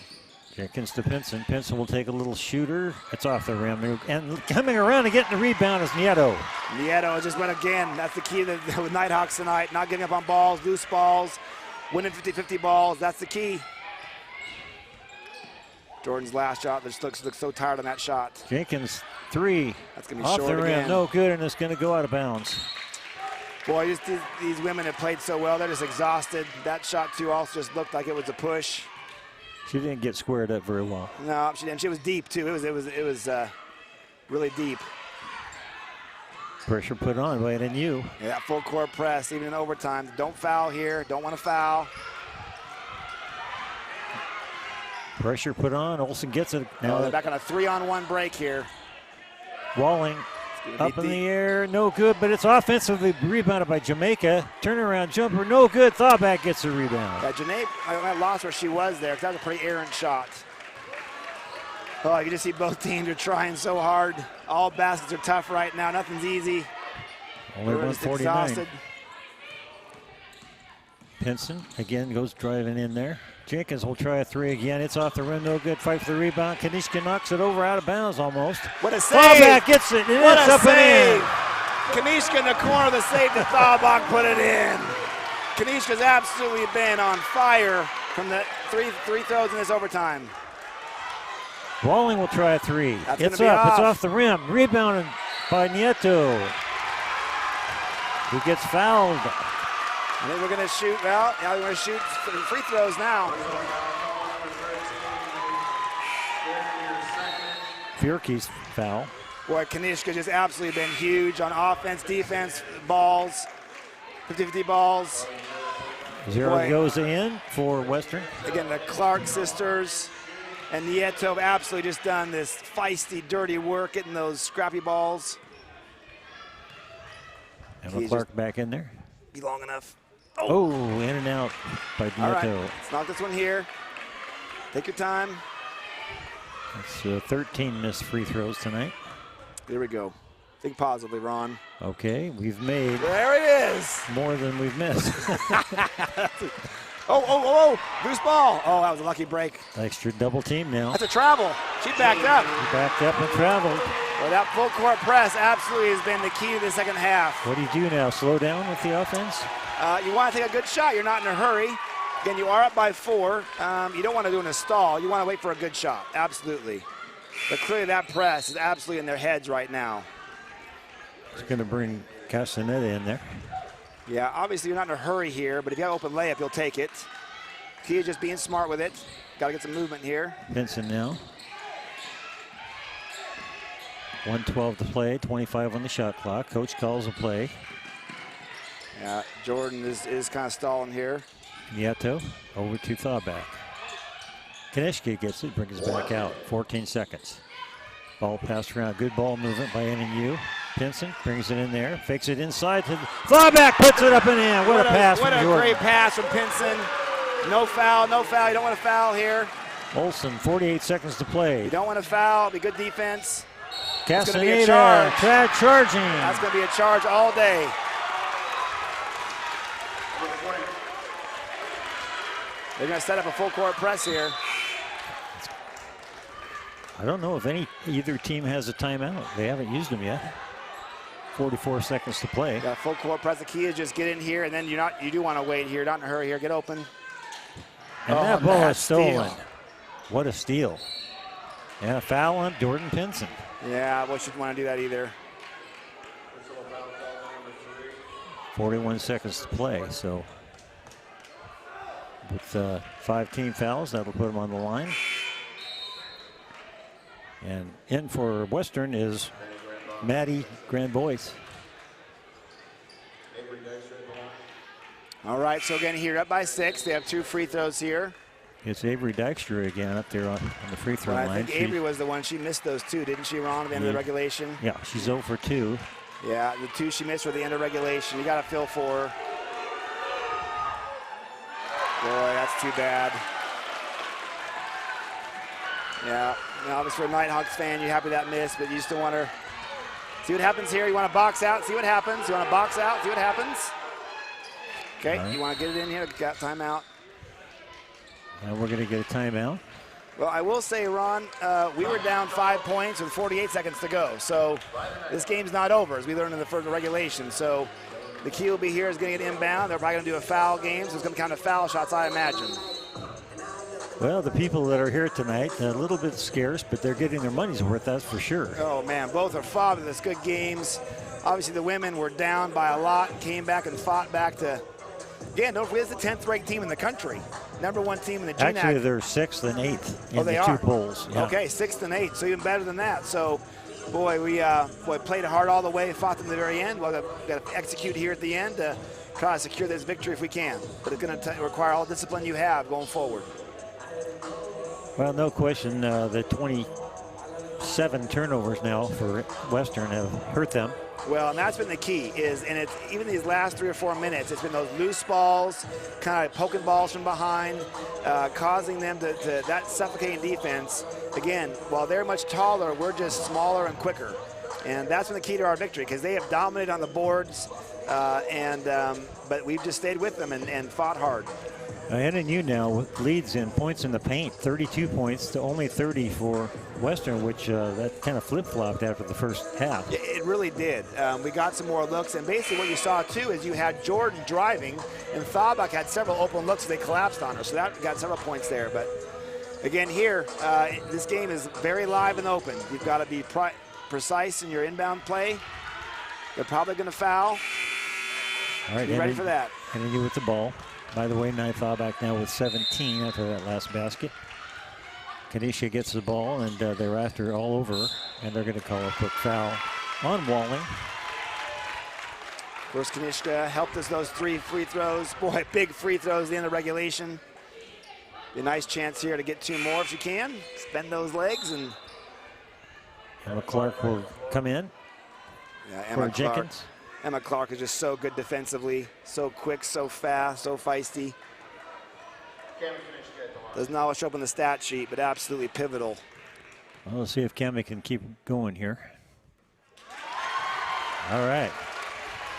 Jenkins to Pinson. Pinson will take a little shooter. It's off the rim. And coming around and getting the rebound is Nieto. Nieto just went again. That's the key with Nighthawks tonight. Not giving up on balls, loose balls, winning 50-50 balls. That's the key. Jordan's last shot just looks so tired on that shot. Jenkins, 3. That's going to be off short the rim. again. No good, and it's going to go out of bounds. Boy, these women have played so well. They're just exhausted. That shot, too, also just looked like it was a push. She didn't get squared up very well. No, she didn't. She was deep, too. It was really deep. Pressure put on by NNU. Yeah, that full court press, even in overtime. Don't foul here. Don't want to foul. Pressure put on. Olsen gets it. Now they're back on a 3-on-1 break here. Walling up in the air. No good, but it's offensively rebounded by Jamaica. Turnaround jumper. No good. Thawback gets the rebound. Yeah, Janae, I lost where she was there because that was a pretty errant shot. Oh, you just see both teams are trying so hard. All baskets are tough right now. Nothing's easy. Only Everyone's 149. exhausted. Pinson again goes driving in there. Jenkins will try a 3 again. It's off the rim, no good. Fight for the rebound. Kanishka knocks it over out of bounds almost. What a save! Thawback gets it, and what it's a up save! and in. Kanishka in the corner of the save to Thawback put it in. Kanishka's absolutely been on fire from the three throws in this overtime. Walling will try a 3. That's It's gonna be up. It's off. off the rim. Rebounded by Nieto, who gets fouled. I think we're going to shoot, well, yeah, we're going to shoot free throws now. Fierke's foul. Boy, Kanishka just absolutely been huge on offense, defense, balls, 50-50 balls. 0 goes in for Western. Again, the Clark sisters and Nieto have absolutely just done this feisty, dirty work, getting those scrappy balls. Emma Clark back in there. Be long enough. Oh, in and out by Nieto. All right, let's knock this one here. Take your time. It's 13 missed free throws tonight. There we go. Think positively, Ron. Okay, we've made there it is. More than we've missed. Oh, loose ball. Oh, that was a lucky break. Extra double team now. That's a travel. She backed up. She backed up and traveled. Well, that full court press absolutely has been the key to the second half. What do you do now? Slow down with the offense? You want to take a good shot. You're not in a hurry. Again, you are up by 4. You don't want to do in a stall. You want to wait for a good shot. Absolutely. But clearly that press is absolutely in their heads right now. It's going to bring Castaneda in there. Yeah, obviously you're not in a hurry here, but if you have open layup, you'll take it. Key is just being smart with it. Got to get some movement here. Pinson now. 1:12 to play, 25 on the shot clock. Coach calls a play. Yeah, Jordan is kind of stalling here. Nieto over to Thawback. Kanishka gets it, brings it back out. 14 seconds. Ball passed around. Good ball movement by NNU. Pinson brings it in there, fakes it inside to Thawback, puts it up and in. What a pass from Jordan. What a great pass from Pinson. No foul, no foul. You don't want to foul here. Olsen, 48 seconds to play. You don't want to foul. Be good defense. Castaneda, charging. That's going to be a charge all day. They're going to set up a full court press here. I don't know if either team has a timeout. They haven't used them yet. 44 seconds to play. Got full court press. The key is just get in here, and then you do want to wait here. Not in a hurry here. Get open. And that ball is stolen. What a steal. And a foul on Jordan Pinson. Yeah, I wouldn't want to do that either. 41 seconds to play, so with 5 team fouls, that'll put them on the line. And in for Western is Maddie Grandbois. All right, so again here up by 6. They have 2 free throws here. It's Avery Dykstra again up there on the free throw line. I think Avery was the one. She missed those 2, didn't she, Ron, at the end of the regulation? Yeah, she's 0 for 2. Yeah, the 2 she missed were the end of regulation. You got to feel for her. Boy, that's too bad. Yeah, now obviously for a Nighthawks fan, you're happy that missed, but you still want to see what happens here. You want to box out, see what happens. You want to box out, see what happens. Okay, right. You want to get it in here, got timeout. Now we're going to get a timeout. Well, I will say, Ron, we were down 5 points with 48 seconds to go. So this game's not over, as we learned in the first regulation. So the key will be here is going to get inbound. They're probably going to do a foul game, so it's going to count as foul shots, I imagine. Well, the people that are here tonight, a little bit scarce, but they're getting their money's worth, that's for sure. Oh, man, both are fabulous, good games. Obviously, the women were down by a lot, came back and fought back to, again, don't forget, it's the 10th ranked team in the country. #1 team in the G-NAC. Actually, they're 6th and 8th in the 2 polls. Yeah. Okay, 6th and 8th, so even better than that. So, boy, we played hard all the way, fought them to the very end. We've got to execute here at the end to try to secure this victory if we can. But it's going to require all the discipline you have going forward. Well, no question, the 27 turnovers now for Western have hurt them. Well, and that's been the key and it's even these last 3 or 4 minutes, it's been those loose balls, kind of poking balls from behind, causing them to that suffocating defense. Again, while they're much taller, we're just smaller and quicker. And that's been the key to our victory because they have dominated on the boards, but we've just stayed with them and fought hard. NNU now leads in points in the paint, 32 points to only 30 for Western, which that kind of flip-flopped after the first half. It really did. We got some more looks, and basically what you saw too is you had Jordan driving, and Thabak had several open looks. They collapsed on her, so that got several points there. But again, here, this game is very live and open. You've got to be precise in your inbound play. They're probably going to foul. All right, be ready for that. NNU with the ball. By the way, Thabak now with 17 after that last basket. Kanisha gets the ball, and they're after all over, and they're going to call a quick foul on Walling. Of course, Kanishka helped us those 3 free throws. Boy, big free throws at the end of regulation. Be a nice chance here to get 2 more if you can. Spend those legs. And Emma Clark will come in for Jenkins. Emma Clark is just so good defensively, so quick, so fast, so feisty. Doesn't always show up on the stat sheet, but absolutely pivotal. Well, let's see if Cami can keep going here. All right.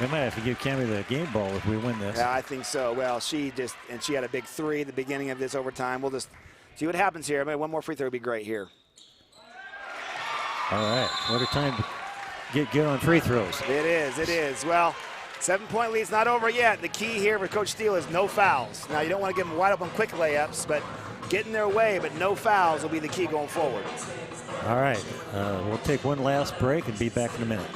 We might have to give Cami the game ball if we win this. Yeah, I think so. Well, she had a big 3 at the beginning of this overtime. We'll just see what happens here. I mean, one more free throw would be great here. All right. What a time to get on free throws. It is. Well, 7-point lead's not over yet. The key here for Coach Steele is no fouls. Now, you don't want to give them wide open quick layups, but get in their way, but no fouls will be the key going forward. All right. We'll take one last break and be back in a minute.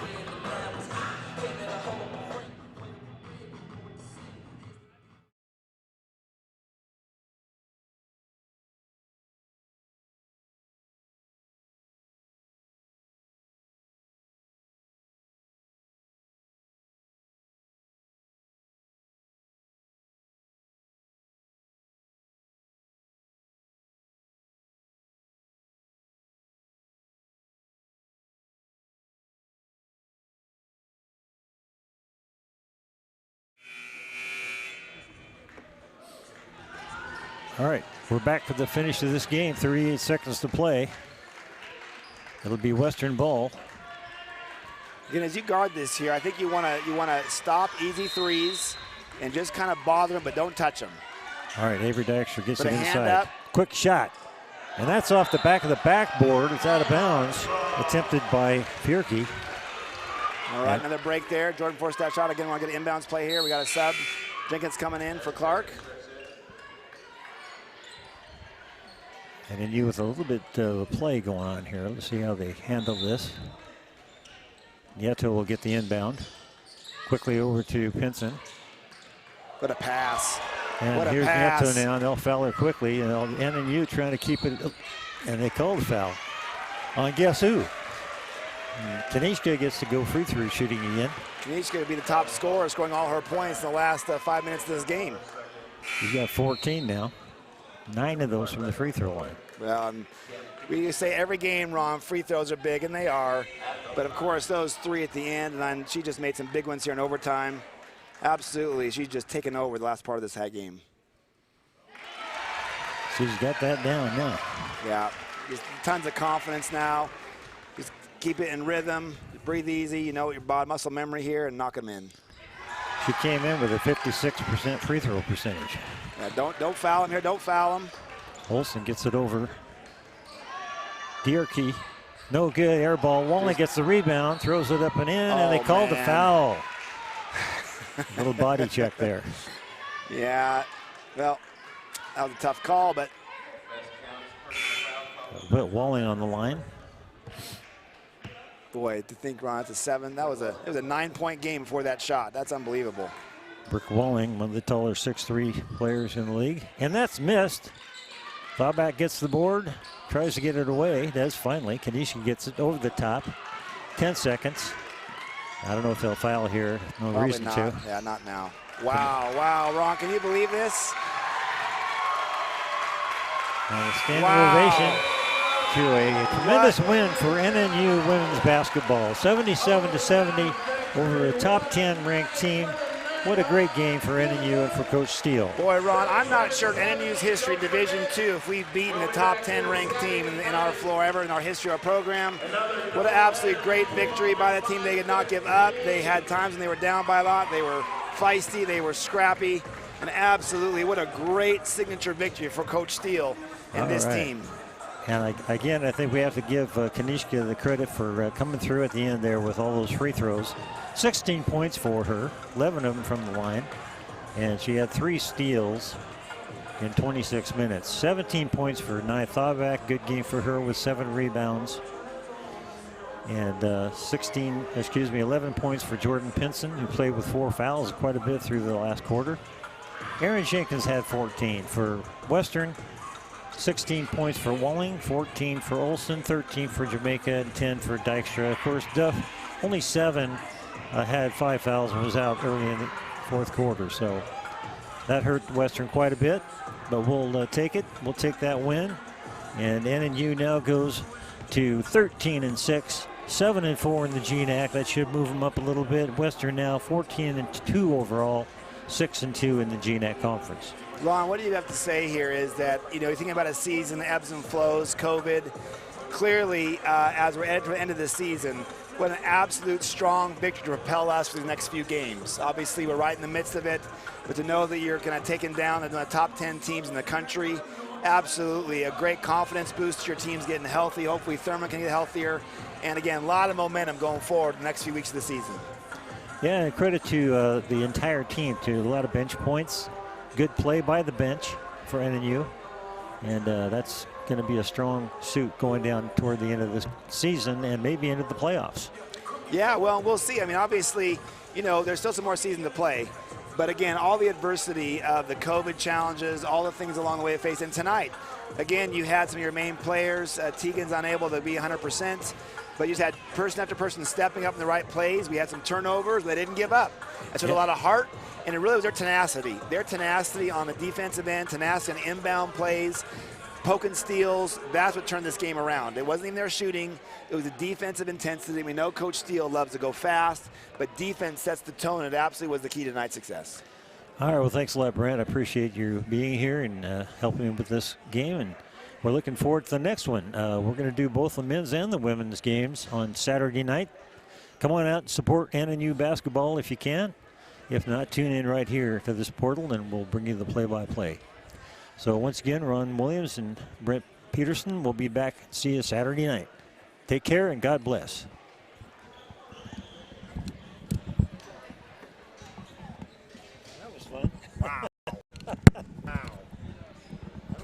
All right, we're back for the finish of this game. 38 seconds to play. It'll be Western ball. Again, as you guard this here, I think you want to stop easy threes and just kind of bother them, but don't touch them. All right, Avery Dykstra gets Put it a hand inside. up. Quick shot. And that's off the back of the backboard. It's out of bounds. Attempted by Fierke. All right, another break there. Jordan forced that shot. Again, we want to get an inbounds play here. We got a sub. Jenkins coming in for Clark. And NNU with a little bit of play going on here. Let's see how they handle this. Nieto will get the inbound. Quickly over to Pinson. What a pass. And what a here's pass. Nieto now. They'll foul her quickly. And NNU trying to keep it. And they called the foul on guess who? Kanishka gets to go free throw shooting again. Kanishka going to be the top scorer, scoring all her points in the last 5 minutes of this game. She's got 14 now. 9 of those from the free throw line. Well, we say every game, Ron, free throws are big, and they are. But, of course, those 3 at the end, and then she just made some big ones here in overtime. Absolutely, she's just taken over the last part of this game. She's got that down now. Yeah, just tons of confidence now. Just keep it in rhythm, breathe easy, you know what your body muscle memory here, and knock them in. She came in with a 56% free throw percentage. Yeah, don't foul him here, don't foul him. Olsen gets it over. Dierke, no good, air ball. Walling gets the rebound, throws it up and in, and they called the foul. Little body check there. Yeah, well, that was a tough call, but. Walling on the line. Boy, to think, Ron, it's a 7. It was a 9-point game before that shot. That's unbelievable. Brooke Walling, one of the taller 6'3" players in the league. And that's missed. Thauback gets the board, tries to get it away, does finally. Kanishka gets it over the top. 10 seconds. I don't know if they'll foul here. No Probably reason not. to. Yeah, not now. Wow, Ron, can you believe this? And a standing ovation to a tremendous win for NNU women's basketball. 77-70 over a top 10 ranked team. What a great game for NNU and for Coach Steele. Boy, Ron, I'm not sure in NNU's history, Division II, if we've beaten a top 10 ranked team in our floor ever in our history of our program. What an absolutely great victory by the team. They did not give up. They had times when they were down by a lot. They were feisty, they were scrappy, and absolutely what a great signature victory for Coach Steele and this team. And again, I think we have to give Kanishka the credit for coming through at the end there with all those free throws. 16 points for her, 11 of them from the line. And she had 3 steals in 26 minutes. 17 points for Nia Thauback, good game for her with 7 rebounds. And 11 points for Jordan Pinson, who played with 4 fouls quite a bit through the last quarter. Aaron Jenkins had 14 for Western. 16 points for Walling, 14 for Olsen, 13 for Jamaica, and 10 for Dykstra. Of course, Duff, only 7, had 5 fouls and was out early in the 4th quarter. So that hurt Western quite a bit, but we'll take it. We'll take that win. And NNU now goes to 13-6, 7-4 in the G-NAC. That should move them up a little bit. Western now 14-2 overall, 6-2 in the G-NAC conference. Ron, what do you have to say here is that, you know, you're thinking about a season, the ebbs and flows, COVID. Clearly, as we're headed to the end of the season, what an absolute strong victory to propel us for the next few games. Obviously, we're right in the midst of it, but to know that you're kind of taking down the top 10 teams in the country, absolutely a great confidence boost. Your team's getting healthy. Hopefully, Thurman can get healthier. And again, a lot of momentum going forward the next few weeks of the season. Yeah, and credit to the entire team, to a lot of bench points. Good play by the bench for NNU, and that's going to be a strong suit going down toward the end of this season and maybe into the playoffs. Yeah, well, we'll see. I mean, obviously, you know, there's still some more season to play. But again, all the adversity of the COVID challenges, all the things along the way to face. And tonight, again, you had some of your main players. Tegan's unable to be 100%, but you just had person after person stepping up in the right plays. We had some turnovers. They didn't give up. That showed a lot of heart. And it really was their tenacity on the defensive end, tenacity on inbound plays, poking steals. That's what turned this game around. It wasn't even their shooting. It was the defensive intensity. We know Coach Steele loves to go fast, but defense sets the tone, and it absolutely was the key to tonight's success. All right, well, thanks a lot, Brent. I appreciate you being here and helping me with this game, and we're looking forward to the next one. We're going to do both the men's and the women's games on Saturday night. come on out and support NNU basketball if you can. If not, tune in right here to this portal and we'll bring you the play-by-play. So once again, Ron Williams and Brent Peterson will be back. See you Saturday night. Take care and God bless.